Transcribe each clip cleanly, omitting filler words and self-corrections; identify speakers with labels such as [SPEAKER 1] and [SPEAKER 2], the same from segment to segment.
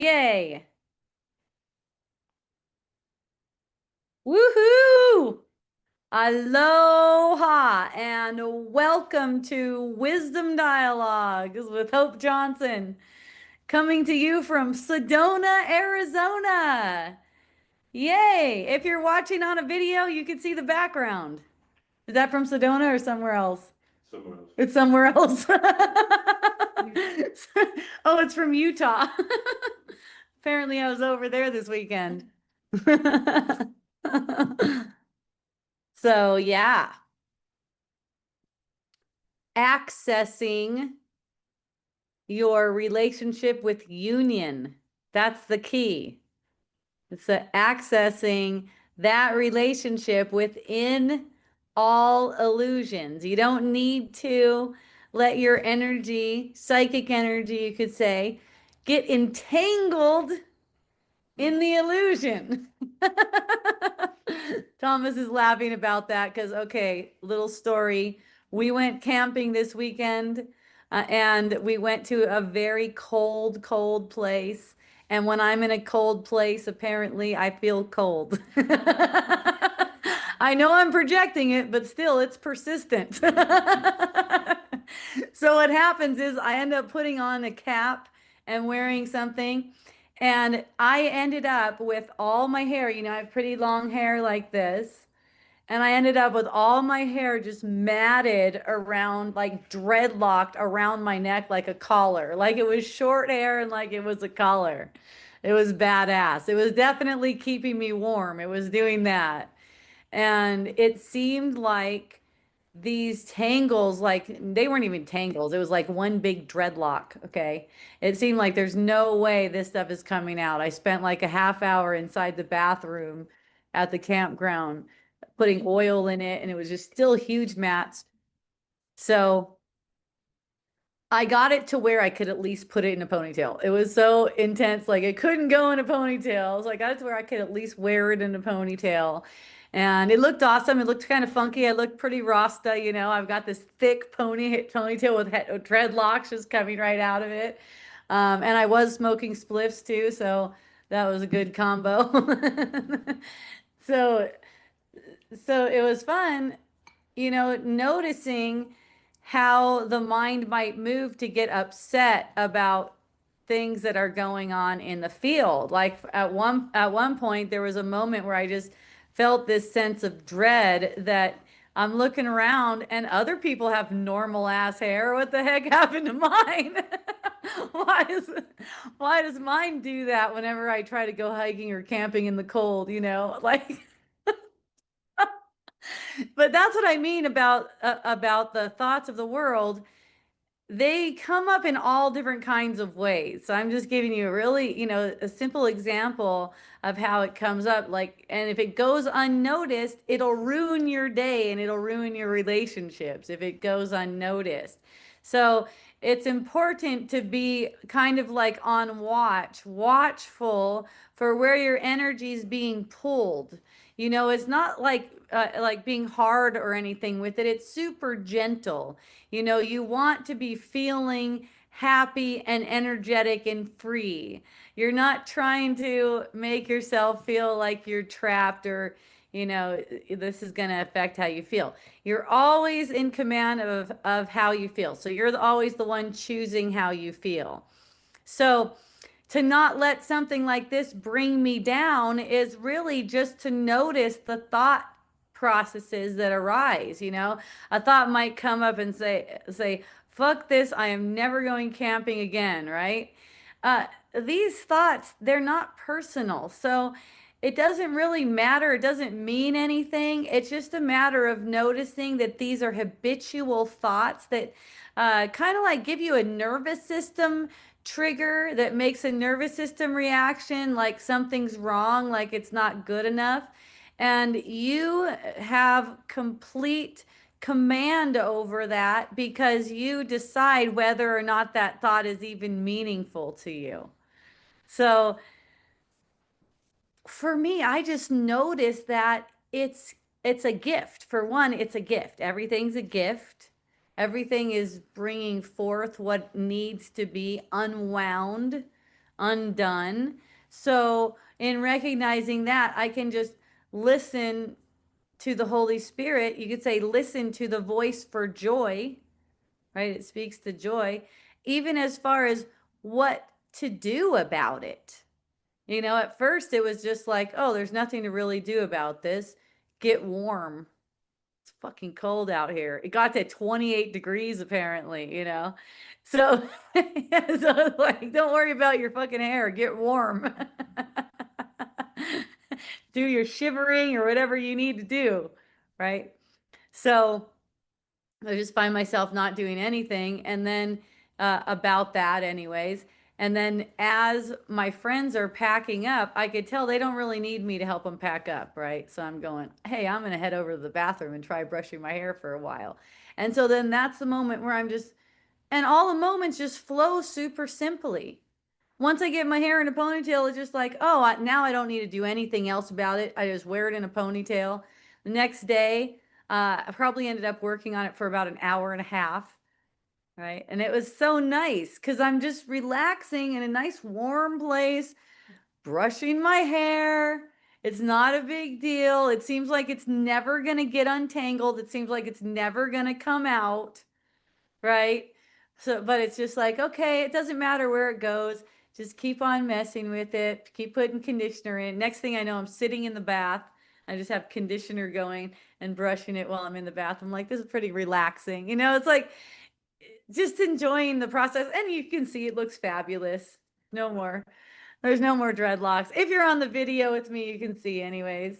[SPEAKER 1] Yay. Woohoo! Aloha and welcome to Wisdom Dialogues with Hope Johnson, coming to you from Sedona, Arizona. Yay! If you're watching on a video, you can see the background. Is that from Sedona or somewhere else?
[SPEAKER 2] Somewhere else.
[SPEAKER 1] It's somewhere else. Oh, it's from Utah. Apparently, I was over there this weekend. So, yeah, accessing your relationship with union. That's the key. It's accessing that relationship within all illusions. You don't need to let your energy, psychic energy, you could say, get entangled in the illusion. Thomas is laughing about that because, okay, little story. We went camping this weekend and we went to a very cold, cold place. And when I'm in a cold place, apparently I feel cold. I know I'm projecting it, but still it's persistent. So what happens is I end up putting on a cap and wearing something. And I ended up with all my hair, I have pretty long hair like this. And I ended up with all my hair just matted around, like dreadlocked around my neck like a collar. Like it was short hair and like it was a collar. It was badass. It was definitely keeping me warm. It was doing that. And it seemed like these tangles, like they weren't even tangles. It was like one big dreadlock. Okay. It seemed like there's no way this stuff is coming out. I spent like a half hour inside the bathroom at the campground putting oil in it, and it was just still huge mats. So I got it to where I could at least put it in a ponytail. It was so intense, like it couldn't go in a ponytail. So I got it to where I could at least wear it in a ponytail. And it looked awesome. It looked kind of funky. I looked pretty Rasta, I've got this thick ponytail with dreadlocks just coming right out of it. And I was smoking spliffs too, so that was a good combo. So so it was fun, noticing how the mind might move to get upset about things that are going on in the field. Like at one point there was a moment where I just felt this sense of dread that I'm looking around and other people have normal ass hair. What the heck happened to mine? why does why does mine do that whenever I try to go hiking or camping in the cold, Like but that's what I mean about the thoughts of the world. They come up in all different kinds of ways. So I'm just giving you a really, a simple example of how it comes up. Like, and if it goes unnoticed, it'll ruin your day and it'll ruin your relationships if it goes unnoticed. So it's important to be kind of like on watch, watchful for where your energy is being pulled. It's not like being hard or anything with it. It's super gentle. You want to be feeling happy and energetic and free. You're not trying to make yourself feel like you're trapped or, this is going to affect how you feel. You're always in command of how you feel. So you're always the one choosing how you feel. So to not let something like this bring me down is really just to notice the thought processes that arise. A thought might come up and say, fuck this, I am never going camping again, right? These thoughts, they're not personal. So it doesn't really matter. It doesn't mean anything. It's just a matter of noticing that these are habitual thoughts that kind of like give you a nervous system trigger that makes a nervous system reaction like something's wrong, like it's not good enough. And you have complete command over that because you decide whether or not that thought is even meaningful to you. So for me, I just noticed that it's a gift. For one, it's a gift. Everything's a gift. Everything is bringing forth what needs to be unwound, undone. So, in recognizing that, I can just listen to the Holy Spirit. You could say, listen to the voice for joy, right? It speaks to joy, even as far as what to do about it. At first it was just like, oh, there's nothing to really do about this. Get warm. It's fucking cold out here. It got to 28 degrees apparently. So, so like, don't worry about your fucking hair. Get warm. Do your shivering or whatever you need to do, right? So I just find myself not doing anything. And then about that, anyways. And then as my friends are packing up, I could tell they don't really need me to help them pack up, right? So I'm going, hey, I'm going to head over to the bathroom and try brushing my hair for a while. And so then that's the moment where and all the moments just flow super simply. Once I get my hair in a ponytail, it's just like, oh, now I don't need to do anything else about it. I just wear it in a ponytail. The next day, I probably ended up working on it for about an hour and a half, right? And it was so nice because I'm just relaxing in a nice warm place, brushing my hair. It's not a big deal. It seems like it's never going to get untangled. It seems like it's never going to come out, right? So, but it's just like, okay, it doesn't matter where it goes. Just keep on messing with it. Keep putting conditioner in. Next thing I know, I'm sitting in the bath. I just have conditioner going and brushing it while I'm in the bath. I'm like, this is pretty relaxing. It's like just enjoying the process. And you can see it looks fabulous. No more. There's no more dreadlocks. If you're on the video with me, you can see anyways.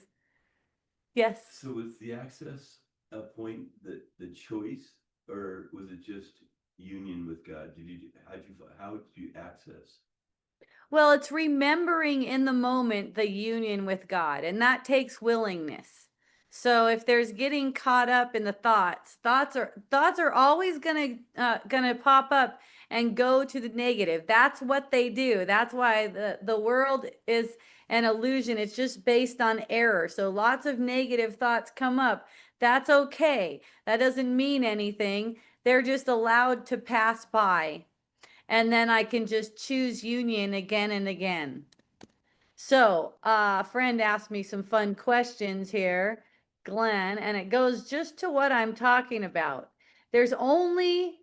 [SPEAKER 1] Yes.
[SPEAKER 2] So was the access a point that the choice, or was it just union with God? How did you access?
[SPEAKER 1] Well, it's remembering in the moment the union with God, and that takes willingness. So if there's getting caught up in the thoughts are always gonna pop up and go to the negative. That's what they do. That's why the world is an illusion. It's just based on error. So lots of negative thoughts come up. That's okay. That doesn't mean anything. They're just allowed to pass by, and then I can just choose union again and again. So, a friend asked me some fun questions here, Glenn, and it goes just to what I'm talking about. There's truly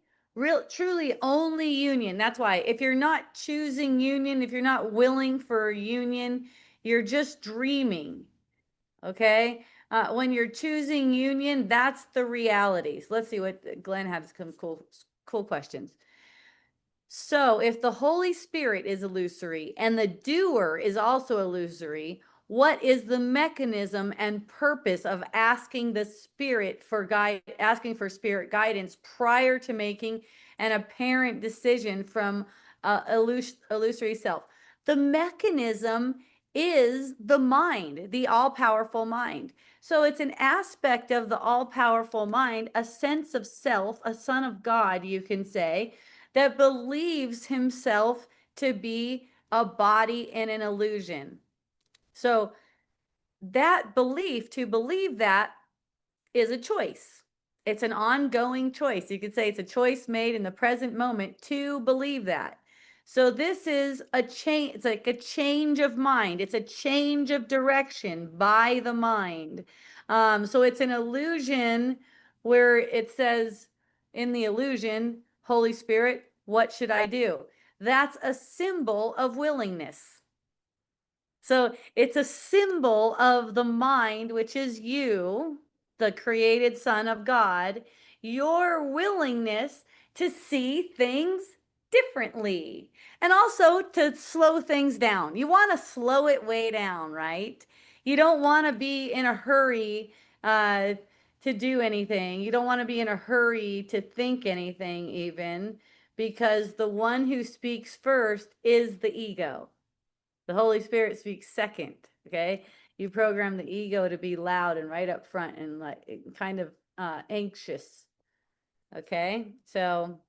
[SPEAKER 1] only union. That's why if you're not choosing union, if you're not willing for union, you're just dreaming. Okay? When you're choosing union, that's the realities. Let's see what Glenn had some cool questions. So, if the Holy Spirit is illusory and the doer is also illusory, what is the mechanism and purpose of asking for spirit guidance prior to making an apparent decision from illusory self? The mechanism is the mind, the all-powerful mind. So it's an aspect of the all-powerful mind, a sense of self, a son of God, you can say, that believes himself to be a body in an illusion. So to believe that is a choice. It's an ongoing choice. You could say it's a choice made in the present moment to believe that. So this is a change. It's like a change of mind. It's a change of direction by the mind. So it's an illusion where it says in the illusion, Holy Spirit, what should I do? That's a symbol of willingness. So it's a symbol of the mind, which is you, the created Son of God, your willingness to see things differently and also to slow things down. You want to slow it way down, right? You don't want to be in a hurry to do anything. You don't want to be in a hurry to think anything, even because the one who speaks first is the ego. The Holy Spirit speaks second, okay? You program the ego to be loud and right up front and like kind of anxious, okay? So,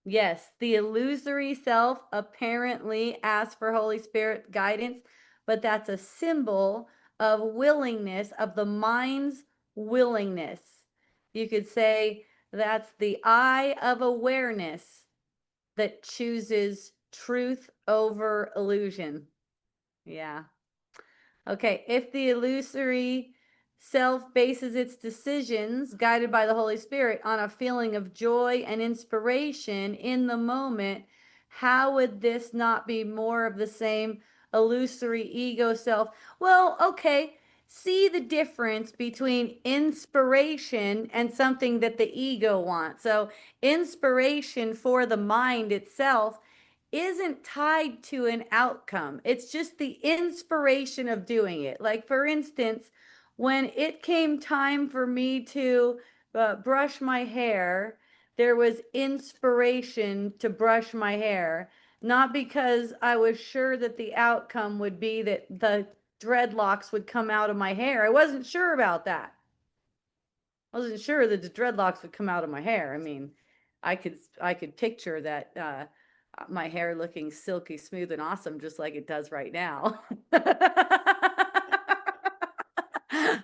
[SPEAKER 1] yes, the illusory self apparently asks for Holy Spirit guidance, but that's a symbol of willingness, of the mind's willingness. You could say that's the eye of awareness that chooses truth over illusion. Yeah. Okay, if the illusory self bases its decisions, guided by the Holy Spirit, on a feeling of joy and inspiration in the moment, how would this not be more of the same illusory ego self? Well, okay, see the difference between inspiration and something that the ego wants. So, inspiration for the mind itself isn't tied to an outcome. It's just the inspiration of doing it. Like, for instance, when it came time for me to brush my hair, there was inspiration to brush my hair, not because I was sure that the outcome would be that the dreadlocks would come out of my hair. I wasn't sure about that. I wasn't sure that the dreadlocks would come out of my hair. I mean, I could picture that my hair looking silky smooth and awesome just like it does right now.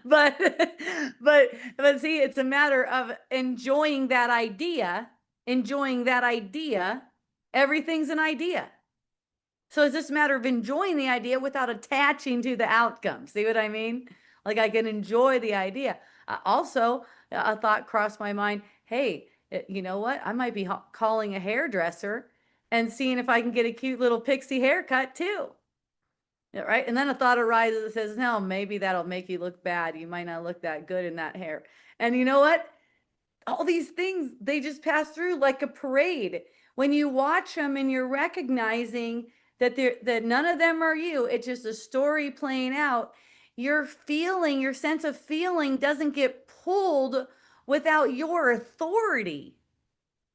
[SPEAKER 1] but but see, it's a matter of enjoying that idea, enjoying that idea. Everything's an idea. So it's just a matter of enjoying the idea without attaching to the outcome. See what I mean? Like, I can enjoy the idea. Also, a thought crossed my mind. Hey, you know what? I might be calling a hairdresser and seeing if I can get a cute little pixie haircut too. Yeah, right? And then a thought arises that says, no, maybe that'll make you look bad. You might not look that good in that hair. And you know what? All these things, they just pass through like a parade. When you watch them and you're recognizing that none of them are you, it's just a story playing out. Your feeling, your sense of feeling doesn't get pulled without your authority.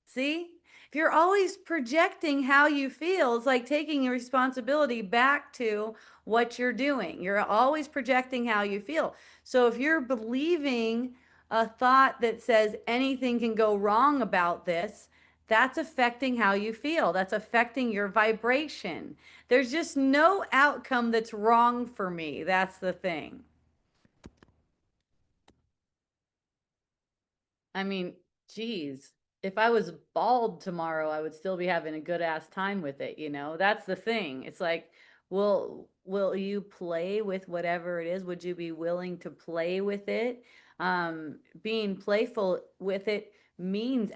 [SPEAKER 1] See? If you're always projecting how you feel, it's like taking your responsibility back to what you're doing. You're always projecting how you feel. So if you're believing a thought that says anything can go wrong about this, that's affecting how you feel. That's affecting your vibration. There's just no outcome that's wrong for me. That's the thing. I mean, geez, if I was bald tomorrow, I would still be having a good ass time with it, you know? That's the thing. It's like, will you play with whatever it is? Would you be willing to play with it? Being playful with it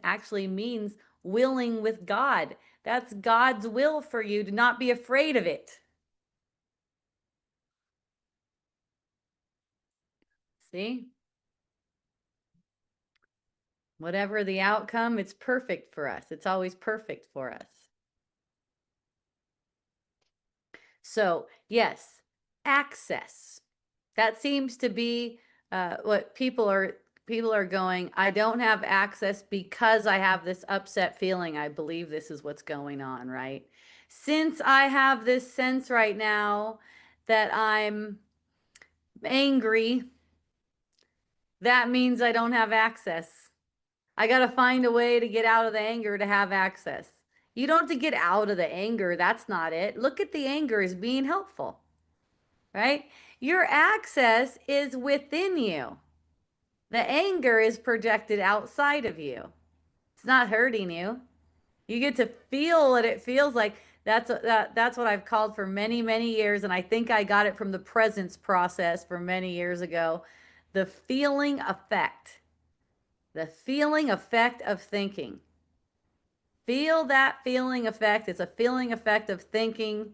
[SPEAKER 1] actually means willing with God. That's God's will for you to not be afraid of it. See? Whatever the outcome, it's perfect for us. It's always perfect for us. So, yes, access. That seems to be what people are going, I don't have access because I have this upset feeling. I believe this is what's going on, right? Since I have this sense right now that I'm angry, that means I don't have access. I got to find a way to get out of the anger to have access. You don't have to get out of the anger. That's not it. Look at the anger as being helpful, right? Your access is within you. The anger is projected outside of you. It's not hurting you. You get to feel what it feels like. That's what I've called for many, many years, and I think I got it from the presence process for many years ago. The feeling effect. The feeling effect of thinking. Feel that feeling effect. It's a feeling effect of thinking.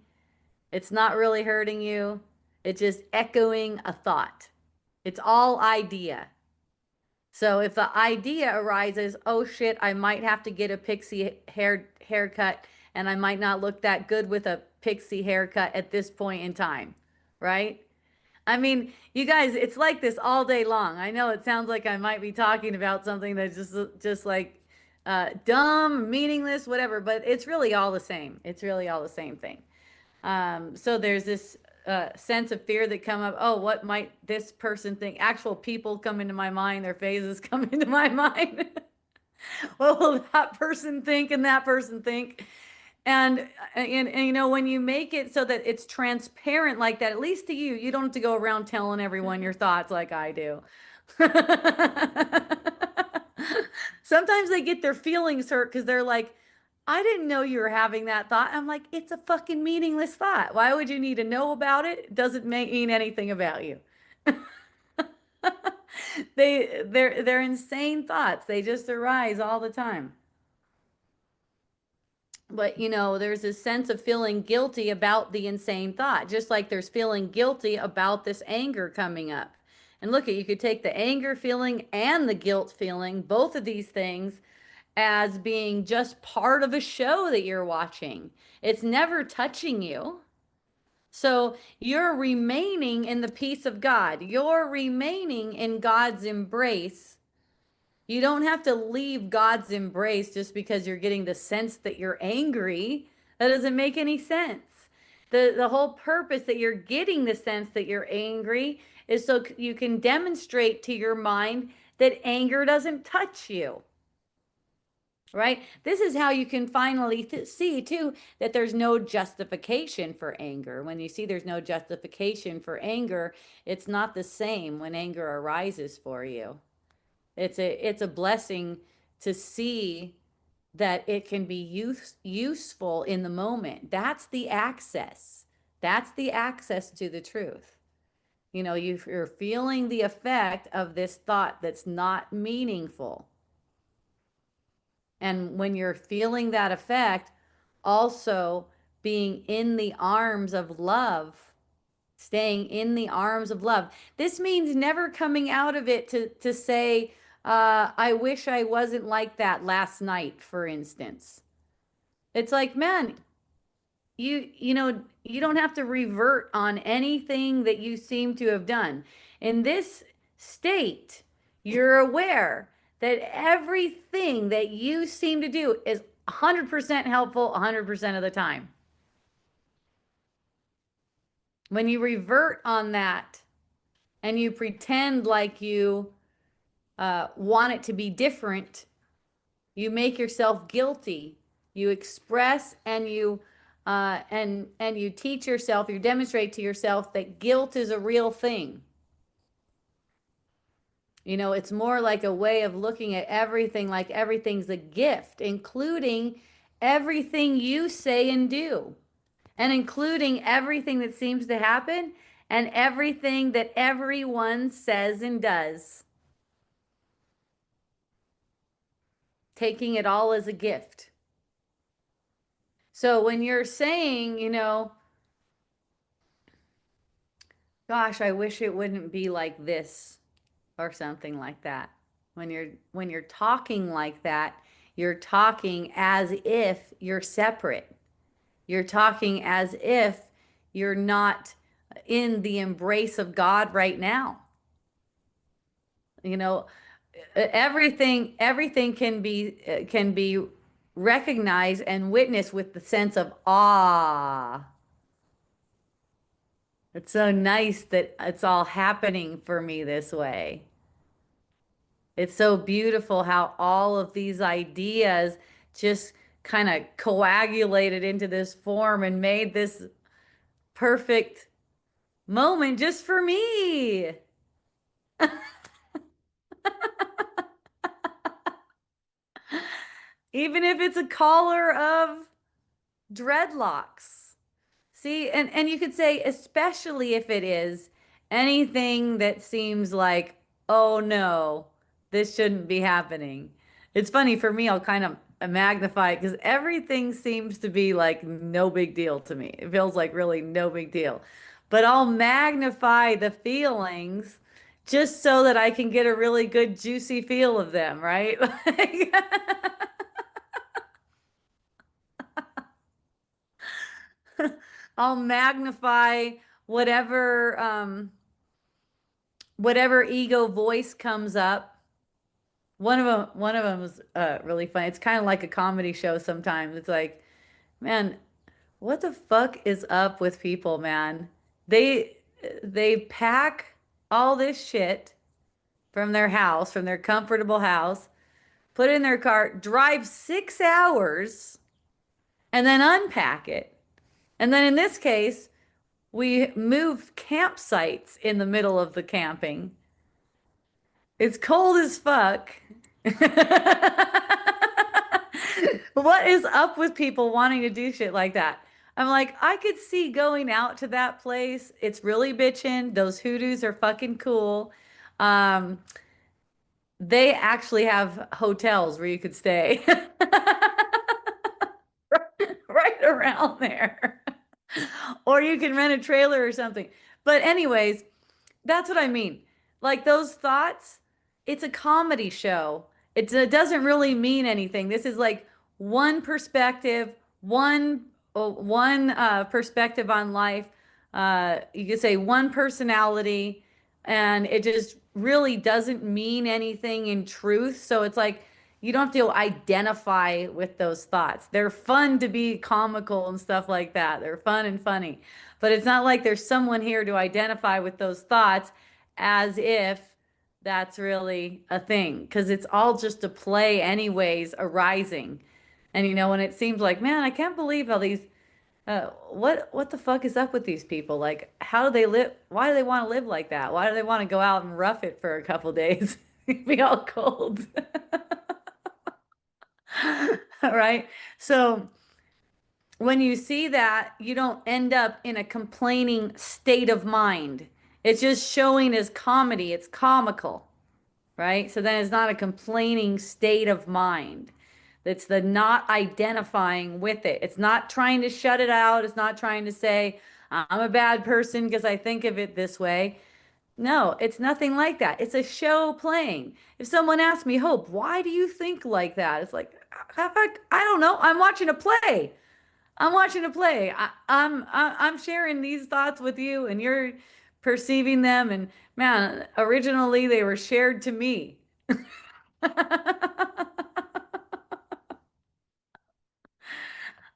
[SPEAKER 1] It's not really hurting you. It's just echoing a thought. It's all idea. So if the idea arises, oh shit, I might have to get a pixie haircut and I might not look that good with a pixie haircut at this point in time, right? I mean, you guys, it's like this all day long. I know it sounds like I might be talking about something that's just like dumb, meaningless, whatever, but it's really all the same. It's really all the same thing. So there's this sense of fear that come up. Oh, what might this person think? Actual people come into my mind. Their faces come into my mind. What will that person think and that person think? And you know, when you make it so that it's transparent like that, at least to you, you don't have to go around telling everyone your thoughts like I do. Sometimes they get their feelings hurt because they're like, I didn't know you were having that thought. I'm like, it's a fucking meaningless thought. Why would you need to know about it? It doesn't mean anything about you. They're insane thoughts. They just arise all the time. But there's a sense of feeling guilty about the insane thought, just like there's feeling guilty about this anger coming up. And look, you could take the anger feeling and the guilt feeling, both of these things, as being just part of a show that you're watching. It's never touching you. So you're remaining in the peace of God. You're remaining in God's embrace. You don't have to leave God's embrace just because you're getting the sense that you're angry. That doesn't make any sense. The whole purpose that you're getting the sense that you're angry is so you can demonstrate to your mind that anger doesn't touch you. Right? This is how you can finally see, too, that there's no justification for anger. When you see there's no justification for anger, it's not the same when anger arises for you. It's a blessing to see that it can be useful in the moment. That's the access. That's the access to the truth. You're feeling the effect of this thought that's not meaningful. And when you're feeling that effect, also being in the arms of love, staying in the arms of love. This means never coming out of it to say, I wish I wasn't like that last night, for instance. It's like, man, you don't have to revert on anything that you seem to have done. In this state, you're aware that everything that you seem to do is 100% helpful 100% of the time. When you revert on that and you pretend like you want it to be different, you make yourself guilty. You express and you teach yourself, you demonstrate to yourself that guilt is a real thing. It's more like a way of looking at everything like everything's a gift, including everything you say and do, and including everything that seems to happen and everything that everyone says and does. Taking it all as a gift. So when you're saying, gosh, I wish it wouldn't be like this or something like that. When you're talking like that, you're talking as if you're separate. You're talking as if you're not in the embrace of God right now. You know, everything can be recognized and witnessed with the sense of awe. It's so nice that it's all happening for me this way. It's so beautiful how all of these ideas just kind of coagulated into this form and made this perfect moment just for me. Even if it's a collar of dreadlocks. See, and you could say, especially if it is anything that seems like, oh no, this shouldn't be happening. It's funny for me, I'll kind of magnify it because everything seems to be like no big deal to me. It feels like really no big deal. But I'll magnify the feelings just so that I can get a really good juicy feel of them, right? I'll magnify whatever whatever ego voice comes up. One of them was really funny. It's kind of like a comedy show sometimes. It's like, man, what the fuck is up with people, man? They they pack all this shit from their house, from their comfortable house, put it in their car, drive 6 hours, and then unpack it. And then in this case, we moved campsites in the middle of the camping. It's cold as fuck. What is up with people wanting to do shit like that? I'm like, I could see going out to that place. It's really bitchin'. Those hoodoos are fucking cool. Um, they actually have hotels where you could stay right around there. Or you can rent a trailer or something. But anyways, that's what I mean. Like those thoughts, it's a comedy show. It doesn't really mean anything. This is like one perspective, one perspective on life. You could say one personality, and it just really doesn't mean anything in truth. So it's like you don't have to identify with those thoughts. They're fun to be comical and stuff like that. They're fun and funny. But it's not like there's someone here to identify with those thoughts as if that's really a thing, because it's all just a play anyways arising. And when it seems like, man, I can't believe all these what the fuck is up with these people? Like, how do they live? Why do they want to live like that? Why do they want to go out and rough it for a couple days? Be all cold. All right. So when you see that, you don't end up in a complaining state of mind. It's just showing as comedy, it's comical, right? So then it's not a complaining state of mind. It's the not identifying with it. It's not trying to shut it out. It's not trying to say, I'm a bad person because I think of it this way. No, it's nothing like that. It's a show playing. If someone asks me, Hope, why do you think like that? It's like, I don't know. I'm watching a play. I'm watching a play. I'm sharing these thoughts with you, and you're perceiving them. And man, originally they were shared to me.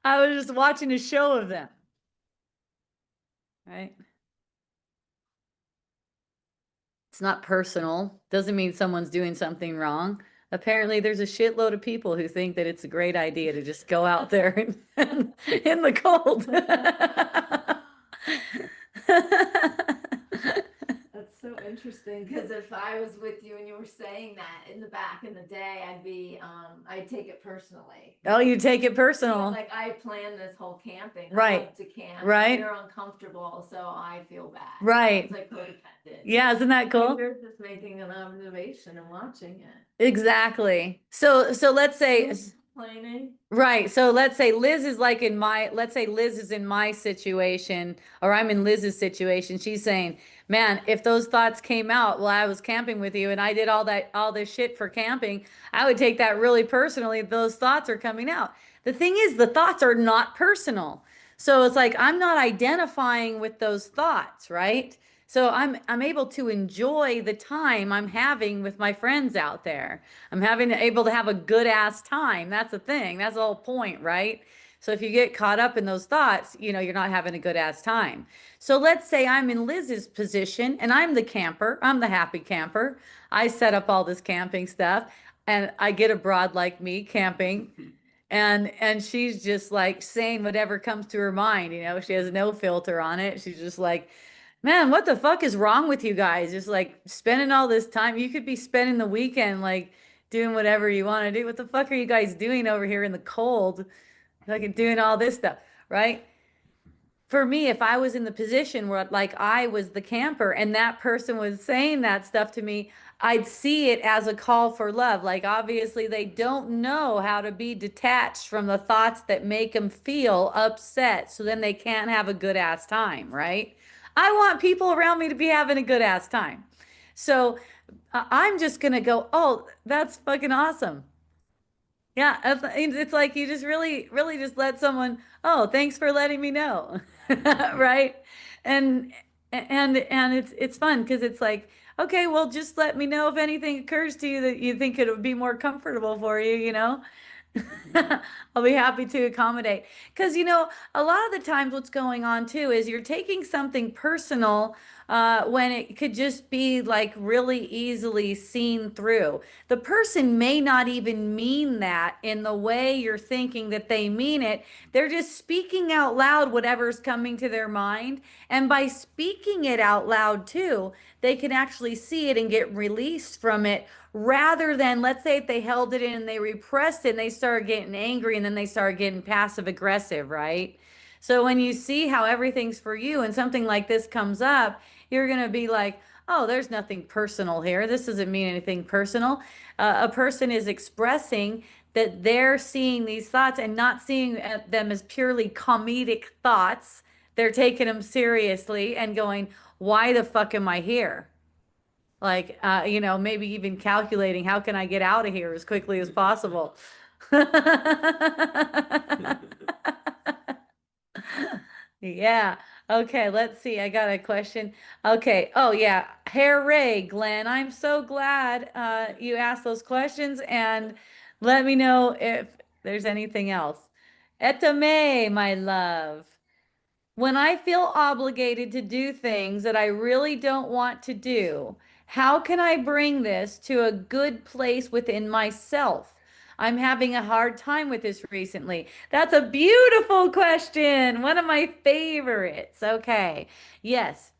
[SPEAKER 1] I was just watching a show of them, right? It's not personal. Doesn't mean someone's doing something wrong. Apparently, there's a shitload of people who think that it's a great idea to just go out there in the cold.
[SPEAKER 3] That's so interesting because if I was with you and you were saying that in the back in the day, I'd take it personally.
[SPEAKER 1] Oh, you take it
[SPEAKER 3] Yeah,
[SPEAKER 1] personal.
[SPEAKER 3] like I planned this whole camping. I
[SPEAKER 1] Right.
[SPEAKER 3] love to camp.
[SPEAKER 1] Right.
[SPEAKER 3] You're uncomfortable, so I feel bad.
[SPEAKER 1] Right.
[SPEAKER 3] It's like codependent.
[SPEAKER 1] Yeah, isn't that cool?
[SPEAKER 3] You're just making an observation and watching it.
[SPEAKER 1] Exactly. So let's say
[SPEAKER 3] Who's complaining?
[SPEAKER 1] right. So let's say let's say Liz is in my situation, or I'm in Liz's situation. She's saying, man, if those thoughts came out while I was camping with you and I did all this shit for camping, I would take that really personally. Those thoughts are coming out. The thing is, the thoughts are not personal. So it's like I'm not identifying with those thoughts, right? So I'm able to enjoy the time I'm having with my friends out there. I'm able to have a good ass time. That's the thing. That's the whole point, right? So if you get caught up in those thoughts, you're not having a good ass time. So let's say I'm in Liz's position and I'm the camper. I'm the happy camper. I set up all this camping stuff and I get a broad like me camping and she's just like saying whatever comes to her mind. She has no filter on it. She's just like, man, what the fuck is wrong with you guys? Just like spending all this time. You could be spending the weekend like doing whatever you want to do. What the fuck are you guys doing over here in the cold? Like doing all this stuff, right? For me, if I was in the position where like I was the camper and that person was saying that stuff to me, I'd see it as a call for love. Like obviously they don't know how to be detached from the thoughts that make them feel upset. So then they can't have a good ass time, right? I want people around me to be having a good ass time. So I'm just going to go, oh, that's fucking awesome. Yeah, it's like you just really, really just let someone, oh, thanks for letting me know. Right? And and it's fun because it's like, okay, well, just let me know if anything occurs to you that you think it would be more comfortable for you. I'll be happy to accommodate. Because, a lot of the times what's going on too is you're taking something personal when it could just be like really easily seen through. The person may not even mean that in the way you're thinking that they mean it. They're just speaking out loud whatever's coming to their mind. And by speaking it out loud too, they can actually see it and get released from it rather than, let's say if they held it in and they repressed it and they started getting angry and then they started getting passive aggressive, right? So when you see how everything's for you and something like this comes up, you're going to be like, oh, there's nothing personal here. This doesn't mean anything personal. A person is expressing that they're seeing these thoughts and not seeing them as purely comedic thoughts. They're taking them seriously and going, why the fuck am I here? Like, maybe even calculating how can I get out of here as quickly as possible. Yeah. Okay, let's see. I got a question. Okay. Oh, yeah. Hooray, Glenn. I'm so glad you asked those questions and let me know if there's anything else. Etame, my love. When I feel obligated to do things that I really don't want to do, how can I bring this to a good place within myself? I'm having a hard time with this recently. That's a beautiful question. One of my favorites. Okay. Yes.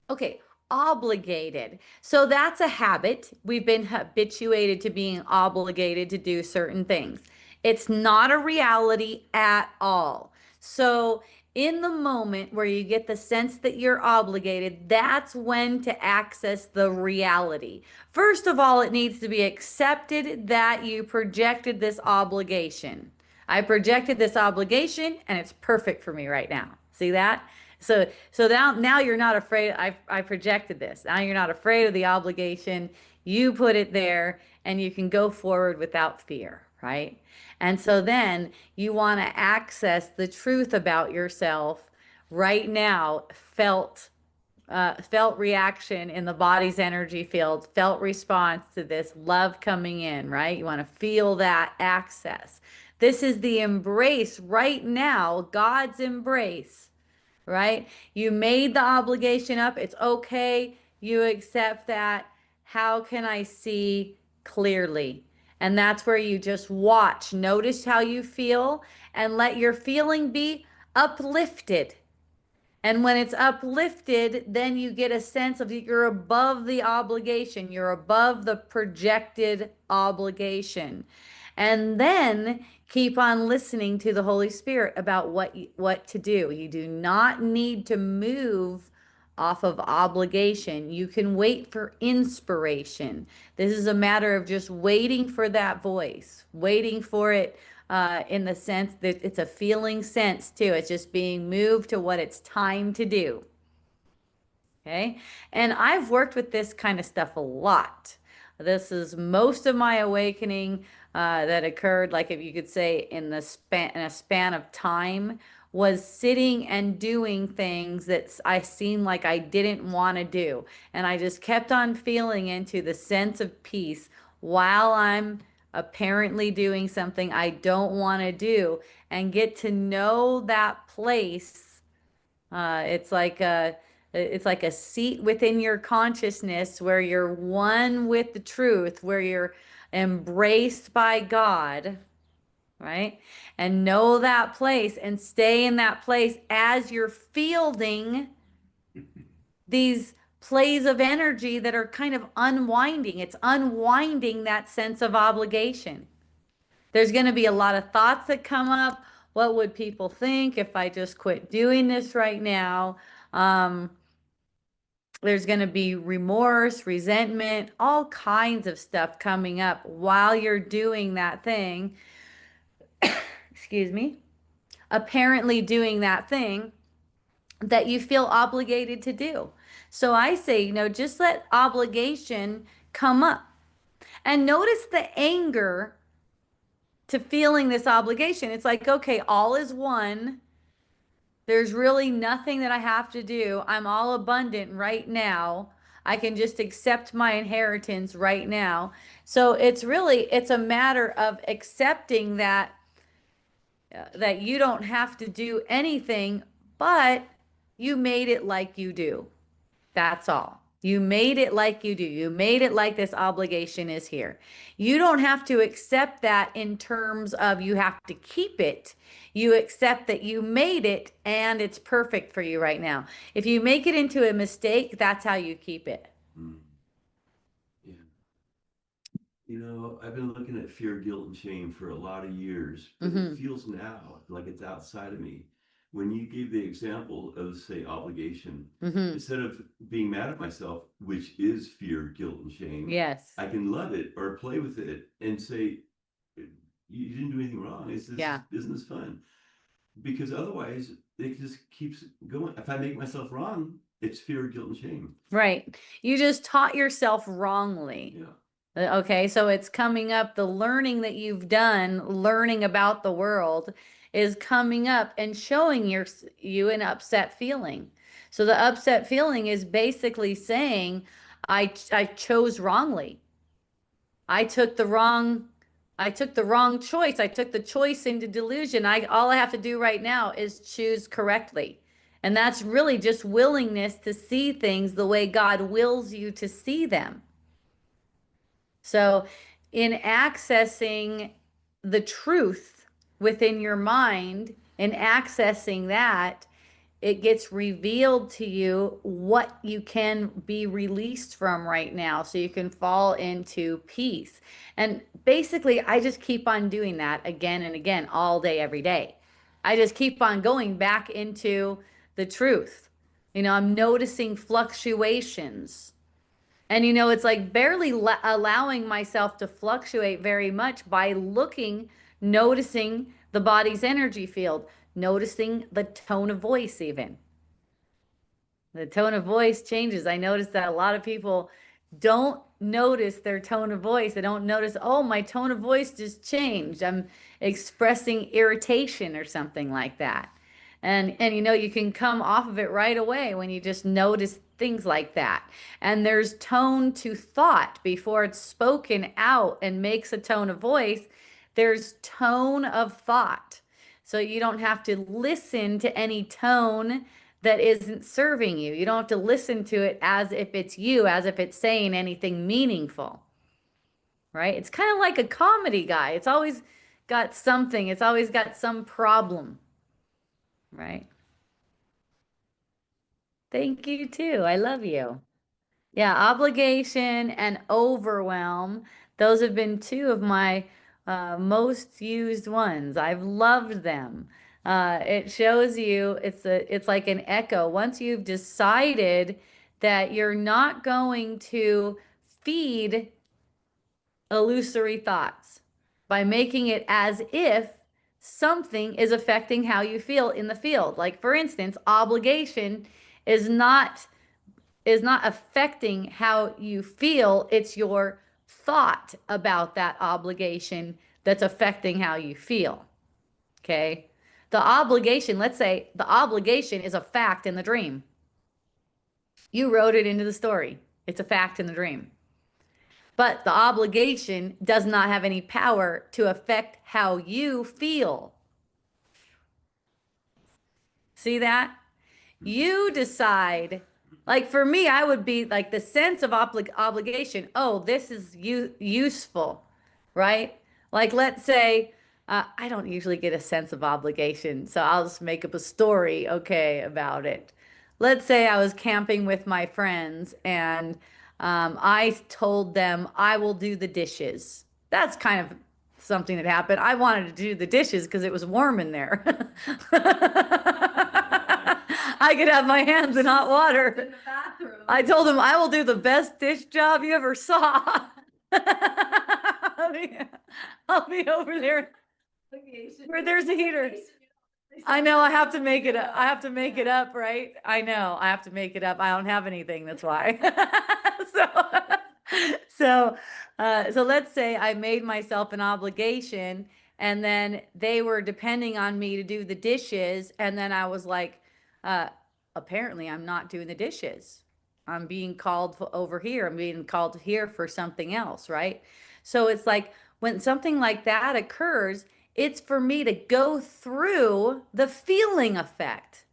[SPEAKER 1] Okay, obligated. So that's a habit. We've been habituated to being obligated to do certain things. It's not a reality at all. So, in the moment where you get the sense that you're obligated, that's when to access the reality. First of all, it needs to be accepted that you projected this obligation. I projected this obligation and it's perfect for me right now. See that? So now you're not afraid. I projected this. Now you're not afraid of the obligation. You put it there and you can go forward without fear, right? And so then you want to access the truth about yourself right now, felt reaction in the body's energy field, felt response to this love coming in, right? You want to feel that access. This is the embrace right now, God's embrace, right? You made the obligation up. It's okay. You accept that. How can I see clearly? And that's where you just watch. Notice how you feel and let your feeling be uplifted. And when it's uplifted, then you get a sense of you're above the obligation, you're above the projected obligation. And then keep on listening to the Holy Spirit about what to do. You do not need to move off of obligation. You can wait for inspiration. This is a matter of just waiting for that voice, waiting for it in the sense that it's a feeling sense too. It's just being moved to what it's time to do. Okay. And I've worked with this kind of stuff a lot. This is most of my awakening that occurred, like if you could say in a span of time, was sitting and doing things that I seemed like I didn't want to do. And I just kept on feeling into the sense of peace while I'm apparently doing something I don't want to do and get to know that place. It's like a seat within your consciousness where you're one with the truth, where you're embraced by God, right? And know that place and stay in that place as you're fielding these plays of energy that are kind of unwinding. It's unwinding that sense of obligation. There's going to be a lot of thoughts that come up. What would people think if I just quit doing this right now? There's going to be remorse, resentment, all kinds of stuff coming up while you're doing that thing. Excuse me. Apparently doing that thing that you feel obligated to do. So I say, just let obligation come up and notice the anger to feeling this obligation. It's like, okay, all is one. There's really nothing that I have to do. I'm all abundant right now. I can just accept my inheritance right now. So it's a matter of accepting that you don't have to do anything, but you made it like you do. That's all. You made it like you do. You made it like this obligation is here. You don't have to accept that in terms of you have to keep it. You accept that you made it and it's perfect for you right now. If you make it into a mistake, that's how you keep it.
[SPEAKER 2] Mm. Yeah. I've been looking at fear, guilt, and shame for a lot of years, but it
[SPEAKER 1] Mm-hmm.
[SPEAKER 2] feels now like it's outside of me. When you gave the example of, say, obligation,
[SPEAKER 1] Mm-hmm.
[SPEAKER 2] instead of being mad at myself, which is fear, guilt, and shame,
[SPEAKER 1] Yes.
[SPEAKER 2] I can love it or play with it and say, you didn't do anything wrong. This is
[SPEAKER 1] Yeah.
[SPEAKER 2] business fun. Because otherwise, it just keeps going. If I make myself wrong, it's fear, guilt, and shame.
[SPEAKER 1] Right. You just taught yourself wrongly.
[SPEAKER 2] Yeah.
[SPEAKER 1] Okay, so it's coming up, the learning that you've done, learning about the world is coming up and showing you an upset feeling. So the upset feeling is basically saying, I chose wrongly. I took the wrong I took the wrong choice. I took the choice into delusion. All I have to do right now is choose correctly. And that's really just willingness to see things the way God wills you to see them. So, in accessing the truth within your mind and accessing that, it gets revealed to you what you can be released from right now so you can fall into peace. And basically, I just keep on doing that again and again, all day, every day. I just keep on going back into the truth. I'm noticing fluctuations. And it's like barely allowing myself to fluctuate very much by looking, noticing the body's energy field, noticing the tone of voice, even. The tone of voice changes. I notice that a lot of people don't notice their tone of voice. They don't notice, oh, my tone of voice just changed. I'm expressing irritation or something like that. And you can come off of it right away when you just notice things like that. And there's tone to thought before it's spoken out and makes a tone of voice. There's tone of thought. So you don't have to listen to any tone that isn't serving you. You don't have to listen to it as if it's you, as if it's saying anything meaningful, right? It's kind of like a comedy guy. It's always got something, it's always got some problem, right? Thank you too. I love you. Yeah, obligation and overwhelm. Those have been two of my most used ones. I've loved them. It shows you it's like an echo. Once you've decided that you're not going to feed illusory thoughts by making it as if something is affecting how you feel in the field. Like for instance, obligation is not affecting how you feel. It's your thought about that obligation that's affecting how you feel. Okay. The obligation, let's say the obligation is a fact in the dream. You wrote it into the story. It's a fact in the dream. But the obligation does not have any power to affect how you feel. See that? You decide. Like for me, I would be like the sense of obligation. Oh, this is useful, right? Like let's say I don't usually get a sense of obligation, so I'll just make up a story, okay, about it. Let's say I was camping with my friends and I told them I will do the dishes. That's kind of something that happened. I wanted to do the dishes because it was warm in there. I could have my hands in hot
[SPEAKER 3] In
[SPEAKER 1] water.
[SPEAKER 3] the bathroom.
[SPEAKER 1] I told him I will do the best dish job you ever saw. I'll be, I'll be over there where there's a heater. I know I have to make it up. I have to make it up, right? I know I have to make it up. I don't have anything. That's why. So, so let's say I made myself an obligation and then they were depending on me to do the dishes. And then I was like, uh, apparently I'm not doing the dishes. I'm being called over here. I'm being called here for something else, right? So it's like when something like that occurs, it's for me to go through the feeling effect.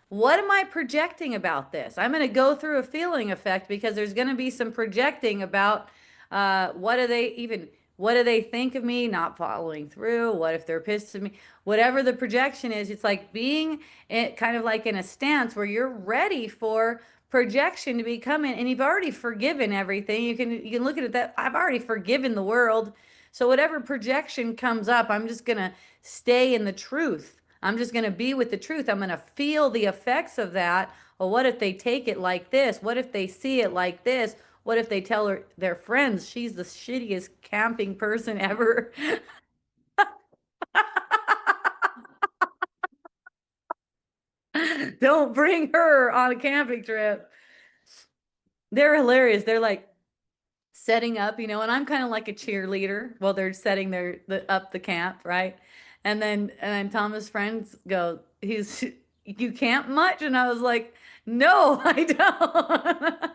[SPEAKER 1] What am I projecting about this? I'm going to go through a feeling effect because there's going to be some projecting about what do they even what do they think of me not following through? What if they're pissed at me? Whatever the projection is, it's like being kind of like in a stance where you're ready for projection to be coming, and you've already forgiven everything. You can look at it that I've already forgiven the world. So whatever projection comes up, I'm just gonna stay in the truth. I'm just gonna be with the truth. I'm gonna feel the effects of that. Well, what if they take it like this? What if they see it like this? What if they tell their friends she's the shittiest camping person ever? Don't bring her on a camping trip. They're hilarious. They're like setting up, and I'm kind of like a cheerleader while they're setting up the camp, right? And then Thomas' friends go, he's you camp much? And I was like, no, I don't.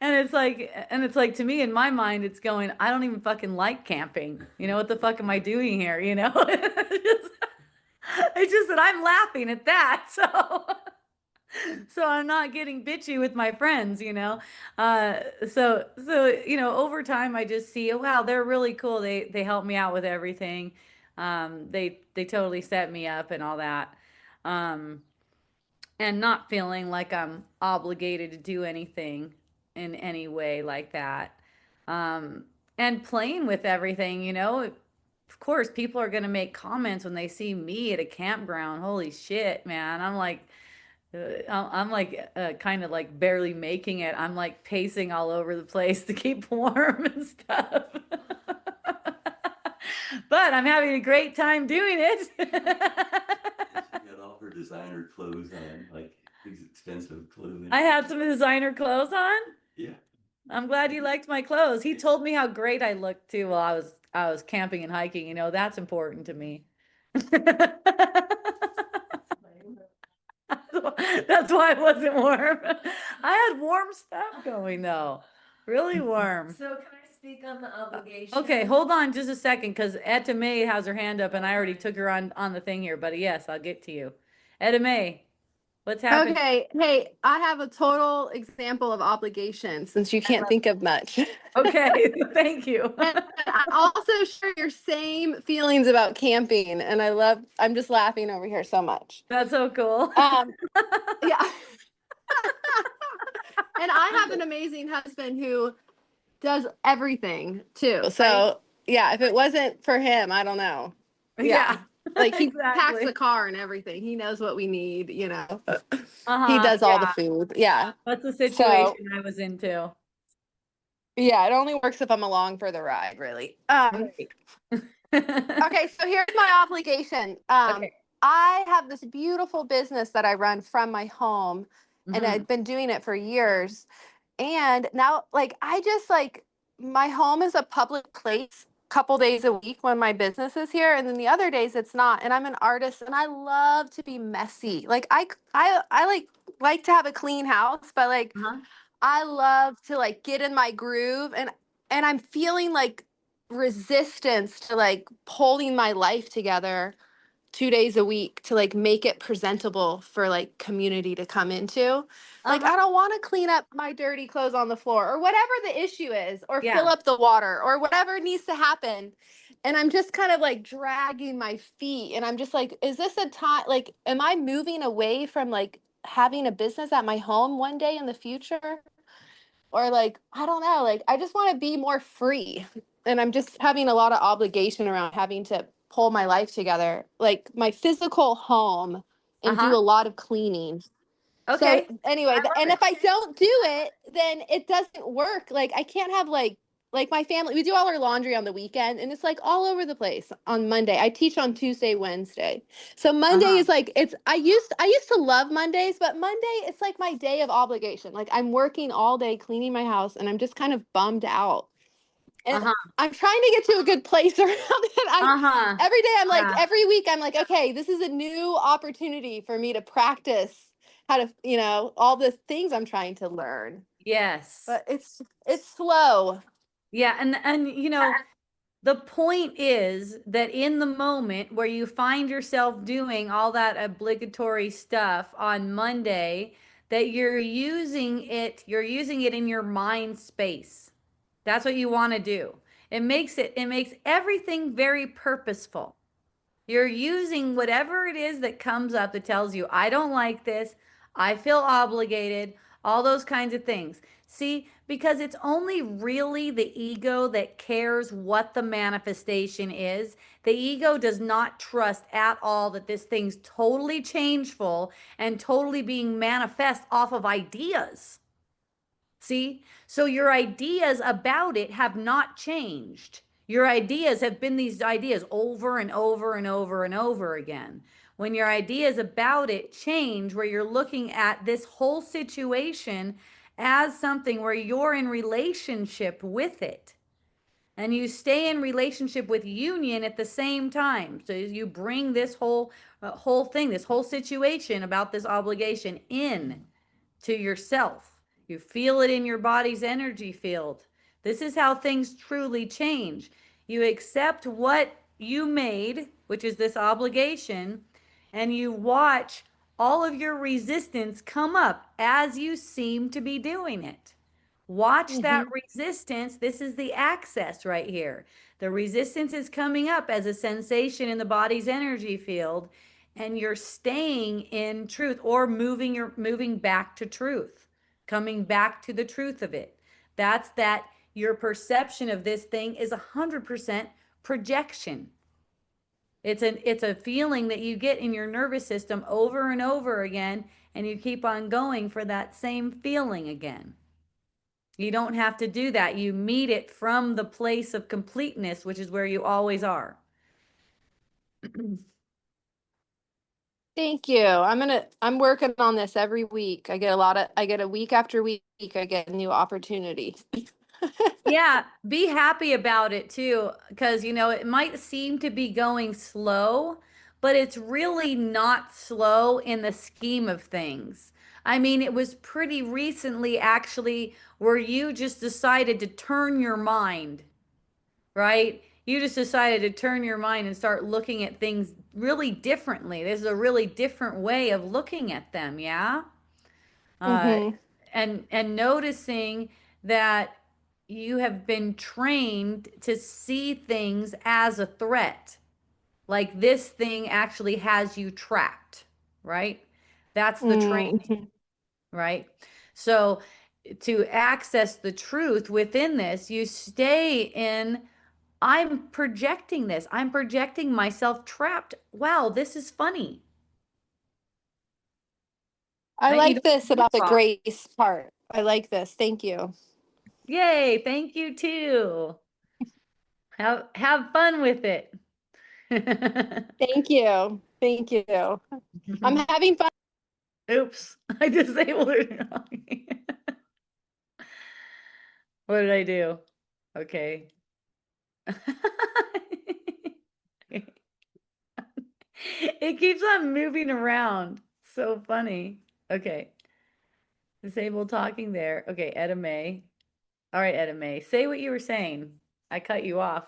[SPEAKER 1] And it's like to me in my mind, it's going, I don't even fucking like camping. What the fuck am I doing here? It's just that I'm laughing at that. So I'm not getting bitchy with my friends. So over time I just see, oh, wow, they're really cool. They help me out with everything. They totally set me up and all that. Um, and not feeling like I'm obligated to do anything in any way like that. Um, and playing with everything. Of course, people are going to make comments when they see me at a campground. Holy shit, man. I'm like kind of like barely making it. I'm like pacing all over the place to keep warm and stuff. But I'm having a great time doing it.
[SPEAKER 2] She got all her designer clothes on, like these expensive clothing.
[SPEAKER 1] I had some designer clothes on.
[SPEAKER 2] Yeah.
[SPEAKER 1] I'm glad you liked my clothes. He told me how great I looked too while I was camping and hiking. That's important to me. That's why it wasn't warm. I had warm stuff going though. Really warm.
[SPEAKER 3] So can I speak on the obligation?
[SPEAKER 1] Okay, hold on just a second because Etta May has her hand up and I already took her on the thing here, but yes, I'll get to you. Etta May, what's happening?
[SPEAKER 4] Okay, hey, I have a total example of obligation since you can't think of much.
[SPEAKER 1] Okay, thank you.
[SPEAKER 4] And I also share your same feelings about camping, and I'm just laughing over here so much.
[SPEAKER 1] That's so cool.
[SPEAKER 4] Yeah. And I have an amazing husband who does everything too. So, yeah, if it wasn't for him, I don't know.
[SPEAKER 1] Yeah.
[SPEAKER 4] Like he packs
[SPEAKER 1] Exactly.
[SPEAKER 4] the car and everything. He knows what we need. He
[SPEAKER 1] Uh-huh,
[SPEAKER 4] does all the
[SPEAKER 1] yeah.
[SPEAKER 4] food. Yeah.
[SPEAKER 1] That's the situation I was into.
[SPEAKER 4] Yeah, it only works if I'm along for the ride, really.
[SPEAKER 1] Right.
[SPEAKER 4] Okay, so here's my obligation.
[SPEAKER 1] Okay.
[SPEAKER 4] I have this beautiful business that I run from my home, and
[SPEAKER 1] Mhm.
[SPEAKER 4] I've been doing it for years. And now, like, my home is a public place couple days a week when my business is here, and then the other days it's not. And I'm an artist, and I love to be messy. Like, I like to have a clean house, but like
[SPEAKER 1] Uh-huh.
[SPEAKER 4] I love to like get in my groove, and I'm feeling like resistance to like pulling my life together 2 days a week to like make it presentable for like community to come into. Like
[SPEAKER 1] Uh-huh.
[SPEAKER 4] I don't want to clean up my dirty clothes on the floor or whatever the issue is, or fill
[SPEAKER 1] Yeah.
[SPEAKER 4] up the water or whatever needs to happen. And I'm just kind of like dragging my feet, and I'm just like, is this a time, like am I moving away from like having a business at my home one day in the future? Or like, I don't know, like I just want to be more free. And I'm just having a lot of obligation around having to pull my life together, like my physical home, and do
[SPEAKER 1] Uh-huh.
[SPEAKER 4] a lot of cleaning. So
[SPEAKER 1] Okay.
[SPEAKER 4] anyway,
[SPEAKER 1] I love
[SPEAKER 4] and
[SPEAKER 1] it.
[SPEAKER 4] if I don't do it, then it doesn't work. Like I can't have like my family, we do all our laundry on the weekend, and it's like all over the place on Monday. I teach on Tuesday, Wednesday. So Monday
[SPEAKER 1] Uh-huh.
[SPEAKER 4] is like it's I used to love Mondays, but Monday it's like my day of obligation. Like I'm working all day cleaning my house, and I'm just kind of bummed out. And
[SPEAKER 1] Uh-huh.
[SPEAKER 4] I'm trying to get to a good place around it.
[SPEAKER 1] Uh-huh.
[SPEAKER 4] Every day I'm like
[SPEAKER 1] Yeah.
[SPEAKER 4] every week I'm like, okay, this is a new opportunity for me to practice how to, all the things I'm trying to learn.
[SPEAKER 1] Yes.
[SPEAKER 4] But it's slow.
[SPEAKER 1] Yeah, and the point is that in the moment where you find yourself doing all that obligatory stuff on Monday, that you're using it in your mind space. That's what you want to do. It makes everything very purposeful. You're using whatever it is that comes up that tells you, I don't like this, I feel obligated, all those kinds of things. See, because it's only really the ego that cares what the manifestation is. The ego does not trust at all that this thing's totally changeful and totally being manifest off of ideas. See? So your ideas about it have not changed. Your ideas have been these ideas over and over and over and over again. When your ideas about it change, where you're looking at this whole situation as something where you're in relationship with it, and you stay in relationship with union at the same time. So you bring this whole thing, this whole situation about this obligation in to yourself. You feel it in your body's energy field. This is how things truly change. You accept what you made, which is this obligation, and you watch all of your resistance come up as you seem to be doing it. Watch that
[SPEAKER 4] Hmm.
[SPEAKER 1] resistance. This is the access right here. The resistance is coming up as a sensation in the body's energy field, and you're staying in truth or moving back to truth, coming back to the truth of it. That's that your perception of this thing is 100% projection. It's a feeling that you get in your nervous system over and over again, and you keep on going for that same feeling again. You don't have to do that. You meet it from the place of completeness, which is where you always are.
[SPEAKER 4] Thank you. I'm working on this every week. I get a week after week, I get a new opportunity.
[SPEAKER 1] Yeah, be happy about it too, because it might seem to be going slow, but it's really not slow in the scheme of things. I mean, it was pretty recently actually where you just decided to turn your mind, right? You just decided to turn your mind and start looking at things really differently. This is a really different way of looking at them, yeah? uh,
[SPEAKER 4] Hmm.
[SPEAKER 1] and noticing that you have been trained to see things as a threat, like this thing actually has you trapped, right? That's the training,
[SPEAKER 4] Hmm.
[SPEAKER 1] right? So to access the truth within this, you stay in, I'm projecting this, I'm projecting myself trapped. Wow, this is funny.
[SPEAKER 4] I
[SPEAKER 1] You
[SPEAKER 4] like
[SPEAKER 1] don't
[SPEAKER 4] this about the
[SPEAKER 1] talk.
[SPEAKER 4] grace part. I like this. Thank you.
[SPEAKER 1] Yay, thank you too. Have fun with it.
[SPEAKER 4] Thank you. Thank you. I'm having fun.
[SPEAKER 1] Oops, I disabled it. What did I do? Okay. It keeps on moving around. So funny. Okay. Disabled talking there. Okay, Etta May. All right, Etta May. Say what you were saying. I cut you off.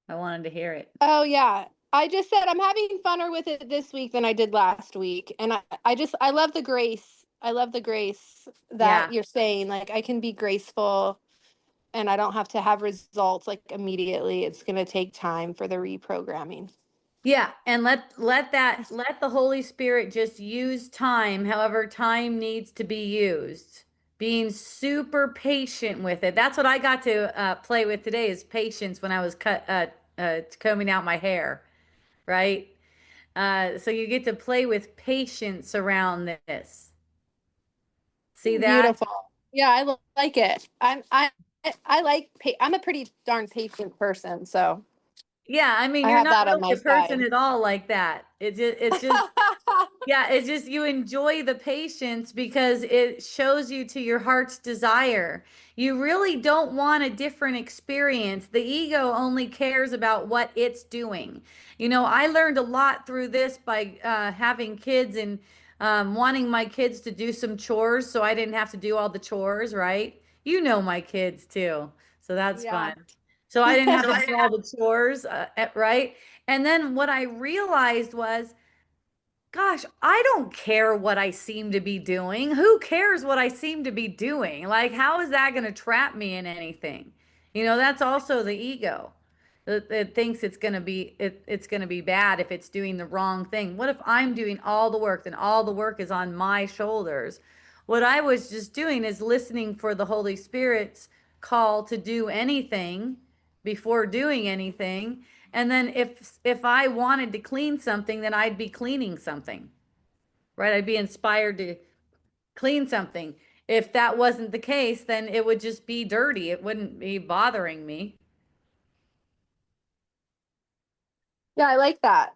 [SPEAKER 1] I wanted to hear it.
[SPEAKER 4] Oh yeah. I just said I'm having funner with it this week than I did last week. And I love the grace. I love the grace that
[SPEAKER 1] Yeah.
[SPEAKER 4] you're saying. Like I can be graceful and I don't have to have results like immediately. It's gonna take time for the reprogramming.
[SPEAKER 1] Yeah, and let the Holy Spirit just use time, however time needs to be used. Being super patient with it. That's what I got to play with today is patience when I was combing out my hair, right? So you get to play with patience around this. See that?
[SPEAKER 4] Beautiful. Yeah, like it. I like I'm a pretty darn patient person, so
[SPEAKER 1] Yeah, I mean,
[SPEAKER 4] I
[SPEAKER 1] you're
[SPEAKER 4] have
[SPEAKER 1] not
[SPEAKER 4] that on
[SPEAKER 1] really
[SPEAKER 4] my
[SPEAKER 1] a person
[SPEAKER 4] side.
[SPEAKER 1] at all like that. It's just yeah, it's just you enjoy the patience because it shows you to your heart's desire. You really don't want a different experience. The ego only cares about what it's doing. I learned a lot through this by having kids and wanting my kids to do some chores so I didn't have to do all the chores, right? You know my kids too, so that's
[SPEAKER 4] Yeah.
[SPEAKER 1] fun. So I didn't have to do all the chores, right? And then what I realized was gosh, I don't care what I seem to be doing. Who cares what I seem to be doing? Like, how is that going to trap me in anything? You know, that's also the ego that thinks it's going to be bad if it's doing the wrong thing. What if I'm doing all the work, then all the work is on my shoulders? What I was just doing is listening for the Holy Spirit's call to do anything before doing anything. And then if I wanted to clean something, then I'd be cleaning something, right? I'd be inspired to clean something. If that wasn't the case, then it would just be dirty. It wouldn't be bothering me.
[SPEAKER 4] Yeah, I like that.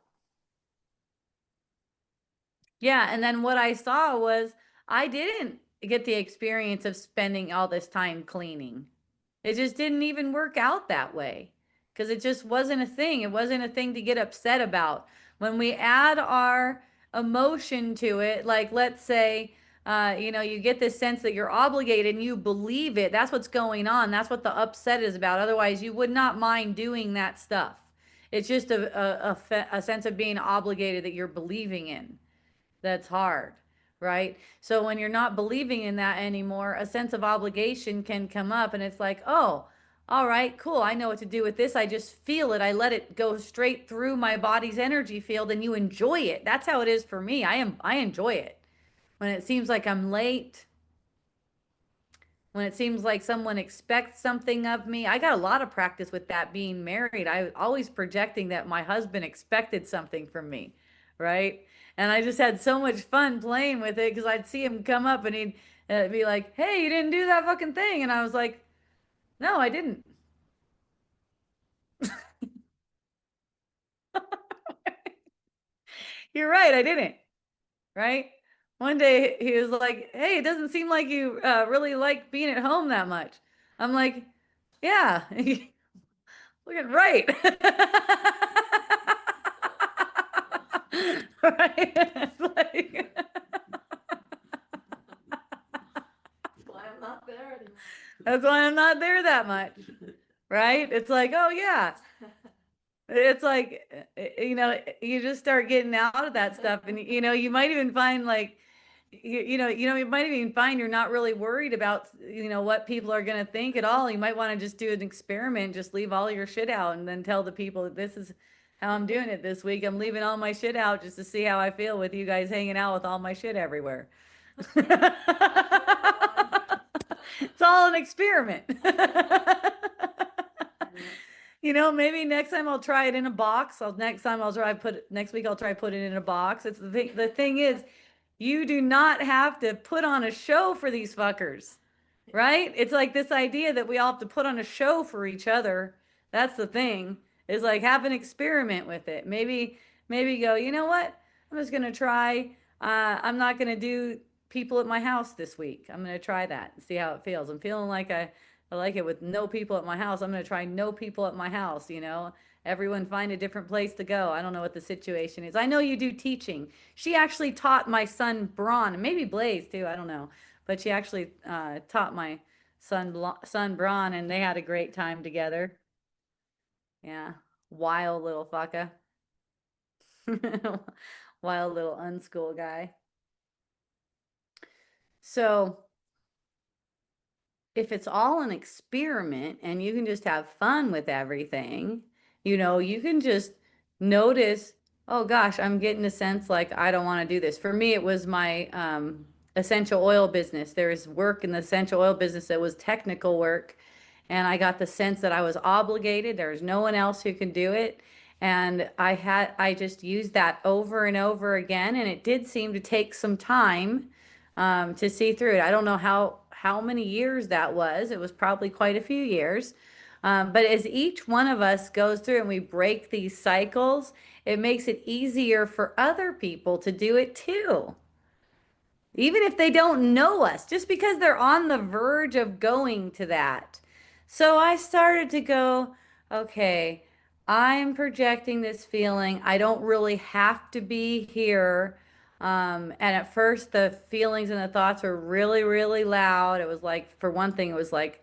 [SPEAKER 1] Yeah, and then what I saw was I didn't get the experience of spending all this time cleaning. It just didn't even work out that way because it just wasn't a thing. It wasn't a thing to get upset about. When we add our emotion to it, like let's say, you know, you get this sense that you're obligated and you believe it. That's what's going on. That's what the upset is about. Otherwise, you would not mind doing that stuff. It's just a sense of being obligated that you're believing in. That's hard, right? So when you're not believing in that anymore, a sense of obligation can come up and it's like, oh, all right, cool. I know what to do with this. I just feel it. I let it go straight through my body's energy field and you enjoy it. That's how it is for me. I enjoy it. When it seems like I'm late, when it seems like someone expects something of me. I got a lot of practice with that being married. I was always projecting that my husband expected something from me, right? And I just had so much fun playing with it because I'd see him come up and he'd be like, "Hey, you didn't do that fucking thing." And I was like, "No, I didn't." You're right, I didn't, right? One day he was like, "Hey, it doesn't seem like you really like being at home that much." I'm like, "Yeah." Looking right. Right? It's like,
[SPEAKER 3] That's why I'm not there anymore.
[SPEAKER 1] that's why I'm not there that much, right? It's like, oh yeah. It's like, you know, you just start getting out of that stuff, and you know, you might even find like, you might even find you're not really worried about, you know, what people are going to think at all. You might want to just do an experiment, just leave all your shit out, and then tell the people this is how I'm doing it this week. I'm leaving all my shit out just to see how I feel with you guys hanging out with all my shit everywhere. It's all an experiment. You know, maybe next time I'll try it in a box. Next week I'll try put it in a box. It's the thing is, you do not have to put on a show for these fuckers, right? It's like this idea that we all have to put on a show for each other. That's the thing. Is like have an experiment with it. Maybe go, you know what? I'm just gonna try. I'm not gonna do people at my house this week. I'm gonna try that and see how it feels. I'm feeling like I like it with no people at my house. I'm gonna try no people at my house, you know. Everyone find a different place to go. I don't know what the situation is. I know you do teaching. She actually taught my son Braun, and maybe Blaze too. I don't know, but she actually taught my son Braun, and they had a great time together. Yeah, wild little fucker, wild little unschool guy. So if it's all an experiment and you can just have fun with everything, you know, you can just notice, oh gosh, I'm getting a sense like I don't want to do this. For me, it was my essential oil business. There is work in the essential oil business that was technical work. And I got the sense that I was obligated. There's no one else who can do it. And I just used that over and over again. And it did seem to take some time to see through it. I don't know how many years that was. It was probably quite a few years. But as each one of us goes through and we break these cycles, it makes it easier for other people to do it too. Even if they don't know us, just because they're on the verge of going to that. So I started to go, okay, I'm projecting this feeling. I don't really have to be here. And at first, the feelings and the thoughts were really, really loud. It was like, for one thing, it was like,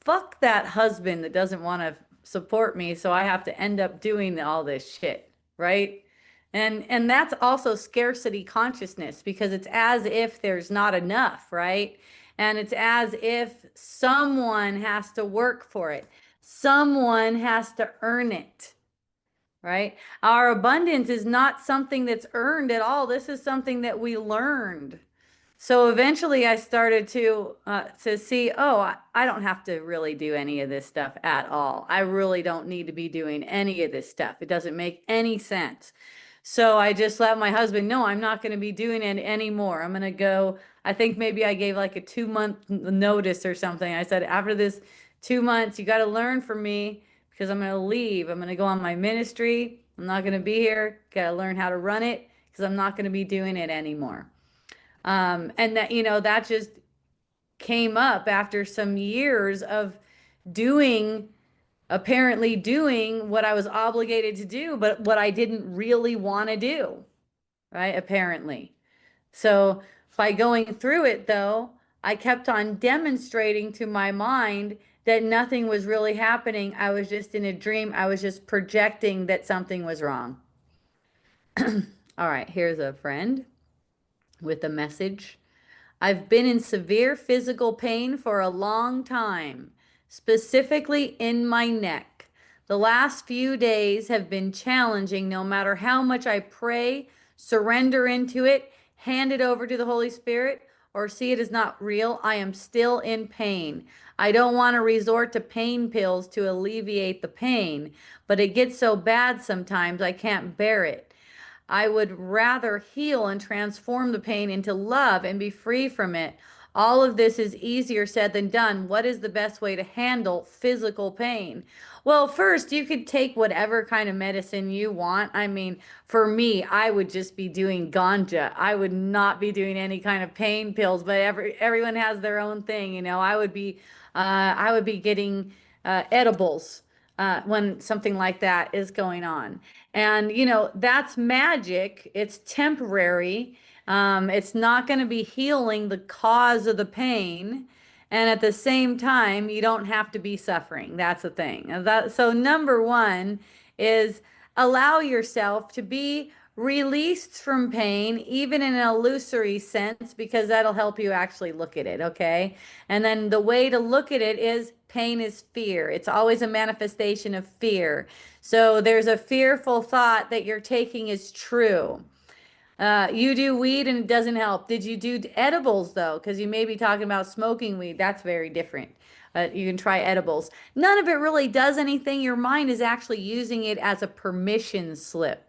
[SPEAKER 1] fuck that husband that doesn't want to support me. So I have to end up doing all this shit. Right. And that's also scarcity consciousness because it's as if there's not enough, right? And it's as if someone has to work for it. Someone has to earn it, right? Our abundance is not something that's earned at all. This is something that we learned. So eventually I started to see, oh, I don't have to really do any of this stuff at all. I really don't need to be doing any of this stuff. It doesn't make any sense. So I just let my husband know I'm not going to be doing it anymore. I'm going to go. I think maybe I gave like a 2 month notice or something. I said, after this 2 months, you got to learn from me because I'm going to leave. I'm going to go on my ministry. I'm not going to be here. Got to learn how to run it because I'm not going to be doing it anymore. And that, that just came up after some years of doing, apparently doing what I was obligated to do, but what I didn't really want to do, right? Apparently. So by going through it, though, I kept on demonstrating to my mind that nothing was really happening. I was just in a dream. I was just projecting that something was wrong. All right, here's a friend with a message. I've been in severe physical pain for a long time, specifically in my neck. The last few days have been challenging no matter how much I pray, surrender into it, hand it over to the Holy Spirit, or see it as not real. I am still in pain. I don't want to resort to pain pills to alleviate the pain, but it gets so bad sometimes I can't bear it. I would rather heal and transform the pain into love and be free from it. All of this is easier said than done. What is the best way to handle physical pain? Well, first, you could take whatever kind of medicine you want. I mean, for me, I would just be doing ganja. I would not be doing any kind of pain pills, but everyone has their own thing, I would be getting edibles when something like that is going on. And, that's magic. It's temporary. It's not going to be healing the cause of the pain. And at the same time, you don't have to be suffering. That's the thing. So number one is allow yourself to be released from pain, even in an illusory sense, because that'll help you actually look at it, okay? And then the way to look at it is pain is fear. It's always a manifestation of fear. So there's a fearful thought that you're taking is true. You do weed and it doesn't help. Did you do edibles though? Because you may be talking about smoking weed. That's very different. You can try edibles. None of it really does anything. Your mind is actually using it as a permission slip.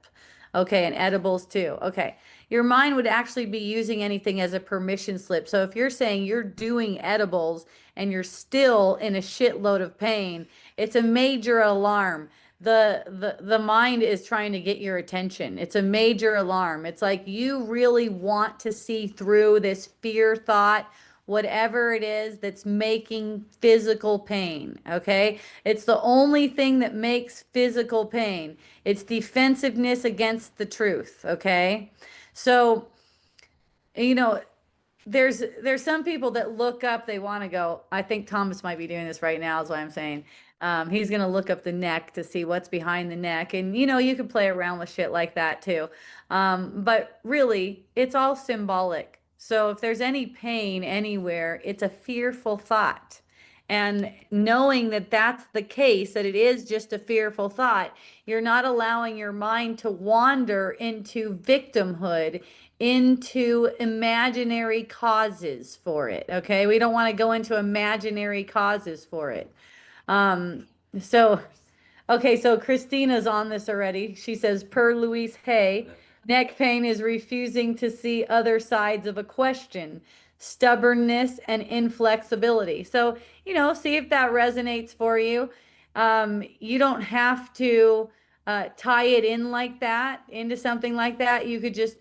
[SPEAKER 1] Okay, and edibles too. Okay. Your mind would actually be using anything as a permission slip. So if you're saying you're doing edibles and you're still in a shitload of pain, it's a major alarm. The mind is trying to get your attention. It's a major alarm. It's like you really want to see through this fear thought, whatever it is that's making physical pain, okay? It's the only thing that makes physical pain. It's defensiveness against the truth, okay? So, you know, there's some people that look up, they want to go. I think Thomas might be doing this right now, is what I'm saying. He's going to look up the neck to see what's behind the neck. And, you can play around with shit like that too. But really, it's all symbolic. So if there's any pain anywhere, it's a fearful thought. And knowing that that's the case, that it is just a fearful thought, you're not allowing your mind to wander into victimhood, into imaginary causes for it. Okay. We don't want to go into imaginary causes for it. Um, so, okay. So Christina's on this already. She says, per Louise Hay, neck pain is refusing to see other sides of a question, stubbornness and inflexibility. So, see if that resonates for you. You don't have to tie it in like that, into something like that. You could just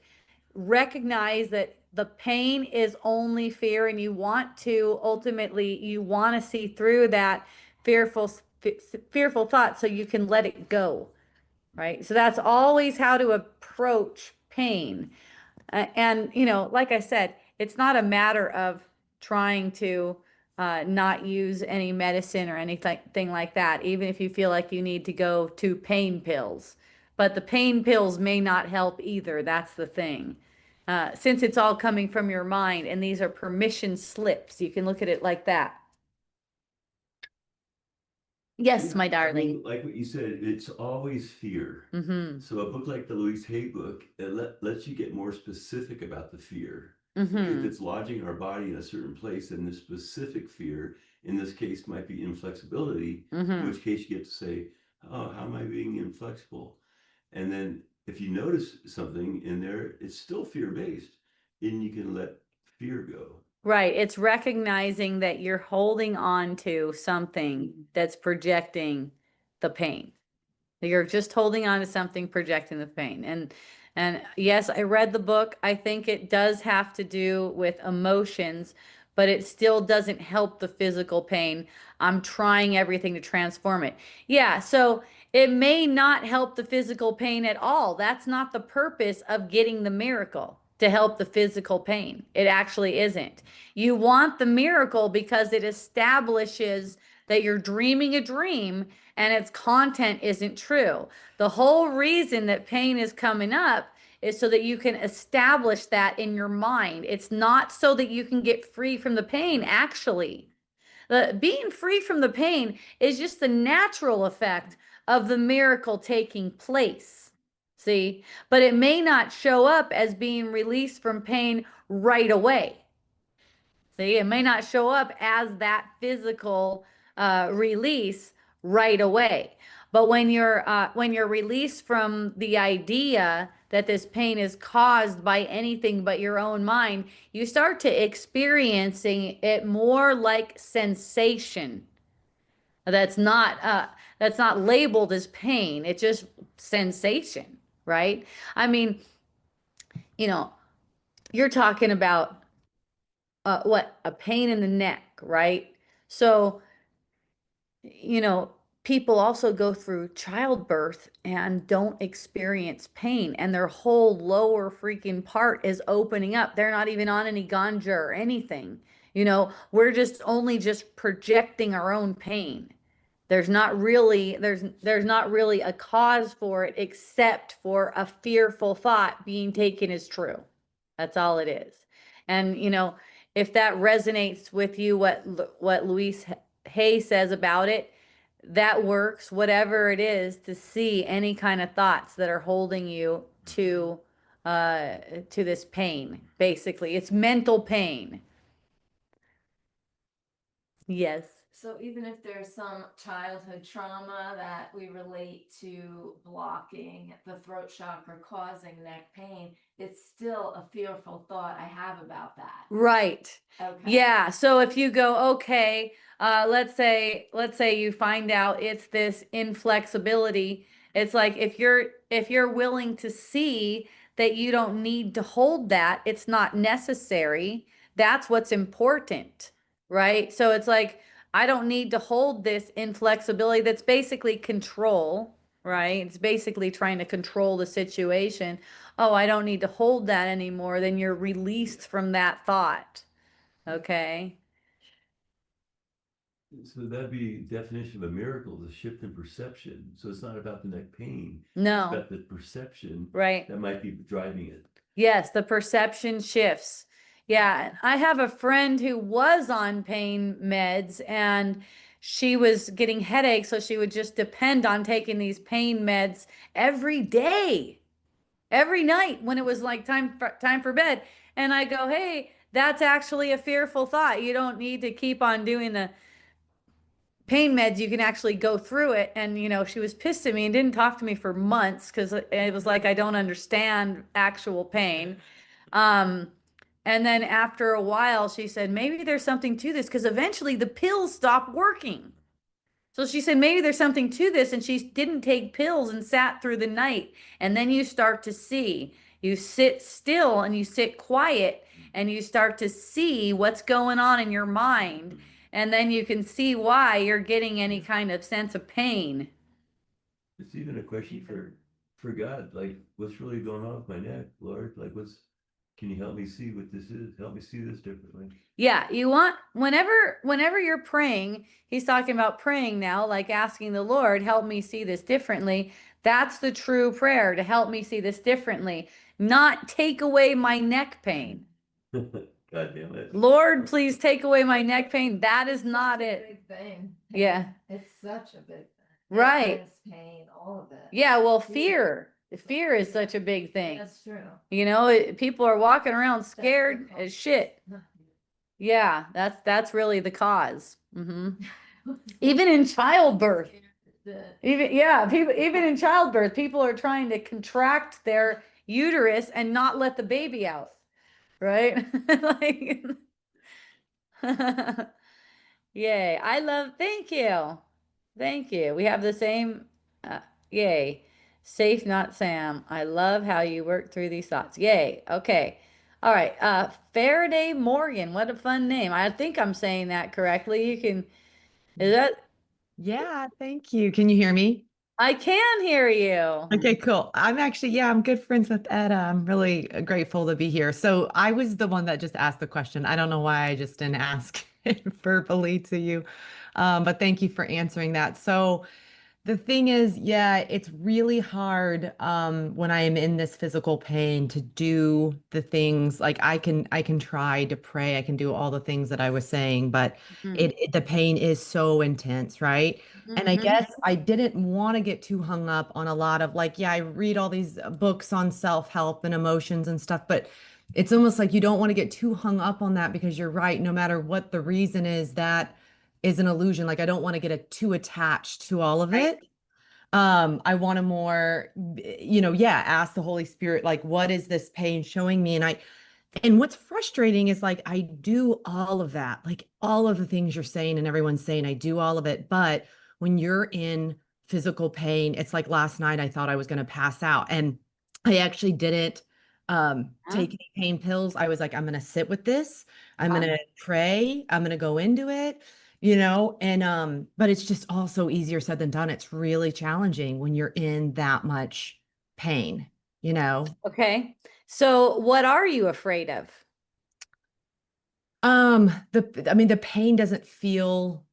[SPEAKER 1] recognize that the pain is only fear, and you want to see through that fearful fearful thought so you can let it go, right? So that's always how to approach pain. And like I said, it's not a matter of trying to not use any medicine or anything like that, even if you feel like you need to go to pain pills. but the pain pills may not help either. That's the thing. Since it's all coming from your mind, and these are permission slips, you can look at it like that. Yes,
[SPEAKER 2] Yeah,
[SPEAKER 1] my
[SPEAKER 2] I
[SPEAKER 1] darling.
[SPEAKER 2] mean, like what you said, it's always fear.
[SPEAKER 1] Mm-hmm.
[SPEAKER 2] So a book like the Louise Hay book, it lets you get more specific about the fear. If
[SPEAKER 1] Mm-hmm.
[SPEAKER 2] it's lodging our body in a certain place, then the specific fear, in this case, might be inflexibility, in
[SPEAKER 1] Mm-hmm.
[SPEAKER 2] which case you get to say, oh, how am I being inflexible? And then if you notice something in there, it's still fear-based, and you can let fear go.
[SPEAKER 1] Right. It's recognizing that you're holding on to something that's projecting the pain. You're just holding on to something projecting the pain. And yes, I read the book. I think it does have to do with emotions, but it still doesn't help the physical pain. I'm trying everything to transform it. Yeah, so it may not help the physical pain at all. That's not the purpose of getting the miracle, to help the physical pain. It actually isn't. You want the miracle because it establishes that you're dreaming a dream and its content isn't true. The whole reason that pain is coming up is so that you can establish that in your mind. It's not so that you can get free from the pain, actually. The being free from the pain is just the natural effect of the miracle taking place. See? But it may not show up as being released from pain right away. See, it may not show up as that physical release right away. But when you're released from the idea that this pain is caused by anything but your own mind, you start to experiencing it more like sensation. That's not that's not labeled as pain. It's just sensation, right? I mean, you know, you're talking about what, a pain in the neck, right? So, you know, people also go through childbirth and don't experience pain, and their whole lower freaking part is opening up. They're not even on any ganja or anything. We're just only just projecting our own pain. There's not really a cause for it except for a fearful thought being taken as true. That's all it is. And if that resonates with you, what Louise Hay says about it, that works, whatever it is, to see any kind of thoughts that are holding you to this pain. Basically, it's mental pain. Yes.
[SPEAKER 3] So even if there's some childhood trauma that we relate to blocking the throat chakra causing neck pain, it's still a fearful thought I have about that.
[SPEAKER 1] Right.
[SPEAKER 3] Okay.
[SPEAKER 1] Yeah. So if you go, okay, let's say you find out it's this inflexibility. It's like if you're willing to see that you don't need to hold that, it's not necessary. That's what's important, right? So it's like I don't need to hold this inflexibility that's basically control, right? It's basically trying to control the situation. Oh, I don't need to hold that anymore. Then you're released from that thought. Okay.
[SPEAKER 2] So that'd be definition of a miracle, the shift in perception. So it's not about the neck pain. It's
[SPEAKER 1] No,
[SPEAKER 2] about the perception
[SPEAKER 1] right.
[SPEAKER 2] that might be driving it.
[SPEAKER 1] Yes, the perception shifts. Yeah, I have a friend who was on pain meds and she was getting headaches, so she would just depend on taking these pain meds every day, every night when it was like time for bed. And I go, "Hey, that's actually a fearful thought. You don't need to keep on doing the pain meds. You can actually go through it." And she was pissed at me and didn't talk to me for months because it was like I don't understand actual pain. um and then after a while she said maybe there's something to this, because eventually the pills stopped working. So she said maybe there's something to this, and she didn't take pills and sat through the night. And then you start to see, you sit still and you sit quiet and you start to see what's going on in your mind. And then you can see why you're getting any kind of sense of pain.
[SPEAKER 2] It's even a question for God, like what's really going on with my neck, Lord? Like can you help me see what this is? Help me see this differently.
[SPEAKER 1] Yeah, you want, whenever you're praying, he's talking about praying now, like asking the Lord, help me see this differently. That's the true prayer, to help me see this differently, not take away my neck pain.
[SPEAKER 2] God damn it.
[SPEAKER 1] Lord, please take away my neck pain. That is not
[SPEAKER 3] Such a
[SPEAKER 1] it.
[SPEAKER 3] Big thing.
[SPEAKER 1] Yeah.
[SPEAKER 3] It's such a big thing.
[SPEAKER 1] Right.
[SPEAKER 3] Sickness, pain, all of it.
[SPEAKER 1] Yeah, well, fear. Fear is such a big thing.
[SPEAKER 3] That's true.
[SPEAKER 1] You know, people are walking around scared as shit. Yeah, that's really the cause. Even in childbirth. Even in childbirth, people are trying to contract their uterus and not let the baby out. Right? Like Yay. Thank you. Thank you. We have the same, uh, yay. Safe, not Sam. I love how you work through these thoughts. Yay. Okay. All right. Faraday Morgan. What a fun name. I think I'm saying that correctly. Is that,
[SPEAKER 5] Yeah, thank you. Can you hear me?
[SPEAKER 1] I can hear you.
[SPEAKER 5] Okay, cool. I'm actually, yeah, I'm good friends with Etta. I'm really grateful to be here. So I was the one that just asked the question. I don't know why I just didn't ask it verbally to you, but thank you for answering that. So the thing is, yeah, it's really hard when I am in this physical pain to do the things like I can try to pray, I can do all the things that I was saying, but
[SPEAKER 1] Mhm.
[SPEAKER 5] the pain is so intense, right? And I
[SPEAKER 1] Mhm.
[SPEAKER 5] guess I didn't want to get too hung up on a lot of like, yeah, I read all these books on self-help and emotions and stuff, but it's almost like you don't want to get too hung up on that because you're right, no matter what the reason is, that is an illusion. Like I don't want to get too attached to all of
[SPEAKER 1] Right.
[SPEAKER 5] it. I want to more, yeah, ask the Holy Spirit, like, what is this pain showing me? And what's frustrating is like, I do all of that, like all of the things you're saying and everyone's saying, I do all of it. But when you're in physical pain, it's like last night, I thought I was going to pass out. And I actually didn't
[SPEAKER 1] Huh?
[SPEAKER 5] take any pain pills. I was like, I'm going to sit with this. I'm going
[SPEAKER 1] Huh?
[SPEAKER 5] to pray. I'm going to go into it, but it's just also easier said than done. It's really challenging when you're in that much pain, you know?
[SPEAKER 1] Okay. So what are you afraid of?
[SPEAKER 5] I mean, the pain doesn't feel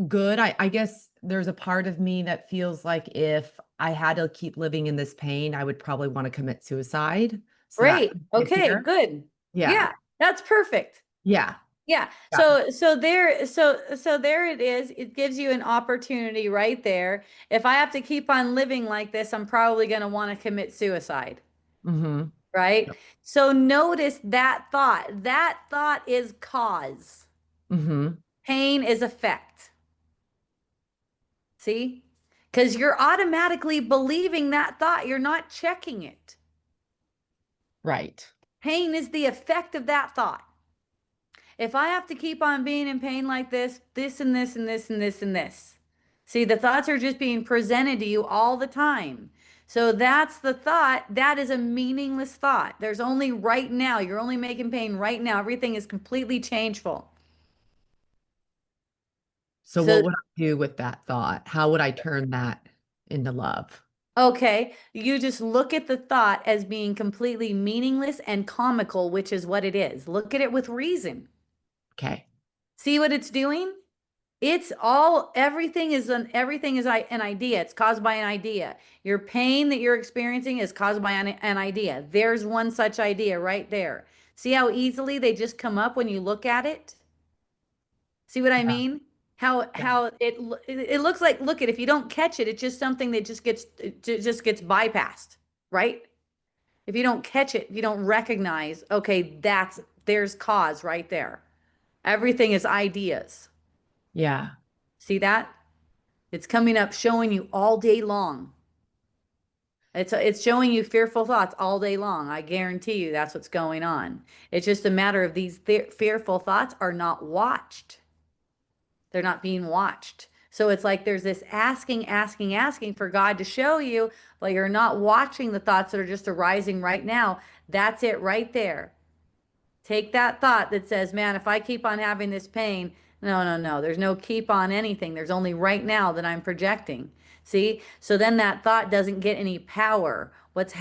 [SPEAKER 5] good. I guess there's a part of me that feels like if I had to keep living in this pain, I would probably want to commit suicide. So that
[SPEAKER 1] Great.
[SPEAKER 5] could be a
[SPEAKER 1] Okay,
[SPEAKER 5] fear.
[SPEAKER 1] good.
[SPEAKER 5] Yeah.
[SPEAKER 1] Yeah, that's perfect.
[SPEAKER 5] Yeah.
[SPEAKER 1] Yeah.
[SPEAKER 5] Yeah.
[SPEAKER 1] So there it is. It gives you an opportunity right there. If I have to keep on living like this, I'm probably going to want to commit suicide,
[SPEAKER 5] Mm-hmm.
[SPEAKER 1] right? So notice that thought. That thought is cause.
[SPEAKER 5] Mm-hmm.
[SPEAKER 1] Pain is effect. See? Because you're automatically believing that thought. You're not checking it.
[SPEAKER 5] Right.
[SPEAKER 1] Pain is the effect of that thought. If I have to keep on being in pain like this and this and this and this and this. See, the thoughts are just being presented to you all the time. So that's the thought. That is a meaningless thought. There's only right now. You're only making pain right now. Everything is completely changeful.
[SPEAKER 5] So
[SPEAKER 1] So,
[SPEAKER 5] what would I do with that thought? How would I turn that into love?
[SPEAKER 1] okay, you just look at the thought as being completely meaningless and comical, which is what it is. Look at it with reason.
[SPEAKER 5] Okay.
[SPEAKER 1] See what it's doing? Everything is an idea. It's caused by an idea. Your pain that you're experiencing is caused by an idea. There's one such idea right there. See how easily they just come up when you look at it? See what I
[SPEAKER 5] Yeah.
[SPEAKER 1] mean? How it looks like, look at, if you don't catch it, it's just something that just gets bypassed, right? If you don't catch it, if you don't recognize, okay, there's cause right there. Everything is ideas.
[SPEAKER 5] Yeah.
[SPEAKER 1] See that? It's coming up showing you all day long. It's showing you fearful thoughts all day long. I guarantee you that's what's going on. It's just a matter of these fearful thoughts are not watched. They're not being watched. So it's like there's this asking for God to show you, but you're not watching the thoughts that are just arising right now. That's it right there. Take that thought that says, man, if I keep on having this pain, no, no, no, there's no keep on anything. There's only right now that I'm projecting. See? So then that thought doesn't get any power. What's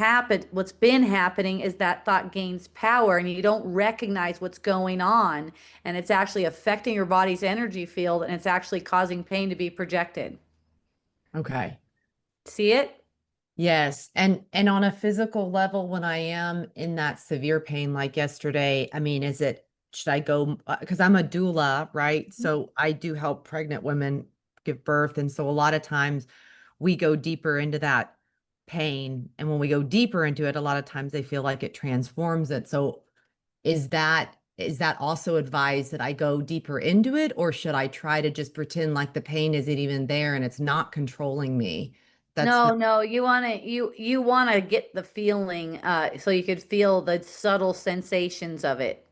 [SPEAKER 1] been happening is that thought gains power and you don't recognize what's going on. And it's actually affecting your body's energy field and it's actually causing pain to be projected.
[SPEAKER 5] Okay.
[SPEAKER 1] See it?
[SPEAKER 5] Yes. And on a physical level, when I am in that severe pain like yesterday, I mean, should I go because I'm a doula, right? So I do help pregnant women give birth. And so a lot of times we go deeper into that pain. And when we go deeper into it, a lot of times they feel like it transforms it. So is that also advised that I go deeper into it, or should I try to just pretend like the pain isn't even there and it's not controlling me? That's the
[SPEAKER 1] No, no, you want to get the feeling so you could feel the subtle sensations of it.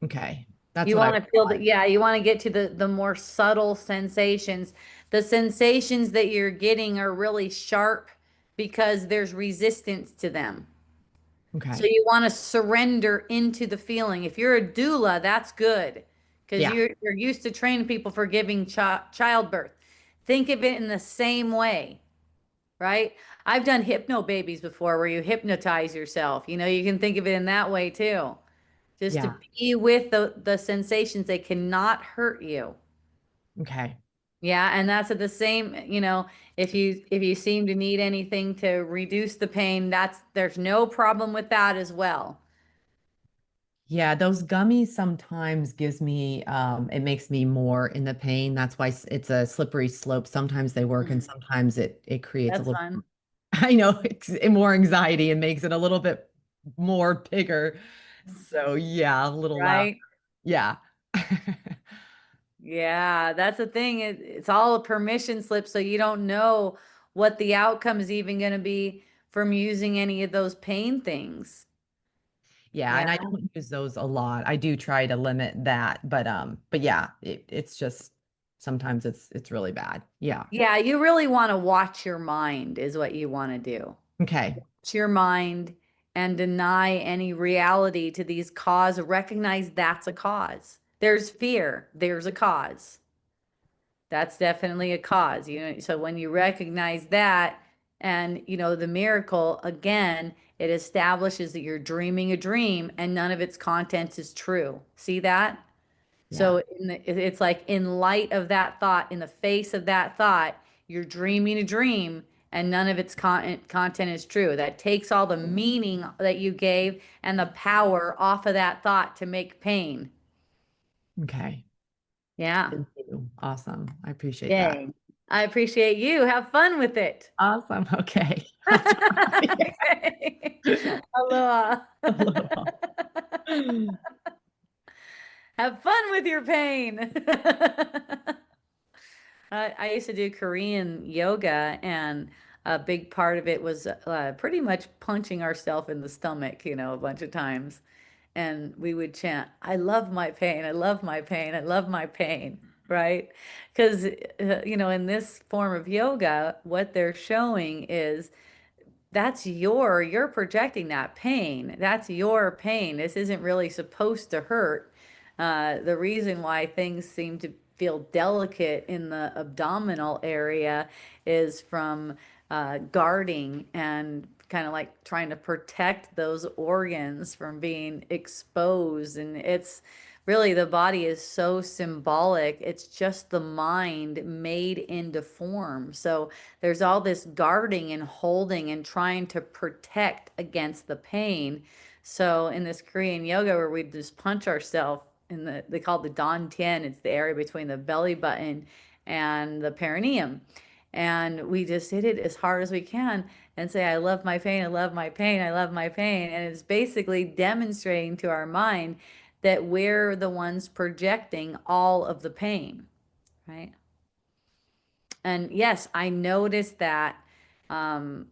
[SPEAKER 5] Okay. That's
[SPEAKER 1] You
[SPEAKER 5] what I
[SPEAKER 1] want to feel that,
[SPEAKER 5] thought.
[SPEAKER 1] yeah, you want to get to the more subtle sensations. The sensations that you're getting are really sharp because there's resistance to them. So
[SPEAKER 5] Okay.
[SPEAKER 1] you want to surrender into the feeling. If you're a doula, that's good because
[SPEAKER 5] Yeah.
[SPEAKER 1] you're used to training people for giving childbirth. Think of it in the same way, right? I've done hypno babies before where you hypnotize yourself. You know, you can think of it in that way too. Just to
[SPEAKER 5] Yeah.
[SPEAKER 1] be with the sensations, they cannot hurt you.
[SPEAKER 5] Okay.
[SPEAKER 1] Yeah, and that's at the same, if you seem to need anything to reduce the pain, there's no problem with that as well.
[SPEAKER 5] Yeah, those gummies sometimes it makes me more in the pain. That's why it's a slippery slope. Sometimes they work and
[SPEAKER 1] Mm,
[SPEAKER 5] sometimes it creates a
[SPEAKER 1] that's
[SPEAKER 5] little,
[SPEAKER 1] fun,
[SPEAKER 5] I know, more anxiety and makes it a little bit more bigger. So yeah, a little loud.
[SPEAKER 1] right?
[SPEAKER 5] Yeah.
[SPEAKER 1] Yeah, that's the thing. It's all a permission slip, so you don't know what the outcome is even going to be from using any of those pain things.
[SPEAKER 5] Yeah,
[SPEAKER 1] Yeah.
[SPEAKER 5] and I don't use those a lot. I do try to limit that, but yeah, it's just sometimes it's really bad. Yeah.
[SPEAKER 1] Yeah, you really want to watch your mind, is what you want to do.
[SPEAKER 5] Okay.
[SPEAKER 1] Watch your mind and deny any reality to these cause. Recognize that's a cause. There's fear, there's a cause. That's definitely a cause. So when you recognize that, and the miracle again, it establishes that you're dreaming a dream and none of its contents is true. See that?
[SPEAKER 5] Yeah.
[SPEAKER 1] So it's like in light of that thought, in the face of that thought, you're dreaming a dream and none of its content is true. That takes all the meaning that you gave and the power off of that thought to make pain.
[SPEAKER 5] Okay.
[SPEAKER 1] Yeah.
[SPEAKER 5] Thank you. Awesome. I appreciate that.
[SPEAKER 1] Yay. I appreciate you. Have fun with it.
[SPEAKER 5] Awesome. Okay.
[SPEAKER 1] Okay. Aloha.
[SPEAKER 5] Aloha.
[SPEAKER 1] Have fun with your pain. I used to do Korean yoga, and a big part of it was pretty much punching ourselves in the stomach, a bunch of times. And we would chant, I love my pain. I love my pain. I love my pain. Right? Because, in this form of yoga, what they're showing is you're projecting that pain. That's your pain. This isn't really supposed to hurt. The reason why things seem to feel delicate in the abdominal area is from guarding and kind of like trying to protect those organs from being exposed. And it's really, the body is so symbolic. It's just the mind made into form. So there's all this guarding and holding and trying to protect against the pain. So in this Korean yoga where we just punch ourselves they call it the dantian, it's the area between the belly button and the perineum. And we just hit it as hard as we can and say, I love my pain, I love my pain, I love my pain. And it's basically demonstrating to our mind that we're the ones projecting all of the pain, right? And yes, I noticed that um,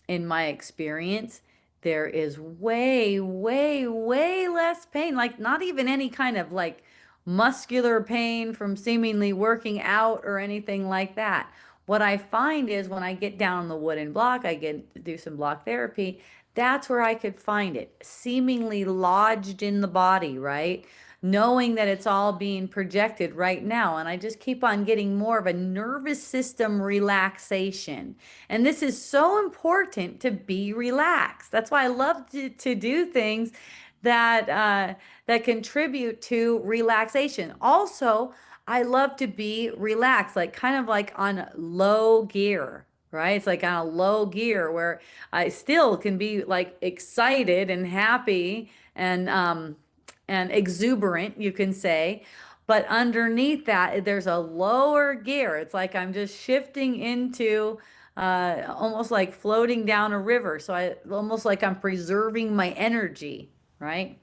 [SPEAKER 1] in my experience, there is way, way, way less pain. Like, not even any kind of like muscular pain from seemingly working out or anything like that. What I find is when I get down on the wooden block, I get to do some block therapy. That's where I could find it, seemingly lodged in the body, right? Knowing that it's all being projected right now. And I just keep on getting more of a nervous system relaxation. And this is so important to be relaxed. That's why I love to do things that contribute to relaxation. Also, I love to be relaxed, like kind of like on low gear. right? It's like on a low gear where I still can be like excited and happy and exuberant, you can say. But underneath that, there's a lower gear. It's like I'm just shifting into almost like floating down a river. So I almost like I'm preserving my energy, right?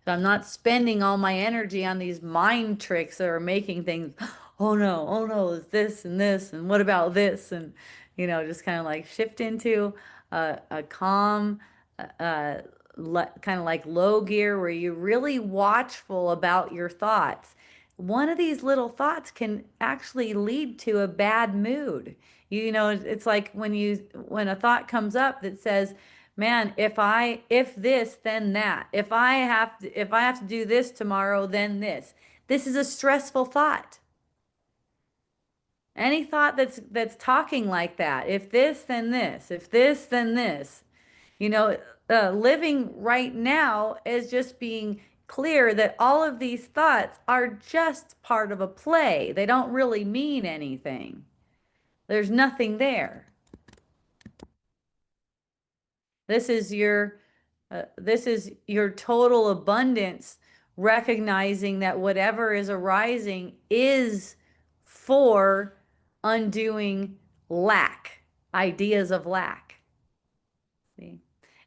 [SPEAKER 1] So I'm not spending all my energy on these mind tricks that are making things, oh no, it's this, and what about this? And, just kind of like shift into a calm, uh, kind of like low gear where you're really watchful about your thoughts. One of these little thoughts can actually lead to a bad mood. It's like when a thought comes up that says, man, if this, then that. If I have to do this tomorrow, then this. This is a stressful thought. Any thought that's talking like that. If this, then this. If this, then this. You know, living right now is just being clear that all of these thoughts are just part of a play. They don't really mean anything. There's nothing there. This is your total abundance, recognizing that whatever is arising is for undoing lack, ideas of lack. See?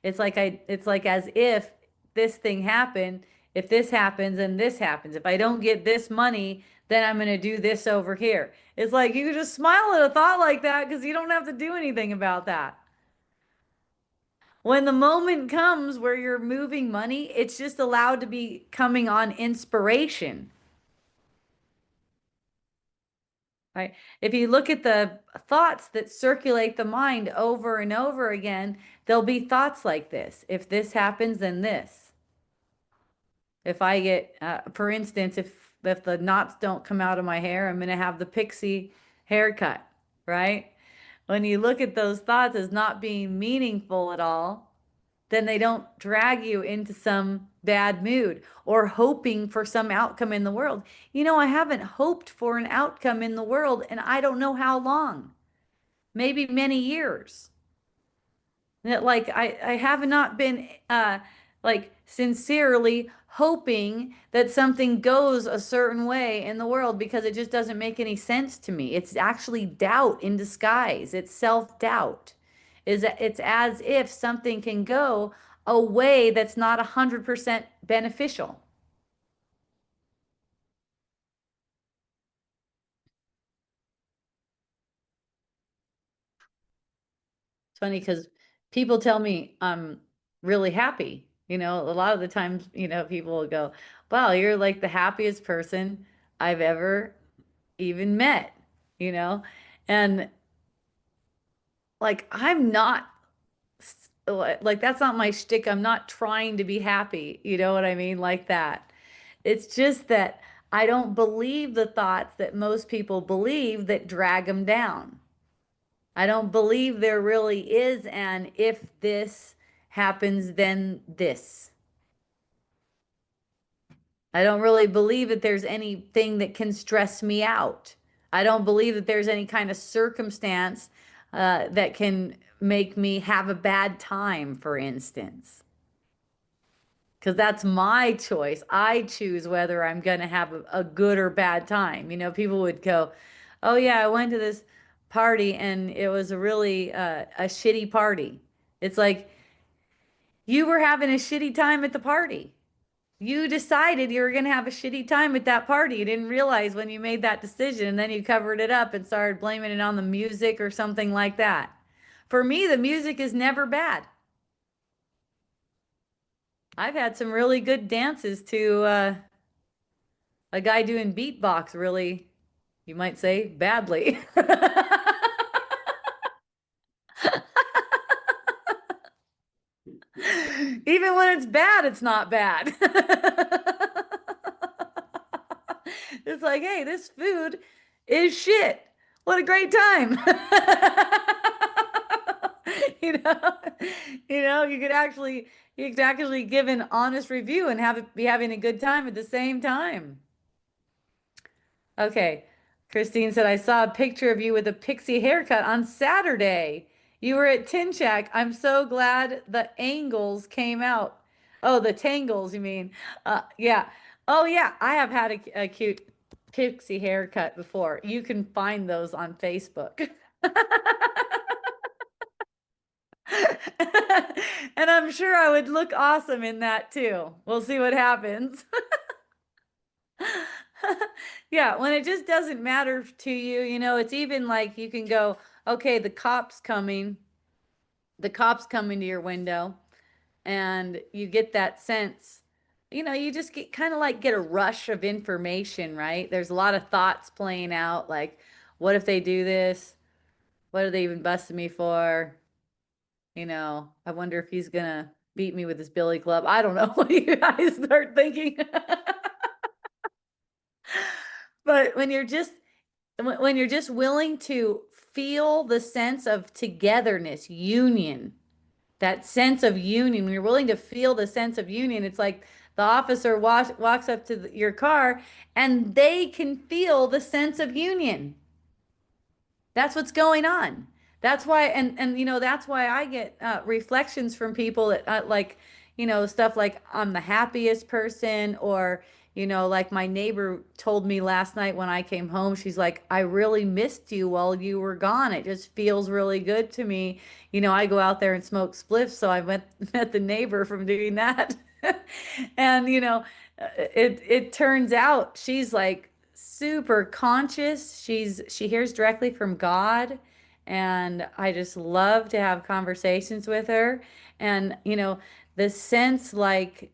[SPEAKER 1] It's like as if this thing happened, if this happens and this happens. If I don't get this money, then I'm going to do this over here. It's like you just smile at a thought like that because you don't have to do anything about that. When the moment comes where you're moving money, it's just allowed to be coming on inspiration, right? If you look at the thoughts that circulate the mind over and over again, there'll be thoughts like this. If this happens, then this. If I get, for instance, if the knots don't come out of my hair, I'm going to have the pixie haircut, right? When you look at those thoughts as not being meaningful at all, then they don't drag you into some bad mood or hoping for some outcome in the world. I haven't hoped for an outcome in the world, and I don't know how long, maybe many years. That like I have not been like sincerely hoping that something goes a certain way in the world because it just doesn't make any sense to me. It's actually doubt in disguise. It's self-doubt. It's as if something can go a way that's not 100% beneficial. It's funny because people tell me I'm really happy. A lot of the times, people will go, wow, you're like the happiest person I've ever even met, you know? And like, I'm not, like, that's not my shtick. I'm not trying to be happy. You know what I mean? Like that. It's just that I don't believe the thoughts that most people believe that drag them down. I don't believe there really is an if this happens, then this. I don't really believe that there's anything that can stress me out. I don't believe that there's any kind of circumstance that can make me have a bad time, for instance. Because that's my choice. I choose whether I'm going to have a good or bad time. People would go, oh, yeah, I went to this party and it was a really a shitty party. It's like you were having a shitty time at the party. You decided you were going to have a shitty time at that party. You didn't realize when you made that decision, and then you covered it up and started blaming it on the music or something like that. For me, the music is never bad. I've had some really good dances to a guy doing beatbox really, you might say, badly. Even when it's bad, it's not bad. It's like, hey, this food is shit. What a great time. You know, you could actually give an honest review and be having a good time at the same time. Okay. Christine said, I saw a picture of you with a pixie haircut on Saturday. You were at Tin Shack. I'm so glad the angles came out. Oh, the tangles, you mean? Yeah. Oh, yeah. I have had a cute pixie haircut before. You can find those on Facebook. And I'm sure I would look awesome in that too. We'll see what happens. Yeah, when it just doesn't matter to you, it's even like you can go, okay, the cops coming to your window, and you get that sense, you just get kind of like get a rush of information, right? There's a lot of thoughts playing out, like, what if they do this? What are they even busting me for? I wonder if he's gonna beat me with his billy club. I don't know what you guys start thinking. But when you're just willing to feel the sense of togetherness, union, that sense of union, when you're willing to feel the sense of union, it's like the officer walks up to your car and they can feel the sense of union. That's what's going on. That's why, and that's why I get reflections from people that like, stuff like I'm the happiest person, or like my neighbor told me last night when I came home. She's like, I really missed you while you were gone. It just feels really good to me. I go out there and smoke spliffs, so I met the neighbor from doing that, and it turns out she's like super conscious. She hears directly from God, and I just love to have conversations with her. And the sense like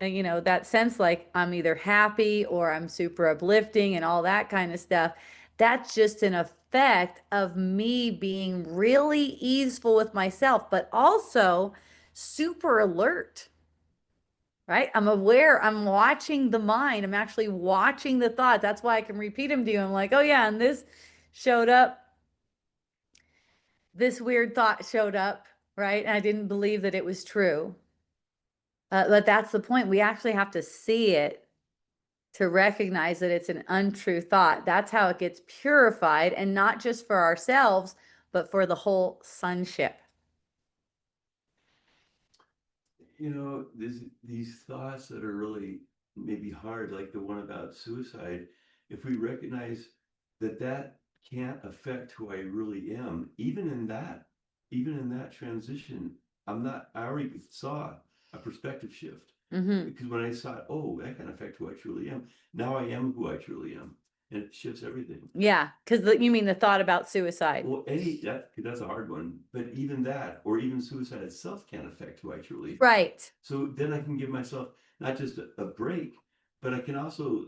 [SPEAKER 1] that sense like I'm either happy or I'm super uplifting and all that kind of stuff. That's just an effect of me being really easeful with myself, but also super alert, right? I'm aware, I'm watching the mind, I'm actually watching the thought. That's why I can repeat them to you. I'm like, oh yeah, and this showed up, this weird thought showed up, right? And I didn't believe that it was true. But that's the point. We actually have to see it to recognize that it's an untrue thought. That's how it gets purified, and not just for ourselves, but for the whole sonship.
[SPEAKER 2] These thoughts that are really maybe hard, like the one about suicide, if we recognize that can't affect who I really am, even in that transition, I already saw a perspective shift.
[SPEAKER 1] Mm-hmm.
[SPEAKER 2] Because when I saw, oh, that can affect who I truly am, now I am who I truly am. And it shifts everything.
[SPEAKER 1] Yeah, because you mean the thought about suicide.
[SPEAKER 2] Well, that's a hard one, but even that, or even suicide itself, can't affect who I truly am.
[SPEAKER 1] Right.
[SPEAKER 2] So then I can give myself not just a break, but I can also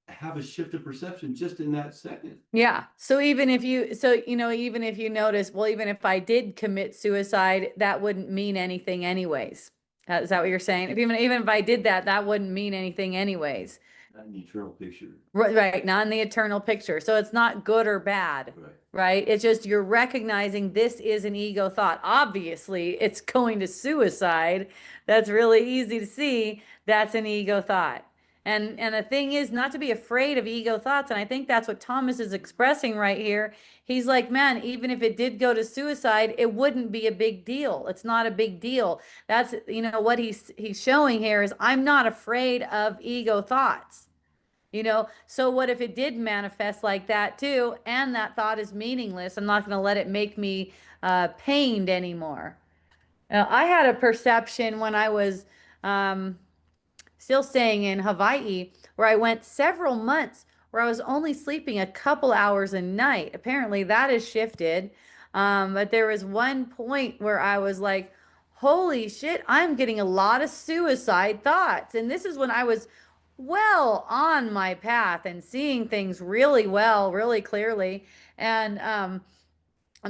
[SPEAKER 2] have a shift of perception just in that second.
[SPEAKER 1] Yeah. So even if you notice, well, even if I did commit suicide, that wouldn't mean anything anyways. Is that what you're saying? Even if I did that, that wouldn't mean anything anyways.
[SPEAKER 2] Not an eternal picture.
[SPEAKER 1] Right, not in the eternal picture. So it's not good or bad, right? It's just you're recognizing this is an ego thought. Obviously, it's going to suicide. That's really easy to see. That's an ego thought. And the thing is not to be afraid of ego thoughts. And I think that's what Thomas is expressing right here. He's like, man, even if it did go to suicide, it wouldn't be a big deal. It's not a big deal. That's, what he's showing here is I'm not afraid of ego thoughts. So what if it did manifest like that too, and that thought is meaningless? I'm not going to let it make me pained anymore. I had a perception when I was still staying in Hawaii, where I went several months where I was only sleeping a couple hours a night. Apparently that has shifted. But there was one point where I was like, holy shit, I'm getting a lot of suicide thoughts. And this is when I was well on my path and seeing things really well, really clearly. And I'm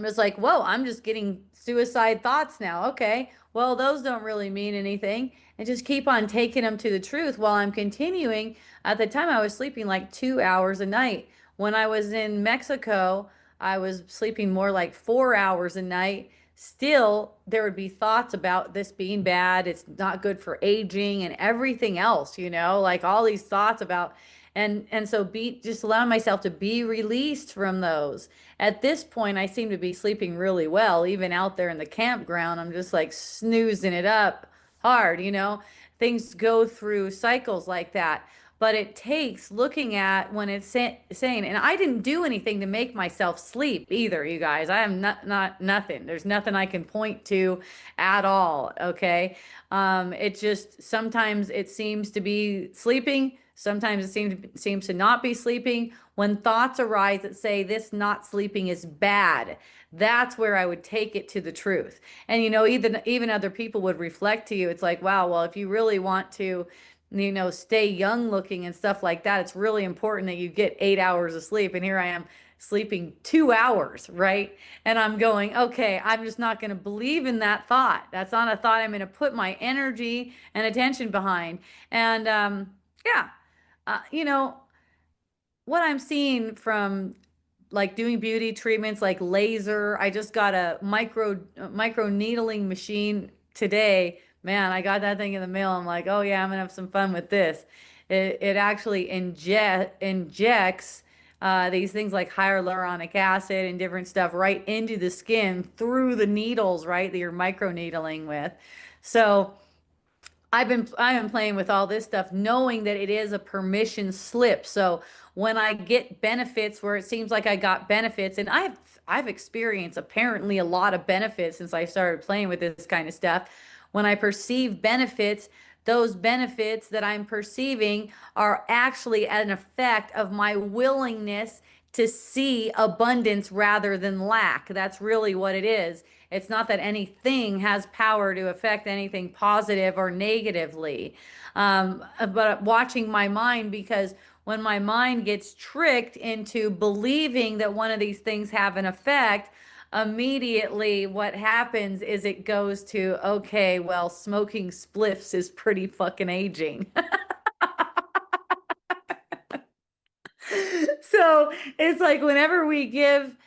[SPEAKER 1] just like, whoa, I'm just getting suicide thoughts now. Okay, well, those don't really mean anything. And just keep on taking them to the truth while I'm continuing. At the time, I was sleeping like 2 hours a night. When I was in Mexico, I was sleeping more like 4 hours a night. Still, there would be thoughts about this being bad. It's not good for aging and everything else, like all these thoughts about. And so just allowing myself to be released from those. At this point, I seem to be sleeping really well, even out there in the campground. I'm just like snoozing it up hard, you know. Things go through cycles like that. But it takes looking at when it's saying, and I didn't do anything to make myself sleep either, you guys. I am not nothing. There's nothing I can point to at all. Okay. It just sometimes it seems to be sleeping. Sometimes it seems to not be sleeping. When thoughts arise that say this not sleeping is bad, that's where I would take it to the truth. And you know, even other people would reflect to you. It's like, wow, well, if you really want to, you know, stay young looking and stuff like that, it's really important that you get 8 hours of sleep. And here I am sleeping 2 hours, right? And I'm going, okay, I'm just not going to believe in that thought. That's not a thought I'm going to put my energy and attention behind. And yeah, you know, what I'm seeing from like doing beauty treatments like laser. I just got a micro needling machine today. Man, I got that thing in the mail. I'm like, oh yeah, I'm gonna have some fun with this. It actually injects these things like hyaluronic acid and different stuff right into the skin through the needles, right, that you're micro needling with. So I am playing with all this stuff, knowing that it is a permission slip. So when I get benefits where it seems like I got benefits, and I've experienced apparently a lot of benefits since I started playing with this kind of stuff. When I perceive benefits, those benefits that I'm perceiving are actually an effect of my willingness to see abundance rather than lack. That's really what it is. It's not that anything has power to affect anything positive or negatively. But watching my mind, because when my mind gets tricked into believing that one of these things have an effect, immediately what happens is it goes to, okay, well, smoking spliffs is pretty fucking aging. So it's like whenever we give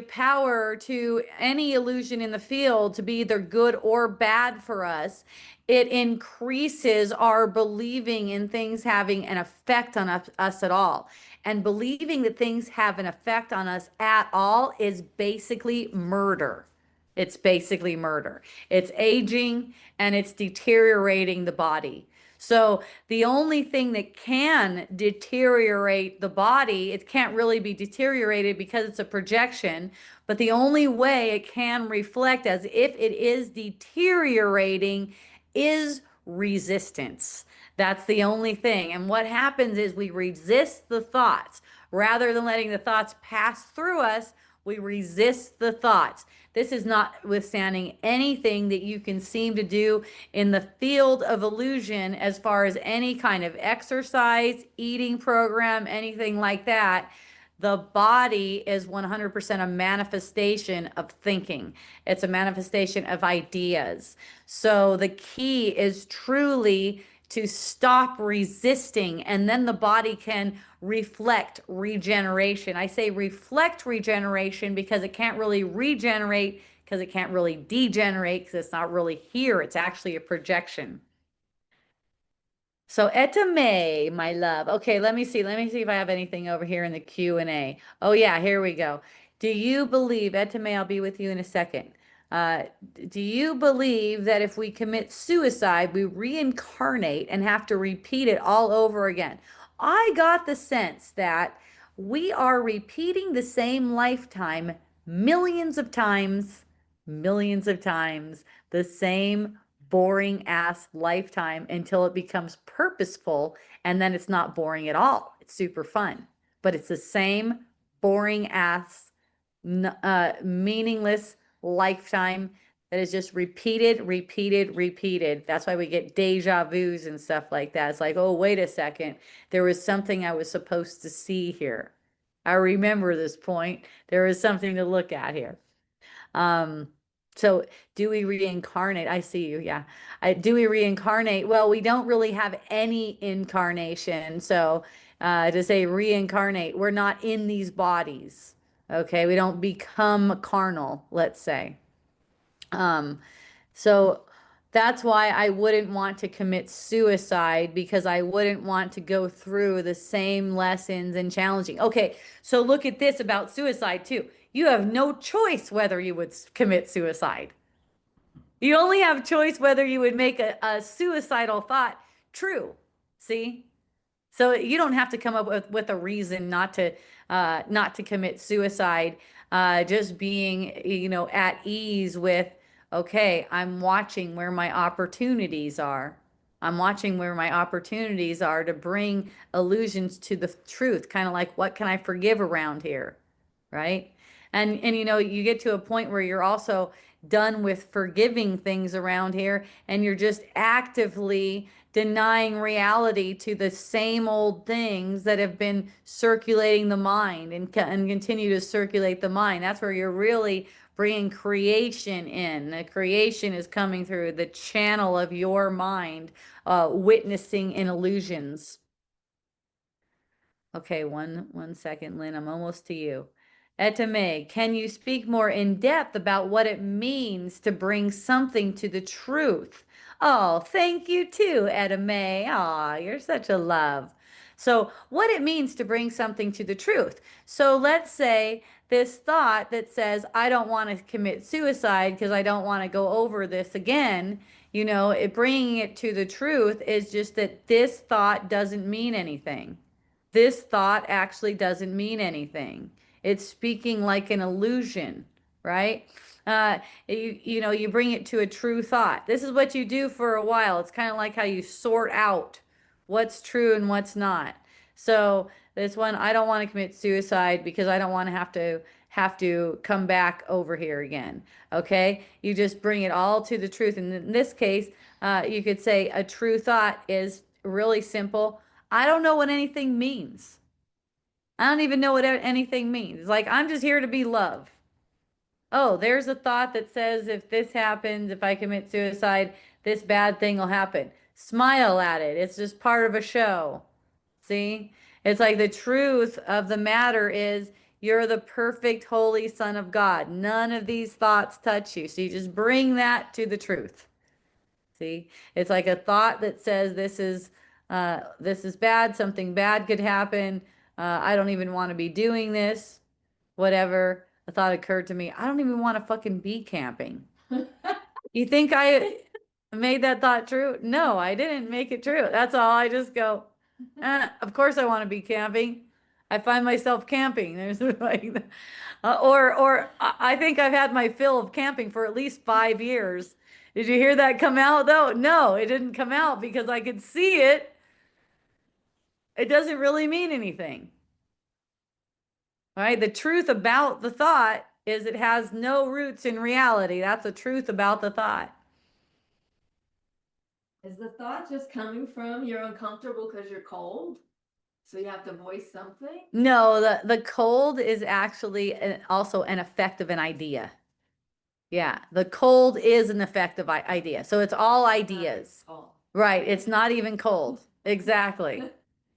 [SPEAKER 1] power to any illusion in the field to be either good or bad for us, it increases our believing in things having an effect on us at all. And believing that things have an effect on us at all is basically murder. It's basically murder. It's aging and it's deteriorating the body. So the only thing that can deteriorate the body, it can't really be deteriorated because it's a projection, but the only way it can reflect as if it is deteriorating is resistance. That's the only thing. And what happens is we resist the thoughts. Rather than letting the thoughts pass through us, we resist the thoughts. This is notwithstanding anything that you can seem to do in the field of illusion as far as any kind of exercise, eating program, anything like that. The body is 100% a manifestation of thinking. It's a manifestation of ideas. So the key is truly to stop resisting, and then the body can reflect regeneration. I say reflect regeneration because it can't really regenerate, because it can't really degenerate, because it's not really here. It's actually a projection. So Etame, my love. Okay, let me see. Let me see if I have anything over here in the Q&A. Oh yeah, here we go. Do you believe, Etame, I'll be with you in a second. Uh, do you believe that if we commit suicide, we reincarnate and have to repeat it all over again? I got the sense that we are repeating the same lifetime millions of times, the same boring ass lifetime until it becomes purposeful, and then it's not boring at all. It's super fun, but it's the same boring ass, meaningless lifetime that is just repeated, repeated, repeated. That's why we get deja vus and stuff like that. It's like, oh, wait a second. There was something I was supposed to see here. I remember this point. There is something to look at here. Um, so do we reincarnate? I see you. Yeah. Do we reincarnate? Well, we don't really have any incarnation. So to say reincarnate, we're not in these bodies. Okay. We don't become carnal, let's say. Um, so That's why I wouldn't want to commit suicide, because I wouldn't want to go through the same lessons and challenging. Okay, so look at this about suicide too. You have no choice whether you would commit suicide. You only have choice whether you would make a suicidal thought true. See? So you don't have to come up with a reason not to commit suicide. Just being, at ease with, okay, I'm watching where my opportunities are. I'm watching where my opportunities are to bring illusions to the truth, kind of like, what can I forgive around here? Right? And you get to a point where you're also done with forgiving things around here, and you're just actively denying reality to the same old things that have been circulating the mind, and continue to circulate the mind. That's where you're really bringing creation in. The creation is coming through the channel of your mind, witnessing in illusions. Okay, one second, Lynn. I'm almost to you. Etame, can you speak more in depth about what it means to bring something to the truth? Oh, thank you too, Etame. Aw, you're such a love. So, what it means to bring something to the truth. So, let's say this thought that says, I don't want to commit suicide because I don't want to go over this again. Bringing it to the truth is just that this thought doesn't mean anything. This thought actually doesn't mean anything. It's speaking like an illusion, right? You bring it to a true thought. This is what you do for a while. It's kind of like how you sort out what's true and what's not. So this one, I don't want to commit suicide because I don't want to have to come back over here again. Okay, you just bring it all to the truth. And in this case, you could say a true thought is really simple. I don't know what anything means. I don't even know what anything means. Like, I'm just here to be love. Oh, there's a thought that says, if this happens, if I commit suicide, this bad thing will happen. Smile at it. It's just part of a show. See? It's like the truth of the matter is, you're the perfect holy Son of God. None of these thoughts touch you. So you just bring that to the truth. See, it's like a thought that says, this is bad, something bad could happen. I don't even want to be doing this. Whatever. A thought occurred to me. I don't even want to fucking be camping. You think I made that thought true? No, I didn't make it true. That's all. I just go, of course I want to be camping. I find myself camping. There's like, or I think I've had my fill of camping for at least 5 years. Did you hear that come out though? No, it didn't come out because I could see it. It doesn't really mean anything. All right. The truth about the thought is it has no roots in reality. That's the truth about the thought.
[SPEAKER 3] Is the thought just coming from you're uncomfortable because you're cold? So you have to voice something?
[SPEAKER 1] No, the cold is actually also an effect of an idea. Yeah, the cold is an effect of idea. So it's all ideas.
[SPEAKER 3] Oh.
[SPEAKER 1] Right. It's not even cold. Exactly.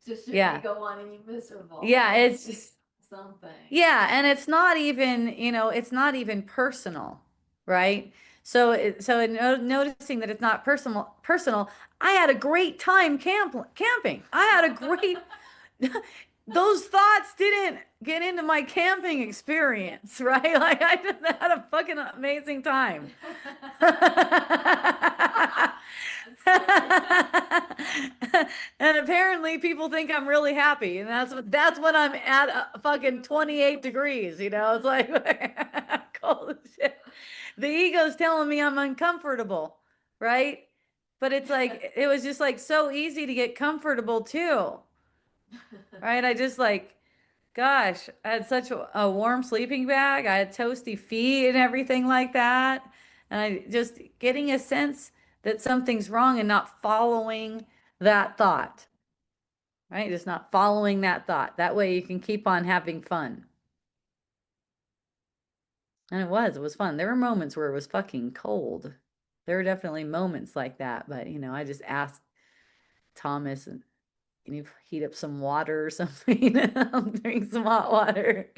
[SPEAKER 3] Just your
[SPEAKER 1] Yeah.
[SPEAKER 3] ego wanting you miserable.
[SPEAKER 1] Yeah, it's just
[SPEAKER 3] something.
[SPEAKER 1] Yeah, and it's not even, it's not even personal, right? So noticing that it's not personal, I had a great time camping. I had a great those thoughts didn't get into my camping experience, right? Like, I just had a fucking amazing time. And apparently people think I'm really happy, and that's when I'm at fucking 28 degrees, it's like cold as shit. The ego's telling me I'm uncomfortable, right? But it's like, it was just like so easy to get comfortable too, right? I just like, gosh, I had such a warm sleeping bag. I had toasty feet and everything like that. And I just getting a sense that something's wrong and not following that thought, right? Just not following that thought. That way you can keep on having fun. And it was fun. There were moments where it was fucking cold. There were definitely moments like that. But, I just asked Thomas, and can you heat up some water or something? I'll drink some hot water.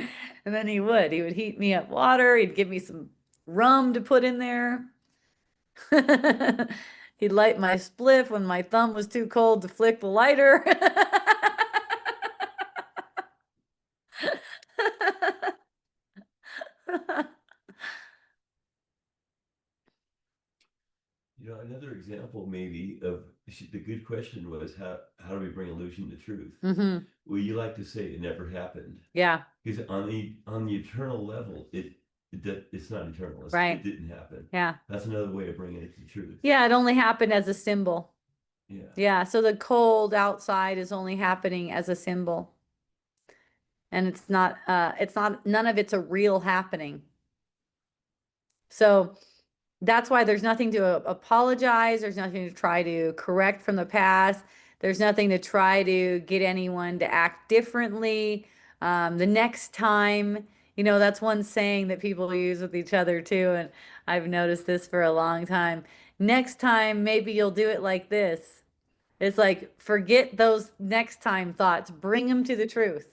[SPEAKER 1] And then he would heat me up water. He'd give me some rum to put in there. He'd light my spliff when my thumb was too cold to flick the lighter.
[SPEAKER 2] Another example maybe of the good question was how do we bring illusion to truth?
[SPEAKER 1] Hmm.
[SPEAKER 2] Well, you like to say it never happened
[SPEAKER 1] Yeah,
[SPEAKER 2] because on the eternal level, it's not eternal.
[SPEAKER 1] right.
[SPEAKER 2] It didn't happen.
[SPEAKER 1] Yeah.
[SPEAKER 2] That's another way of bringing it to truth.
[SPEAKER 1] Yeah, it only happened as a symbol.
[SPEAKER 2] Yeah.
[SPEAKER 1] Yeah, so the cold outside is only happening as a symbol. And it's not, none of it's a real happening. So that's why there's nothing to apologize. There's nothing to try to correct from the past. There's nothing to try to get anyone to act differently. The next time, that's one saying that people use with each other too. And I've noticed this for a long time. Next time, maybe you'll do it like this. It's like, forget those next time thoughts, bring them to the truth.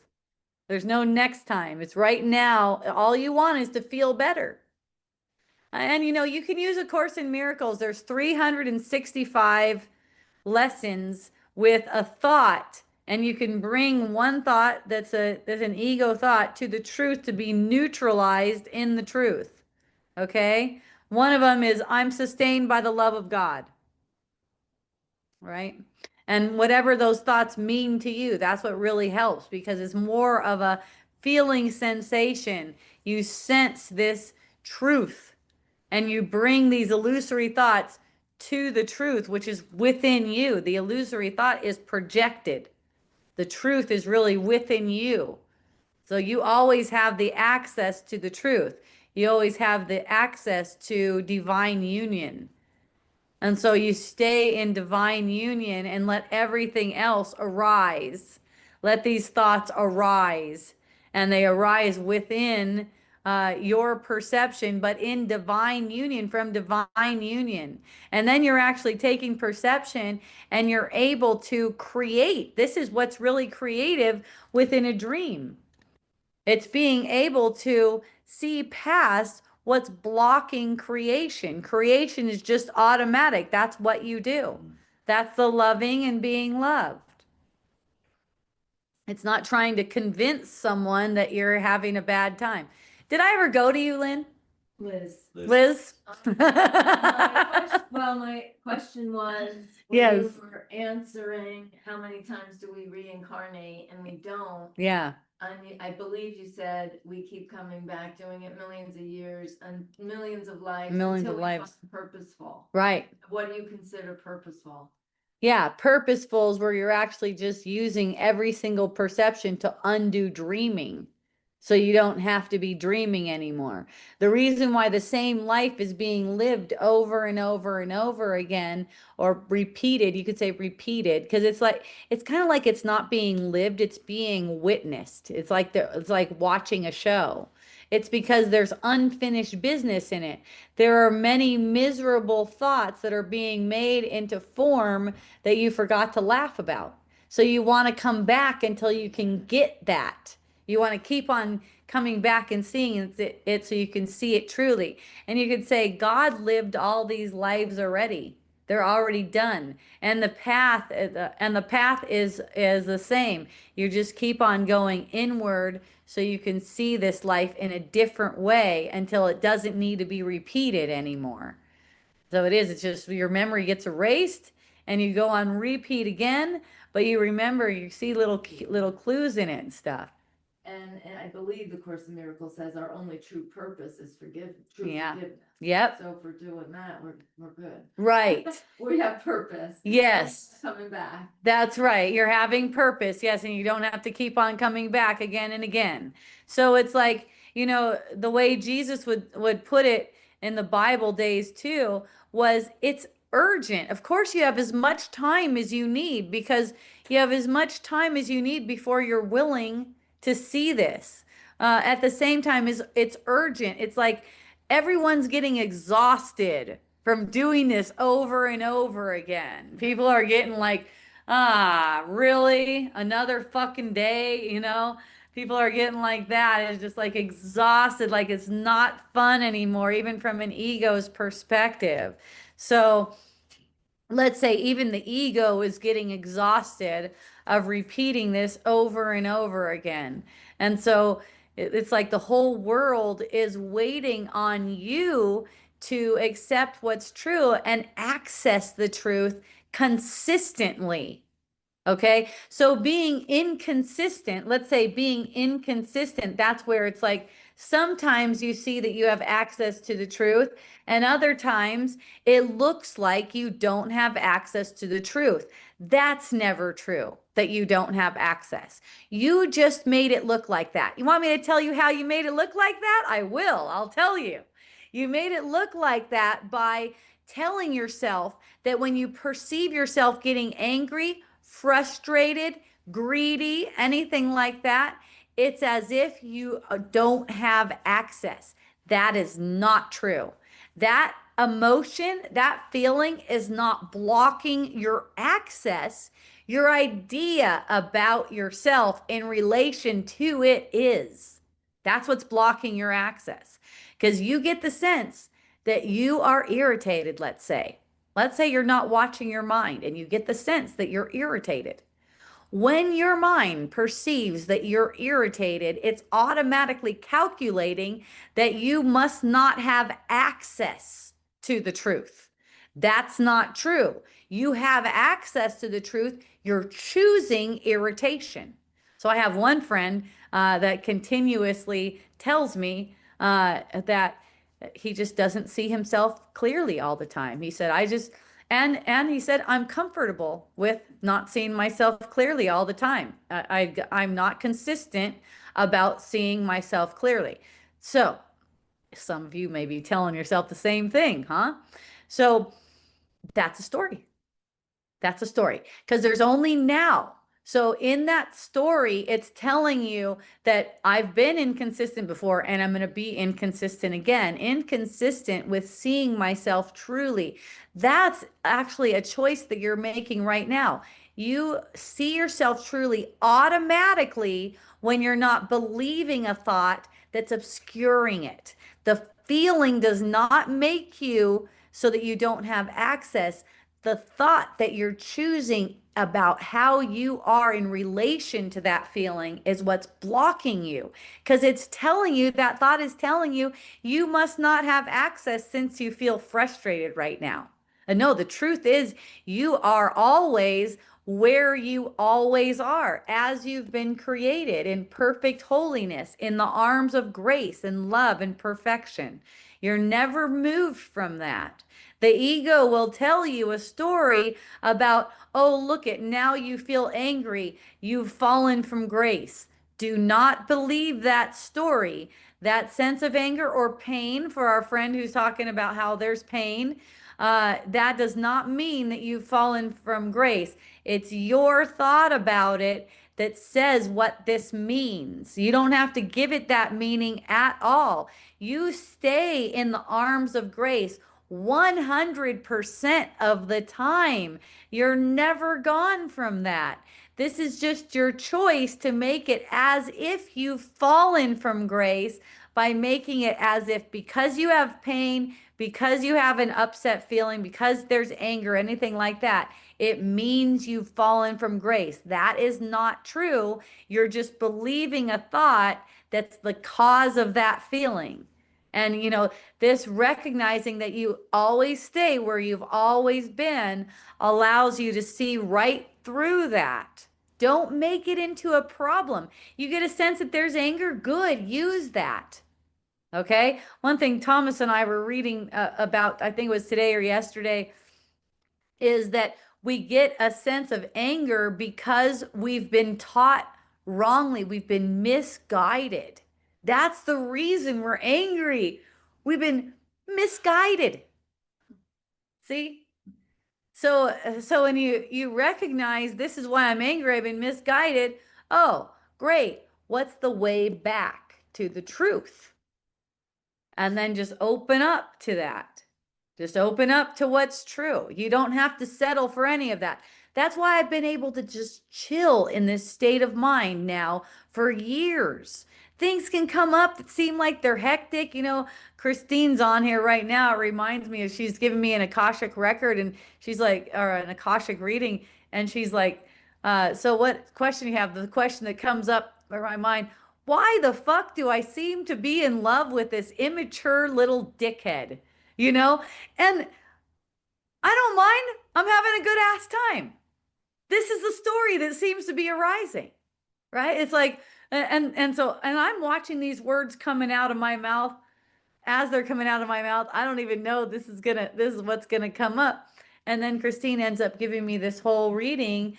[SPEAKER 1] There's no next time. It's right now. All you want is to feel better. And you can use A Course in Miracles. There's 365 lessons with a thought, and you can bring one thought that's an ego thought to the truth to be neutralized in the truth. Okay? One of them is I'm sustained by the love of God. Right? And whatever those thoughts mean to you, that's what really helps because it's more of a feeling sensation. You sense this truth and you bring these illusory thoughts to the truth, which is within you. The illusory thought is projected. The truth is really within you. So you always have the access to the truth. You always have the access to divine union. And so you stay in divine union and let everything else arise. Let these thoughts arise. And they arise within your perception, but in divine union, from divine union. And then you're actually taking perception and you're able to create. This is what's really creative within a dream. It's being able to see past what's blocking creation. Creation is just automatic. That's what you do. That's the loving and being loved. It's not trying to convince someone that you're having a bad time. Did I ever go to you, Lynn?
[SPEAKER 3] Liz.
[SPEAKER 1] Liz?
[SPEAKER 3] My question was, when
[SPEAKER 1] Yes.
[SPEAKER 3] you were answering, how many times do we reincarnate and we don't?
[SPEAKER 1] Yeah.
[SPEAKER 3] I believe you said we keep coming back, doing it millions of years and millions of lives
[SPEAKER 1] Millions
[SPEAKER 3] until
[SPEAKER 1] of
[SPEAKER 3] we
[SPEAKER 1] lives.
[SPEAKER 3] find purposeful.
[SPEAKER 1] Right.
[SPEAKER 3] What do you consider purposeful?
[SPEAKER 1] Yeah, purposeful is where you're actually just using every single perception to undo dreaming. So you don't have to be dreaming anymore. The reason why the same life is being lived over and over and over again, or repeated, you could say repeated, because it's kind of like it's not being lived, it's being witnessed. It's like watching a show. It's because there's unfinished business in it. There are many miserable thoughts that are being made into form that you forgot to laugh about. So you want to come back until you can get that. You want to keep on coming back and seeing it so you can see it truly. And you could say, God lived all these lives already. They're already done. And the path is the same. You just keep on going inward so you can see this life in a different way until it doesn't need to be repeated anymore. So it's just your memory gets erased and you go on repeat again, but you remember, you see little clues in it and stuff.
[SPEAKER 3] And I believe the Course in Miracles says our only true purpose is forgiveness.
[SPEAKER 1] Yeah.
[SPEAKER 3] Forgiveness.
[SPEAKER 1] Yep.
[SPEAKER 3] So if we're doing that, we're good.
[SPEAKER 1] Right.
[SPEAKER 3] We have purpose.
[SPEAKER 1] Yes.
[SPEAKER 3] Coming back.
[SPEAKER 1] That's right. You're having purpose. Yes. And you don't have to keep on coming back again and again. So it's like, the way Jesus would put it in the Bible days too, was it's urgent. Of course, you have as much time as you need because you have as much time as you need before you're willing to see this. At the same time, it's urgent. It's like everyone's getting exhausted from doing this over and over again. People are getting like, really? Another fucking day? People are getting like that. It's just like exhausted, like it's not fun anymore, even from an ego's perspective. So let's say even the ego is getting exhausted of repeating this over and over again. And so it's like the whole world is waiting on you to accept what's true and access the truth consistently. Okay. So being inconsistent, let's say being inconsistent, that's where it's like sometimes you see that you have access to the truth, and other times it looks like you don't have access to the truth. That's never true that you don't have access. You just made it look like that. You want me to tell you how you made it look like that? I will. I'll tell you. You made it look like that by telling yourself that when you perceive yourself getting angry, frustrated, greedy, anything like that, it's as if you don't have access. That is not true. That emotion, that feeling is not blocking your access. Your idea about yourself in relation to it is. That's what's blocking your access. Because you get the sense that you are irritated, let's say. Let's say you're not watching your mind and you get the sense that you're irritated. When your mind perceives that you're irritated, it's automatically calculating that you must not have access to the truth. That's not true. You have access to the truth. You're choosing irritation. So I have one friend that continuously tells me that he just doesn't see himself clearly all the time. He said, and he said, I'm comfortable with not seeing myself clearly all the time. I'm not consistent about seeing myself clearly. So some of you may be telling yourself the same thing, huh? So that's a story. That's a story because there's only now. So in that story, it's telling you that I've been inconsistent before and I'm going to be inconsistent again. Inconsistent with seeing myself truly. That's actually a choice that you're making right now. You see yourself truly automatically when you're not believing a thought that's obscuring it. The feeling does not make you so that you don't have access. The thought that you're choosing about how you are in relation to that feeling is what's blocking you because it's telling you that thought is telling you you must not have access since you feel frustrated right now. And no, the truth is you are always where you always are as you've been created in perfect holiness in the arms of grace and love and perfection. You're never moved from that. The ego will tell you a story about, oh, look at now you feel angry. You've fallen from grace. Do not believe that story. That sense of anger or pain for our friend who's talking about how there's pain, that does not mean that you've fallen from grace. It's your thought about it that says what this means. You don't have to give it that meaning at all. You stay in the arms of grace 100% of the time. You're never gone from that. This is just your choice to make it as if you've fallen from grace by making it as if because you have pain, because you have an upset feeling, because there's anger, anything like that, it means you've fallen from grace. That is not true. You're just believing a thought that's the cause of that feeling. And, this recognizing that you always stay where you've always been allows you to see right through that. Don't make it into a problem. You get a sense that there's anger, good, use that. Okay. One thing Thomas and I were reading about, I think it was today or yesterday, is that we get a sense of anger because we've been taught wrongly, we've been misguided. That's the reason we're angry. We've been misguided. See? So when you recognize this is why I'm angry, I've been misguided. Oh, great. What's the way back to the truth? And then just open up to that. Just open up to what's true. You don't have to settle for any of that. That's why I've been able to just chill in this state of mind now for years. Things can come up that seem like they're hectic. Christine's on here right now. It reminds me of she's giving me an Akashic record and she's like, or an Akashic reading. And she's like, so what question you have? The question that comes up in my mind, why the fuck do I seem to be in love with this immature little dickhead? You know? And I don't mind. I'm having a good ass time. This is the story that seems to be arising, right? It's like, and I'm watching these words coming out of my mouth as they're coming out of my mouth. I don't even know this is what's gonna come up. And then Christine ends up giving me this whole reading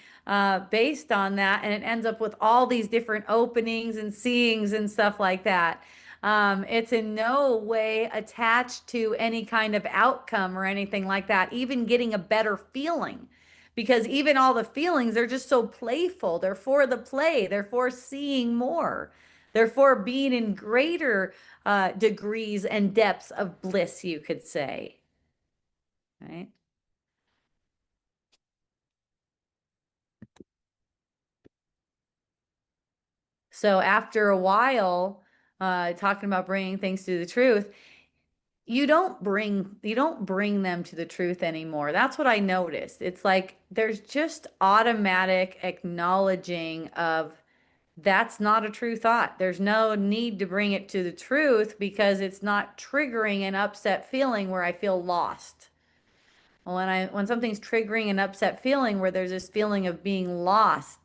[SPEAKER 1] based on that, and it ends up with all these different openings and seeings and stuff like that. It's in no way attached to any kind of outcome or anything like that, even getting a better feeling. Because even all the feelings, they're just so playful. They're for the play, they're for seeing more, they're for being in greater degrees and depths of bliss, you could say. Right? So after a while, talking about bringing things to the truth, you don't bring them to the truth anymore. That's what I noticed. It's like there's just automatic acknowledging of that's not a true thought. There's no need to bring it to the truth because it's not triggering an upset feeling where I feel lost. When something's triggering an upset feeling where there's this feeling of being lost,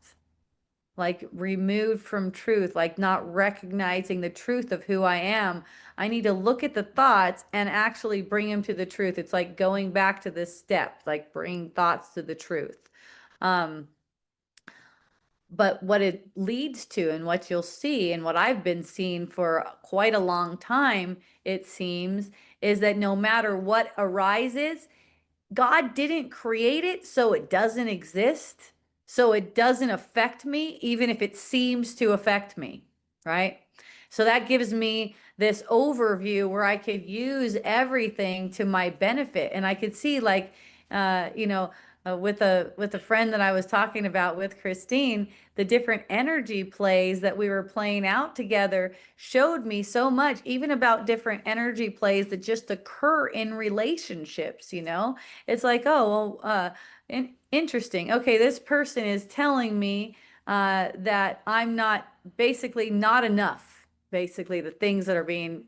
[SPEAKER 1] like removed from truth, like not recognizing the truth of who I am, I need to look at the thoughts and actually bring them to the truth. It's like going back to this step, like bring thoughts to the truth. But what it leads to, and what you'll see, and what I've been seeing for quite a long time, it seems, is that no matter what arises, God didn't create it so it doesn't exist, so it doesn't affect me, even if it seems to affect me, right? So that gives me this overview where I could use everything to my benefit. And I could see, like, with a friend that I was talking about with Christine, the different energy plays that we were playing out together showed me so much, even about different energy plays that just occur in relationships. It's like, oh, well, interesting. Okay, this person is telling me that I'm not basically not enough. Basically, the things that are being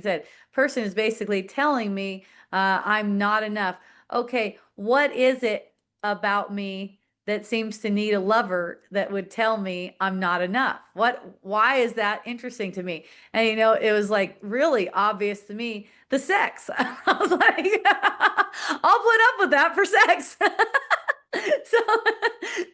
[SPEAKER 1] said. Person is basically telling me I'm not enough. Okay, what is it about me that seems to need a lover that would tell me I'm not enough? Why is that interesting to me? And it was like really obvious to me, the sex. I was like, I'll put up with that for sex. So,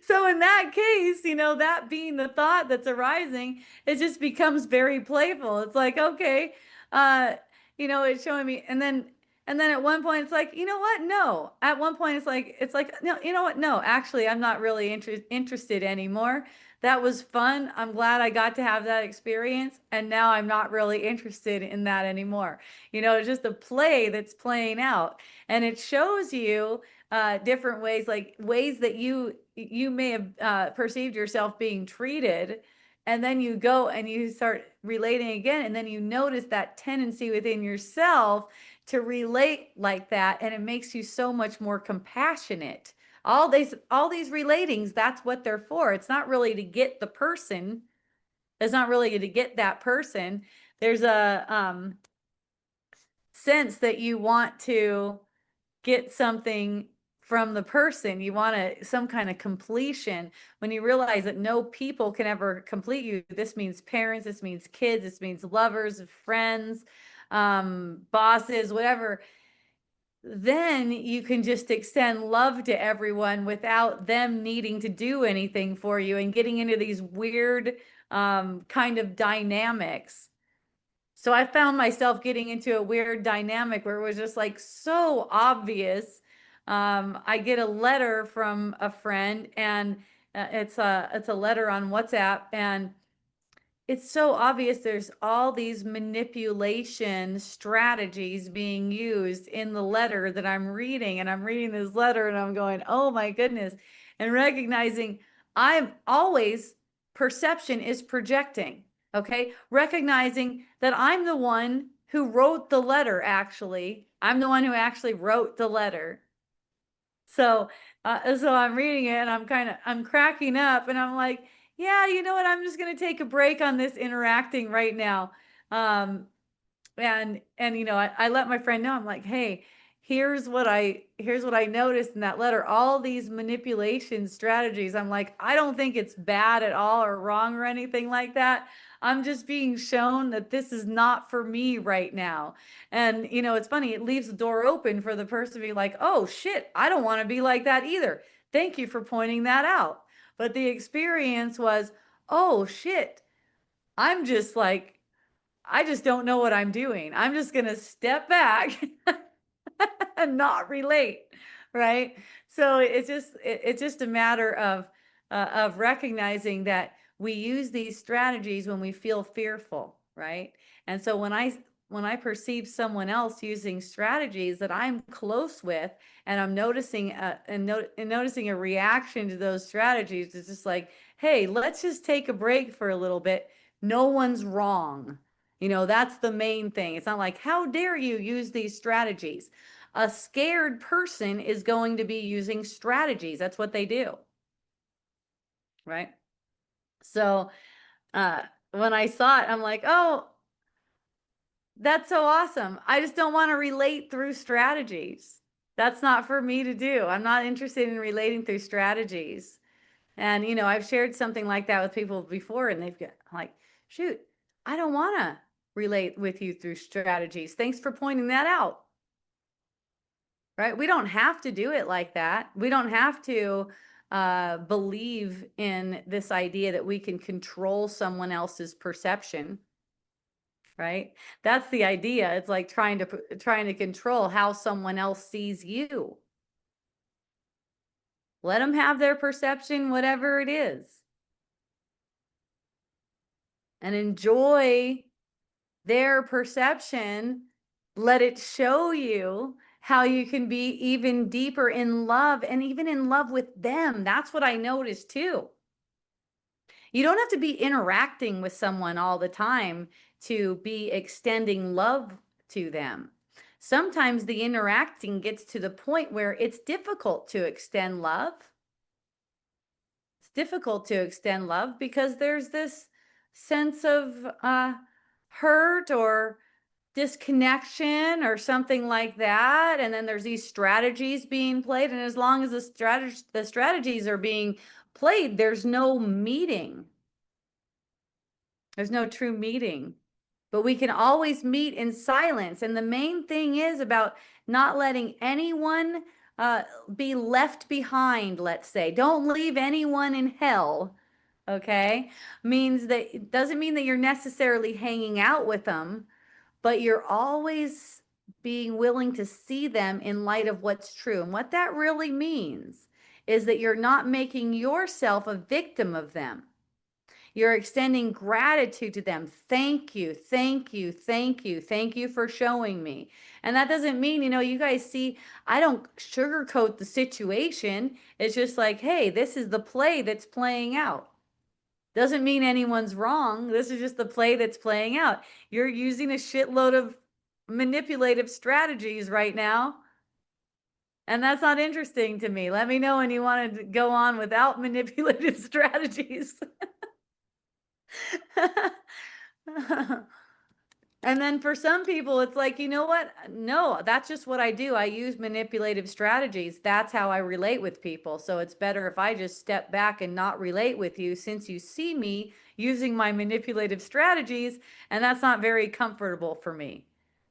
[SPEAKER 1] so in that case, that being the thought that's arising, it just becomes very playful. It's like, okay, uh, it's showing me, and then at one point it's like, you know what? No. At one point it's like, no, you know what? No, actually, I'm not really interested anymore. That was fun. I'm glad I got to have that experience, and now I'm not really interested in that anymore. It's just a play that's playing out, and it shows you different ways, like ways that you may have perceived yourself being treated, and then you go and you start relating again, and then you notice that tendency within yourself to relate like that, and it makes you so much more compassionate. All these relatings, that's what they're for. It's not really to get the person. It's not really to get that person. There's a sense that you want to get something from the person. You want some kind of completion. When you realize that no people can ever complete you, this means parents, this means kids, this means lovers, friends, bosses, whatever, then you can just extend love to everyone without them needing to do anything for you and getting into these weird kind of dynamics. So I found myself getting into a weird dynamic where it was just like so obvious. I get a letter from a friend, and it's a letter on WhatsApp, and it's so obvious there's all these manipulation strategies being used in the letter that I'm reading. And I'm reading this letter and I'm going, oh my goodness. and recognizing I'm always perception is projecting. Okay. Recognizing that I'm the one who wrote the letter, actually. I'm the one who actually wrote the letter. So, so I'm reading it and I'm cracking up and I'm like, yeah, you know what? I'm just going to take a break on this interacting right now. Um, and I let my friend know. I'm like, hey, here's what I noticed in that letter, all these manipulation strategies. I'm like, I don't think it's bad at all or wrong or anything like that. I'm just being shown that this is not for me right now. And it's funny, it leaves the door open for the person to be like, oh shit, I don't want to be like that either. Thank you for pointing that out. But the experience was, oh shit, I'm just like, I just don't know what I'm doing. I'm just going to step back and not relate, right? So it's just a matter of recognizing that we use these strategies when we feel fearful, right? And so when I perceive someone else using strategies that I'm close with, and I'm noticing and noticing a reaction to those strategies, it's just like, hey, let's just take a break for a little bit. No one's wrong. That's the main thing. It's not like, how dare you use these strategies? A scared person is going to be using strategies. That's what they do. Right. So uh, when I saw it, I'm like, oh, that's so awesome. I just don't want to relate through strategies. That's not for me to do. I'm not interested in relating through strategies. And, I've shared something like that with people before, and they've got like, shoot, I don't want to relate with you through strategies. Thanks for pointing that out. Right? We don't have to do it like that. We don't have to believe in this idea that we can control someone else's perception. Right? That's the idea. It's like trying to control how someone else sees you. Let them have their perception, whatever it is, and enjoy their perception. Let it show you how you can be even deeper in love, and even in love with them. That's what I noticed too. You don't have to be interacting with someone all the time to be extending love to them. Sometimes the interacting gets to the point where it's difficult to extend love. It's difficult to extend love because there's this sense of hurt or disconnection or something like that. And then there's these strategies being played. And as long as the strategies are being played, there's no meeting. There's no true meeting. But we can always meet in silence. And the main thing is about not letting anyone be left behind, let's say. Don't leave anyone in hell. Okay? Means that it doesn't mean that you're necessarily hanging out with them, but you're always being willing to see them in light of what's true. And what that really means is that you're not making yourself a victim of them. You're extending gratitude to them. Thank you, thank you, thank you, thank you for showing me. And that doesn't mean, you guys see, I don't sugarcoat the situation. It's just like, hey, this is the play that's playing out. Doesn't mean anyone's wrong. This is just the play that's playing out. You're using a shitload of manipulative strategies right now. And that's not interesting to me. Let me know when you want to go on without manipulative strategies. And then for some people, it's like, you know what? No, that's just what I do. I use manipulative strategies. That's how I relate with people. So it's better if I just step back and not relate with you, since you see me using my manipulative strategies, and that's not very comfortable for me.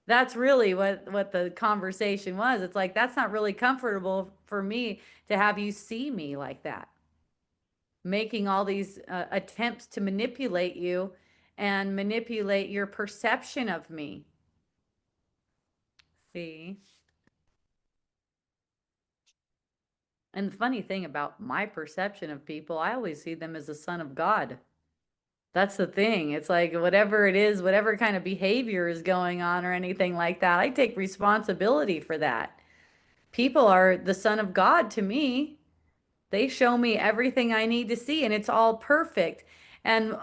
[SPEAKER 1] That's really what the conversation was. It's like, that's not really comfortable for me to have you see me like that, making all these attempts to manipulate you and manipulate your perception of me. See? And the funny thing about my perception of people, I always see them as a son of God. That's the thing. It's like whatever it is, whatever kind of behavior is going on or anything like that, I take responsibility for that. People are the son of God to me. They show me everything I need to see, and it's all perfect. And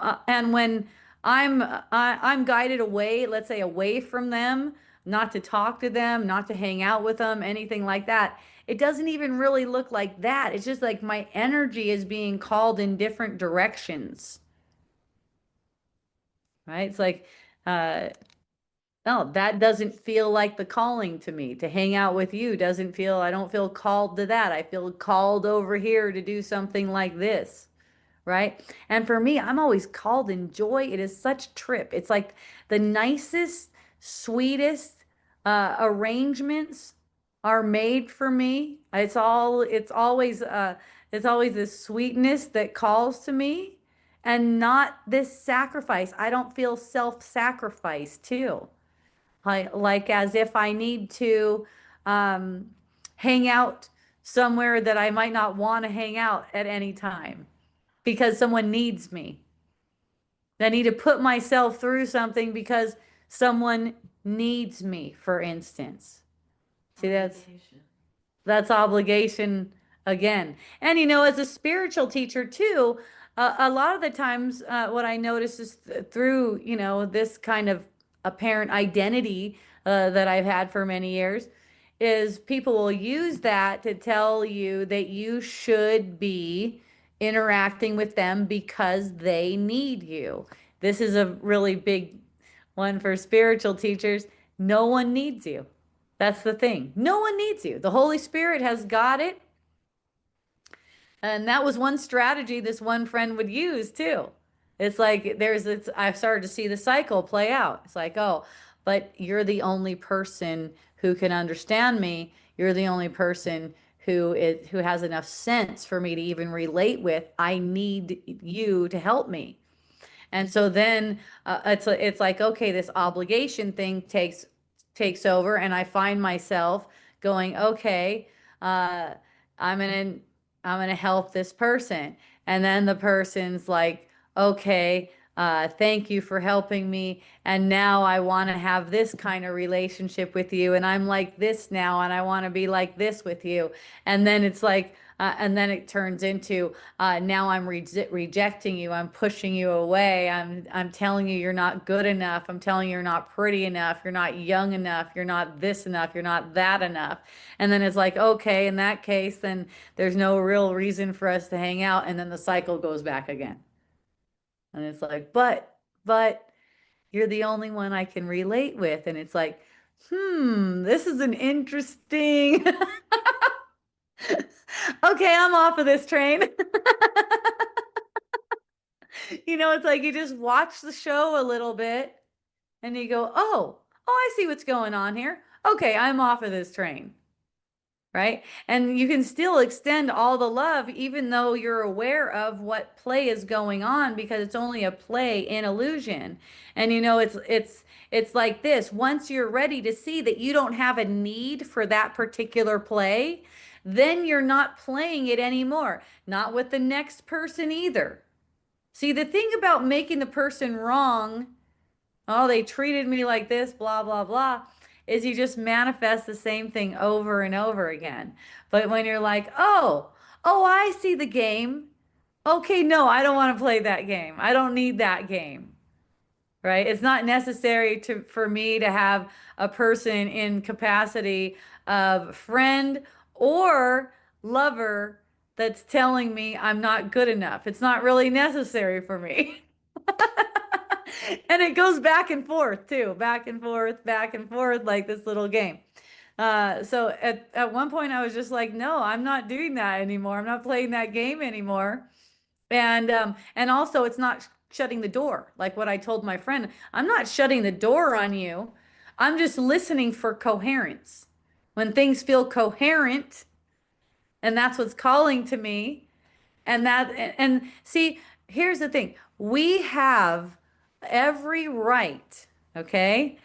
[SPEAKER 1] when I'm guided away, let's say away from them, not to talk to them, not to hang out with them, anything like that. It doesn't even really look like that. It's just like my energy is being called in different directions, right? It's like, uh, no, that doesn't feel like the calling to me. To hang out with you doesn't feel, I don't feel called to that. I feel called over here to do something like this, right? And for me, I'm always called in joy. It is such trip. It's like the nicest, sweetest arrangements are made for me. It's always this sweetness that calls to me and not this sacrifice. I don't feel self-sacrifice too. Like as if I need to um, hang out somewhere that I might not want to hang out at any time because someone needs me. I need to put myself through something because someone needs me, for instance. See,
[SPEAKER 3] Obligation.
[SPEAKER 1] that's obligation again. And as a spiritual teacher too, a lot of the times, what I notice is through, this kind of apparent identity that I've had for many years, is people will use that to tell you that you should be interacting with them because they need you. This is a really big one for spiritual teachers. No one needs you. That's the thing. No one needs you. The Holy Spirit has got it. And that was one strategy this one friend would use too. It's like I've started to see the cycle play out. It's like, oh, but you're the only person who can understand me. You're the only person who has enough sense for me to even relate with. I need you to help me. And so then it's like, okay, this obligation thing takes over, and I find myself going, okay, uh, I'm gonna I'm gonna help this person, and then the person's like, okay, thank you for helping me, and now I want to have this kind of relationship with you, and I'm like this now, and I want to be like this with you, and then it's like. And then it turns into now I'm rejecting you. I'm pushing you away. I'm telling you you're not good enough. I'm telling you you're not pretty enough. You're not young enough. You're not this enough. You're not that enough. And then it's like, okay, in that case, then there's no real reason for us to hang out. And then the cycle goes back again. And it's like, but you're the only one I can relate with. And it's like, this is an interesting. Okay, I'm off of this train. It's like you just watch the show a little bit and you go, oh, I see what's going on here. Okay, I'm off of this train. Right? And you can still extend all the love even though you're aware of what play is going on because it's only a play in illusion. And it's like this. Once you're ready to see that you don't have a need for that particular play, then you're not playing it anymore. Not with the next person either. See, the thing about making the person wrong, oh, they treated me like this, blah, blah, blah, is you just manifest the same thing over and over again. But when you're like, oh, I see the game. Okay, no, I don't want to play that game. I don't need that game. Right? It's not necessary for me to have a person in capacity of friend or lover that's telling me I'm not good enough. It's not really necessary for me. And it goes back and forth too, back and forth, like this little game. So at one point I was just like, no, I'm not doing that anymore. I'm not playing that game anymore. And also it's not shutting the door. Like what I told my friend, I'm not shutting the door on you. I'm just listening for coherence. When things feel coherent, and that's what's calling to me, and see, here's the thing. We have every right, okay,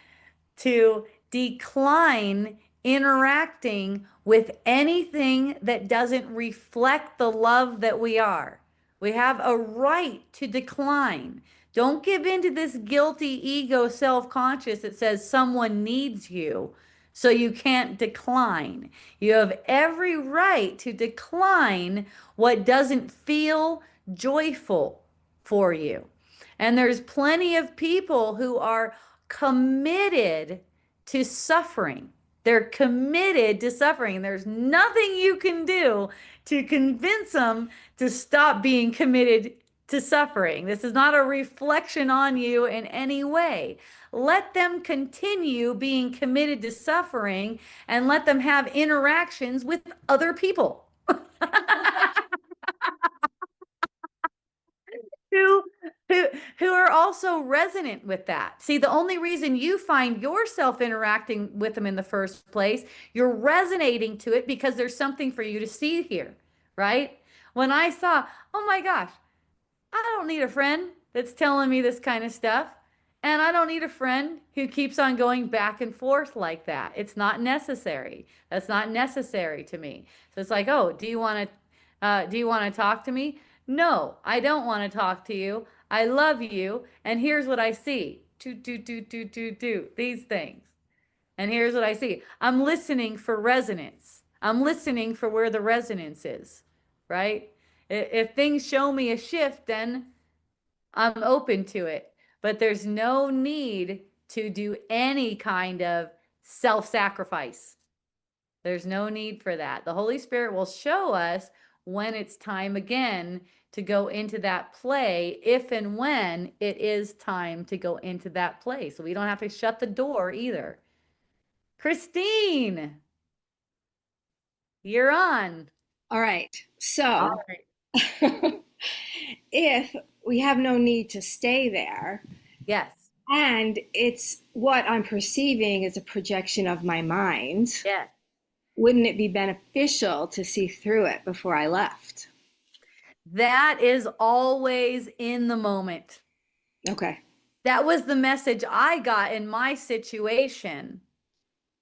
[SPEAKER 1] to decline interacting with anything that doesn't reflect the love that we are. We have a right to decline. Don't give in to this guilty ego self-conscious that says someone needs you. So you can't decline. You have every right to decline what doesn't feel joyful for you. And there's plenty of people who are committed to suffering. They're committed to suffering. There's nothing you can do to convince them to stop being committed to suffering. This is not a reflection on you in any way. Let them continue being committed to suffering and let them have interactions with other people who who who are also resonant with that. See, the only reason you find yourself interacting with them in the first place, you're resonating to it because there's something for you to see here, right? When I saw, oh my gosh, I don't need a friend that's telling me this kind of stuff. And I don't need a friend who keeps on going back and forth like that. It's not necessary. That's not necessary to me. So it's like, oh, do you want to talk to me? No, I don't want to talk to you. I love you. And here's what I see. Do these things. And here's what I see. I'm listening for resonance. I'm listening for where the resonance is, right? If things show me a shift, then I'm open to it. But there's no need to do any kind of self sacrifice. There's no need for that. The Holy Spirit will show us when it's time again to go into that play, if and when it is time to go into that play. So we don't have to shut the door either. Christine, you're on.
[SPEAKER 6] All right.
[SPEAKER 1] All
[SPEAKER 6] So
[SPEAKER 1] right.
[SPEAKER 6] if we have no need to stay there,
[SPEAKER 1] Yes.
[SPEAKER 6] and it's what I'm perceiving as a projection of my mind,
[SPEAKER 1] Yes.
[SPEAKER 6] wouldn't it be beneficial to see through it before I left?
[SPEAKER 1] That is always in the moment.
[SPEAKER 6] Okay.
[SPEAKER 1] That was the message I got in my situation.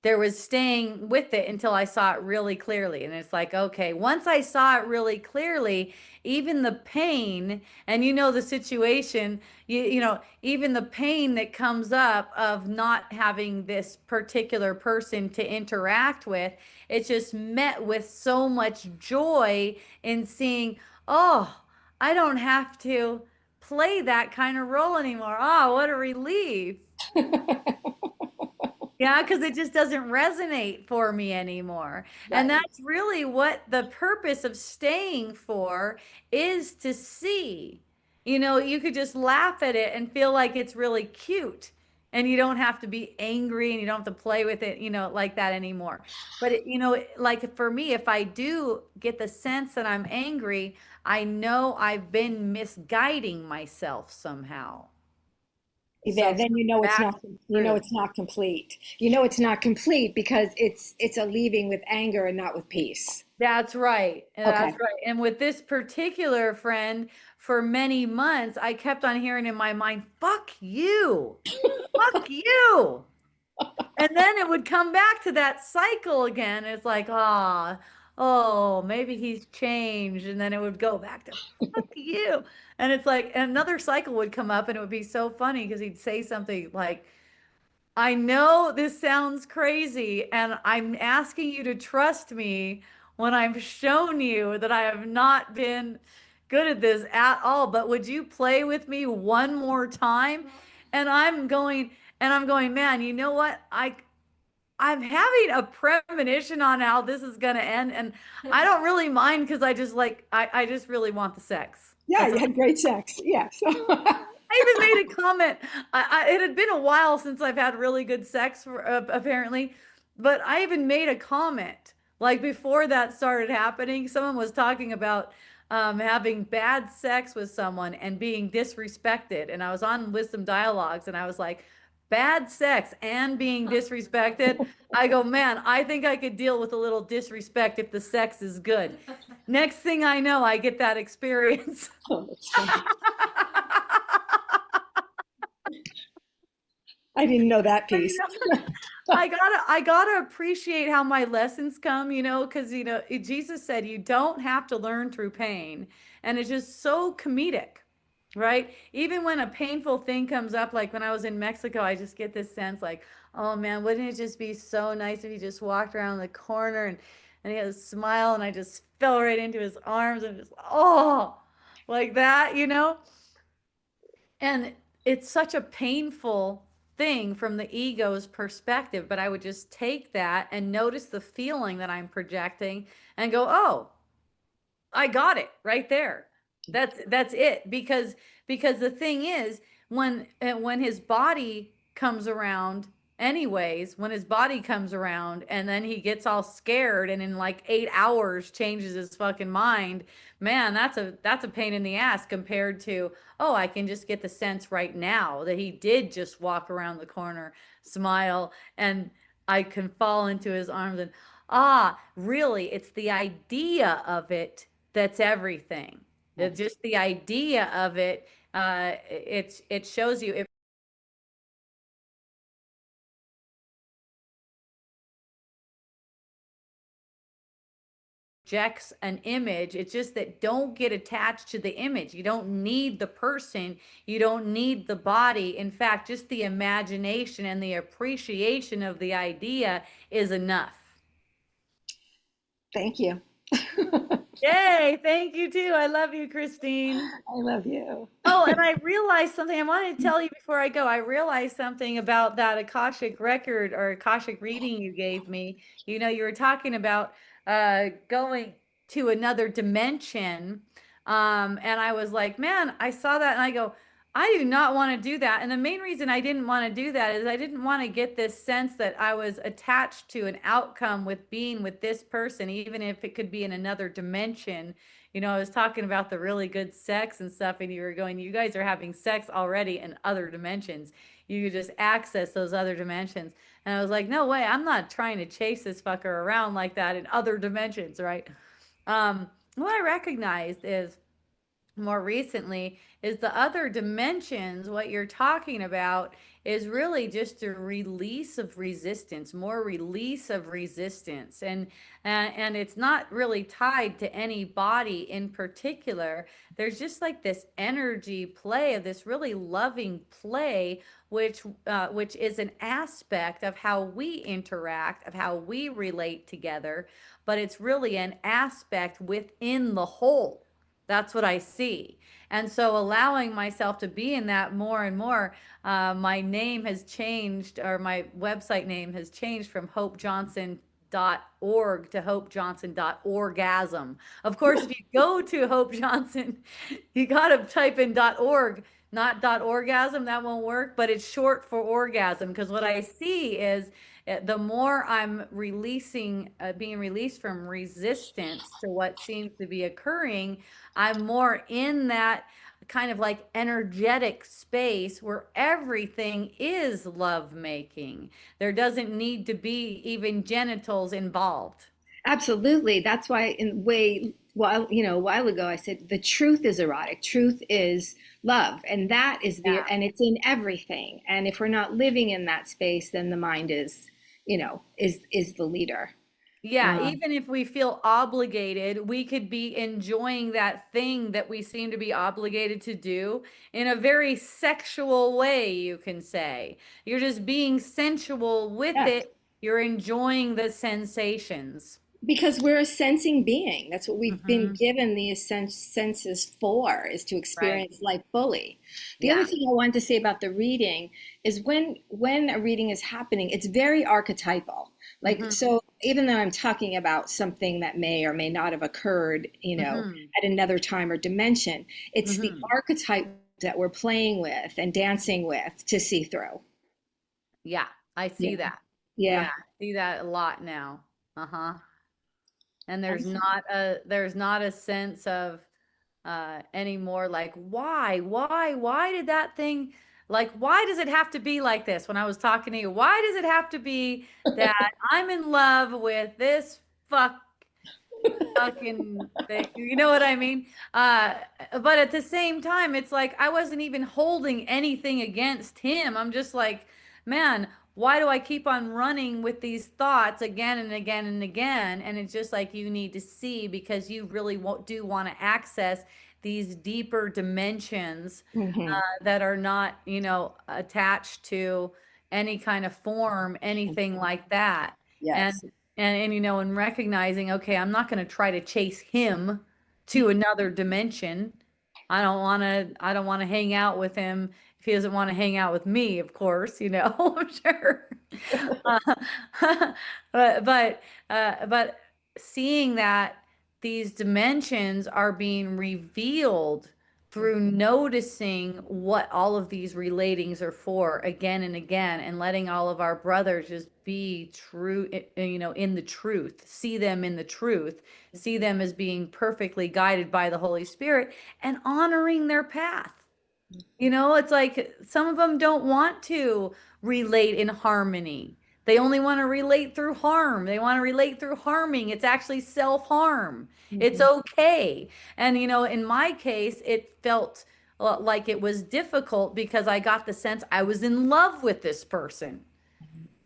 [SPEAKER 1] There was staying with it until I saw it really clearly. And it's like, okay, once I saw it really clearly, even the pain, and you know the situation, you know, even the pain that comes up of not having this particular person to interact with, it's just met with so much joy in seeing, oh, I don't have to play that kind of role anymore. Oh, what a relief. Yeah, because it just doesn't resonate for me anymore. And
[SPEAKER 6] Right.
[SPEAKER 1] that's really what the purpose of staying for is, to see. You know, you could just laugh at it and feel like it's really cute. And you don't have to be angry and you don't have to play with it, you know, like that anymore. But, you know, like for me, if I do get the sense that I'm angry, I know I've been misguiding myself somehow. So
[SPEAKER 6] Then you know it's
[SPEAKER 1] back
[SPEAKER 6] not,
[SPEAKER 1] to the
[SPEAKER 6] you know
[SPEAKER 1] truth.
[SPEAKER 6] it's not complete. You know it's not complete because it's a leaving with anger and not with peace.
[SPEAKER 1] That's right.
[SPEAKER 6] Okay.
[SPEAKER 1] That's right. And with this particular friend, for many months, I kept on hearing in my mind, fuck you, fuck you. And then it would come back to that cycle again. It's like, ah, oh, maybe he's changed. And then it would go back to fuck you. And it's like another cycle would come up and it would be so funny because he'd say something like, I know this sounds crazy, and I'm asking you to trust me when I've shown you that I have not been good at this at all. But would you play with me one more time? And I'm going, man, you know what? I'm having a premonition on how this is gonna end, and I don't really mind because I just really want the sex.
[SPEAKER 6] Yeah,
[SPEAKER 1] That's
[SPEAKER 6] you
[SPEAKER 1] all.
[SPEAKER 6] had great sex. Yes.
[SPEAKER 1] I even made a comment. It had been a while since I've had really good sex, apparently, but I even made a comment. Like before that started happening, someone was talking about having bad sex with someone and being disrespected. And I was on Wisdom Dialogues and I was like, bad sex and being disrespected. I go, man, I think I could deal with a little disrespect if the sex is good. Next thing I know, I get that experience.
[SPEAKER 6] Oh, that's funny. I didn't know that piece.
[SPEAKER 1] I gotta appreciate how my lessons come, you know, because you know, Jesus said you don't have to learn through pain. And it's just so comedic. right? Even when a painful thing comes up, like when I was in Mexico, I just get this sense like, oh man, wouldn't it just be so nice if he just walked around the corner and he had a smile and I just fell right into his arms and just, oh, like that, you know? And it's such a painful thing from the ego's perspective, but I would just take that and notice the feeling that I'm projecting and go, oh, I got it right there. That's it because the thing is when his body comes around anyways, when his body comes around and then he gets all scared and in like 8 hours changes his fucking mind, man, that's a pain in the ass compared to, oh, I can just get the sense right now that he did just walk around the corner, smile, and I can fall into his arms and really, it's the idea of it that's everything. It's just the idea of it. It shows you, it projects an image. It's just that don't get attached to the image. You don't need the person. You don't need the body. In fact, just the imagination and the appreciation of the idea is enough.
[SPEAKER 6] Thank you.
[SPEAKER 1] Yay! Thank you too. I love you, Christine.
[SPEAKER 6] I love you.
[SPEAKER 1] Oh, and I realized something I wanted to tell you before I go. I realized something about that Akashic record or Akashic reading you gave me. You know, you were talking about going to another dimension. And I was like, man, I saw that and I go, I do not want to do that. And the main reason I didn't want to do that is I didn't want to get this sense that I was attached to an outcome with being with this person, even if it could be in another dimension. You know, I was talking about the really good sex and stuff, and you were going, you guys are having sex already in other dimensions. You could just access those other dimensions. And I was like, no way, I'm not trying to chase this fucker around like that in other dimensions, right? What I recognized is more recently is the other dimensions. What you're talking about is really just a release of resistance, more release of resistance, and it's not really tied to any body in particular. There's just like this energy play of this really loving play, which is an aspect of how we interact, of how we relate together, but it's really an aspect within the whole. That's what I see. And so allowing myself to be in that more and more, my name has changed, or my website name has changed from hopejohnson.org to hopejohnson.orgasm. Of course, if you go to Hope Johnson, you got to type in .org, not .orgasm. That won't work, but it's short for orgasm because what I see is the more I'm releasing, being released from resistance to what seems to be occurring, I'm more in that kind of like energetic space where everything is love making. There doesn't need to be even genitals involved.
[SPEAKER 6] Absolutely. That's why in way while a while ago I said the truth is erotic. Truth is love. And that is the
[SPEAKER 1] Yeah.
[SPEAKER 6] and it's in everything. And if we're not living in that space, then the mind is, is the leader.
[SPEAKER 1] Yeah,
[SPEAKER 6] Um,
[SPEAKER 1] even if we feel obligated, we could be enjoying that thing that we seem to be obligated to do in a very sexual way, you can say. You're just being sensual with
[SPEAKER 6] yes.
[SPEAKER 1] it. You're enjoying the sensations.
[SPEAKER 6] Because we're a sensing being. That's what we've been
[SPEAKER 1] Hmm.
[SPEAKER 6] given the senses for, is to
[SPEAKER 1] Right.
[SPEAKER 6] experience life fully. The other
[SPEAKER 1] Yeah.
[SPEAKER 6] thing I wanted to say about the reading is when a reading is happening, it's very archetypal. Like,
[SPEAKER 1] Hmm.
[SPEAKER 6] so even though I'm talking about something that may or may not have occurred,
[SPEAKER 1] Hmm.
[SPEAKER 6] at another time or dimension, it's the
[SPEAKER 1] Hmm.
[SPEAKER 6] archetype that we're playing with and dancing with to see through.
[SPEAKER 1] Yeah, I
[SPEAKER 6] Yeah.
[SPEAKER 1] see that. Yeah,
[SPEAKER 6] Yeah.
[SPEAKER 1] I see that a lot now. Uh-huh. And
[SPEAKER 6] Absolutely.
[SPEAKER 1] there's not a sense of anymore like why did that thing, like why does it have to be like this? When I was talking to you, why does it have to be that I'm in love with this fucking thing, you know what I mean? But at the same time, it's like I wasn't even holding anything against him. I'm just like, man, why do I keep on running with these thoughts again and again and again? And it's just like you need to see because you really do want to access these deeper dimensions
[SPEAKER 6] Mhm.
[SPEAKER 1] that are not, attached to any kind of form, anything like that. And
[SPEAKER 6] Yes.
[SPEAKER 1] and recognizing, okay, I'm not going to try to chase him to another dimension. I don't want to hang out with him if he doesn't want to hang out with me, of course, I'm sure. Uh, but seeing that these dimensions are being revealed through noticing what all of these relatings are for again and again, and letting all of our brothers just be true, in the truth, see them in the truth, see them as being perfectly guided by the Holy Spirit, and honoring their path. It's like some of them don't want to relate in harmony. They only want to relate through harm. They want to relate through harming. It's actually self-harm. It's
[SPEAKER 6] Mhm.
[SPEAKER 1] okay. And, in my case, it felt like it was difficult because I got the sense I was in love with this person.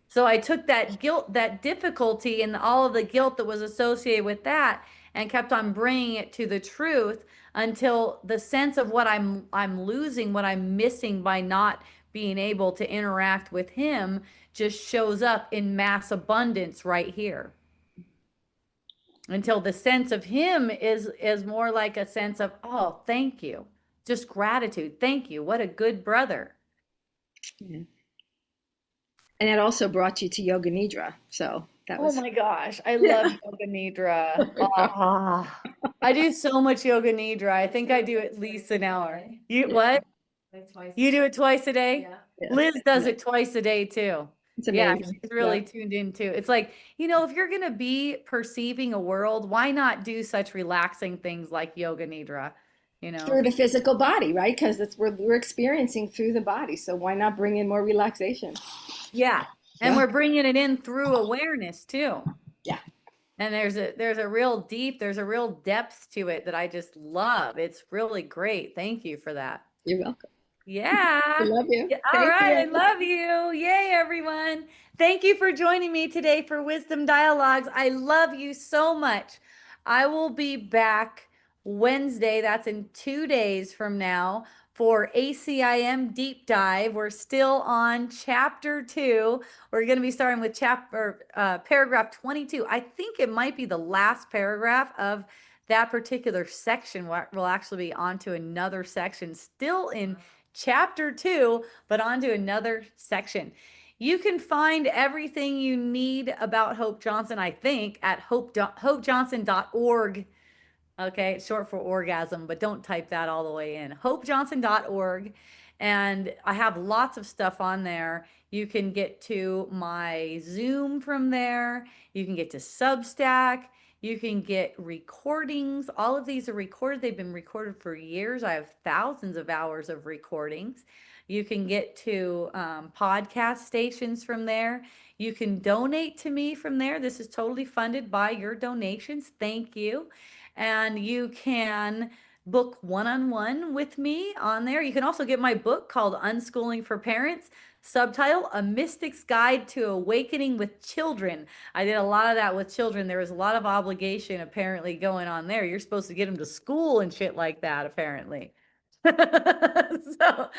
[SPEAKER 1] So I took that guilt, that difficulty, and all of the guilt that was associated with that, and kept on bringing it to the truth until the sense of what I'm losing, what I'm missing by not being able to interact with him just shows up in mass abundance right here. Until the sense of him is more like a sense of, oh, thank you. Just gratitude. Thank you. What a good brother.
[SPEAKER 6] Yeah. And it also brought you to Yoga Nidra. So that
[SPEAKER 1] Oh
[SPEAKER 6] was,
[SPEAKER 1] my gosh, I love
[SPEAKER 6] yeah.
[SPEAKER 1] yoga nidra. Ah, I do so much yoga nidra. I think I do at least an hour. You
[SPEAKER 6] Yeah.
[SPEAKER 1] what?
[SPEAKER 3] Like twice.
[SPEAKER 1] You do it twice a day?
[SPEAKER 3] Yeah.
[SPEAKER 6] Yeah.
[SPEAKER 1] Liz does
[SPEAKER 6] Yeah.
[SPEAKER 1] it twice a day too.
[SPEAKER 6] It's
[SPEAKER 1] Yeah,
[SPEAKER 6] amazing.
[SPEAKER 1] she's
[SPEAKER 6] Yeah.
[SPEAKER 1] really tuned in too. It's like, if you're gonna be perceiving a world, why not do such relaxing things like yoga nidra? You know?
[SPEAKER 6] Through the physical body, right? Because that's what we're experiencing through the body. So why not bring in more relaxation?
[SPEAKER 1] Yeah. And
[SPEAKER 6] Yeah.
[SPEAKER 1] we're bringing it in through awareness too.
[SPEAKER 6] Yeah.
[SPEAKER 1] And there's a real depth to it that I just love. It's really great. Thank you for that.
[SPEAKER 6] You're welcome. I
[SPEAKER 1] Yeah.
[SPEAKER 6] love you.
[SPEAKER 1] Yeah. All
[SPEAKER 6] Thank
[SPEAKER 1] right. I
[SPEAKER 6] you.
[SPEAKER 1] love you. Yay, everyone. Thank you for joining me today for Wisdom Dialogues. I love you so much. I will be back Wednesday. That's in 2 days from now for ACIM Deep Dive. We're still on chapter 2. We're going to be starting with paragraph 22. I think it might be the last paragraph of that particular section. We'll actually be on to another section still in chapter 2, but on to another section. You can find everything you need about Hope Johnson, I think, at hopejohnson.org. Okay, it's short for orgasm, but don't type that all the way in. hopejohnson.org. And I have lots of stuff on there. You can get to my Zoom from there. You can get to Substack. You can get recordings. All of these are recorded. They've been recorded for years. I have thousands of hours of recordings. You can get to podcast stations from there. You can donate to me from there. This is totally funded by your donations. Thank you. And you can book one-on-one with me on there. You can also get my book called Unschooling for Parents, subtitle A Mystic's Guide to Awakening with Children. I did a lot of that with children. There was a lot of obligation apparently going on there. You're supposed to get them to school and shit like that, apparently. so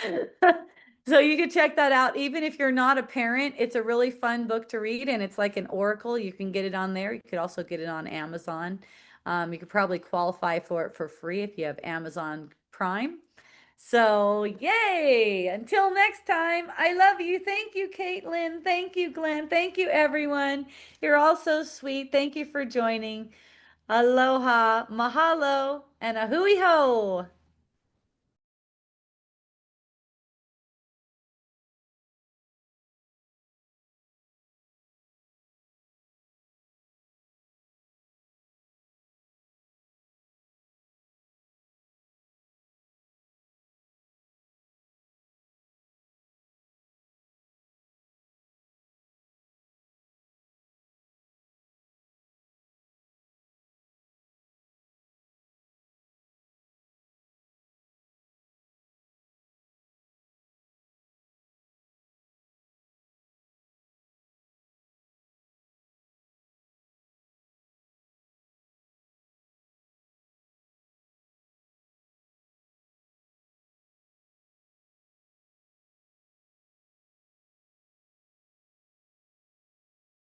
[SPEAKER 1] so you can check that out. Even if you're not a parent, it's a really fun book to read, and it's like an oracle. You can get it on there. You could also get it on Amazon. You could probably qualify for it for free if you have Amazon Prime. So, yay! Until next time, I love you. Thank you, Caitlin. Thank you, Glenn. Thank you, everyone. You're all so sweet. Thank you for joining. Aloha, mahalo, and a hui ho.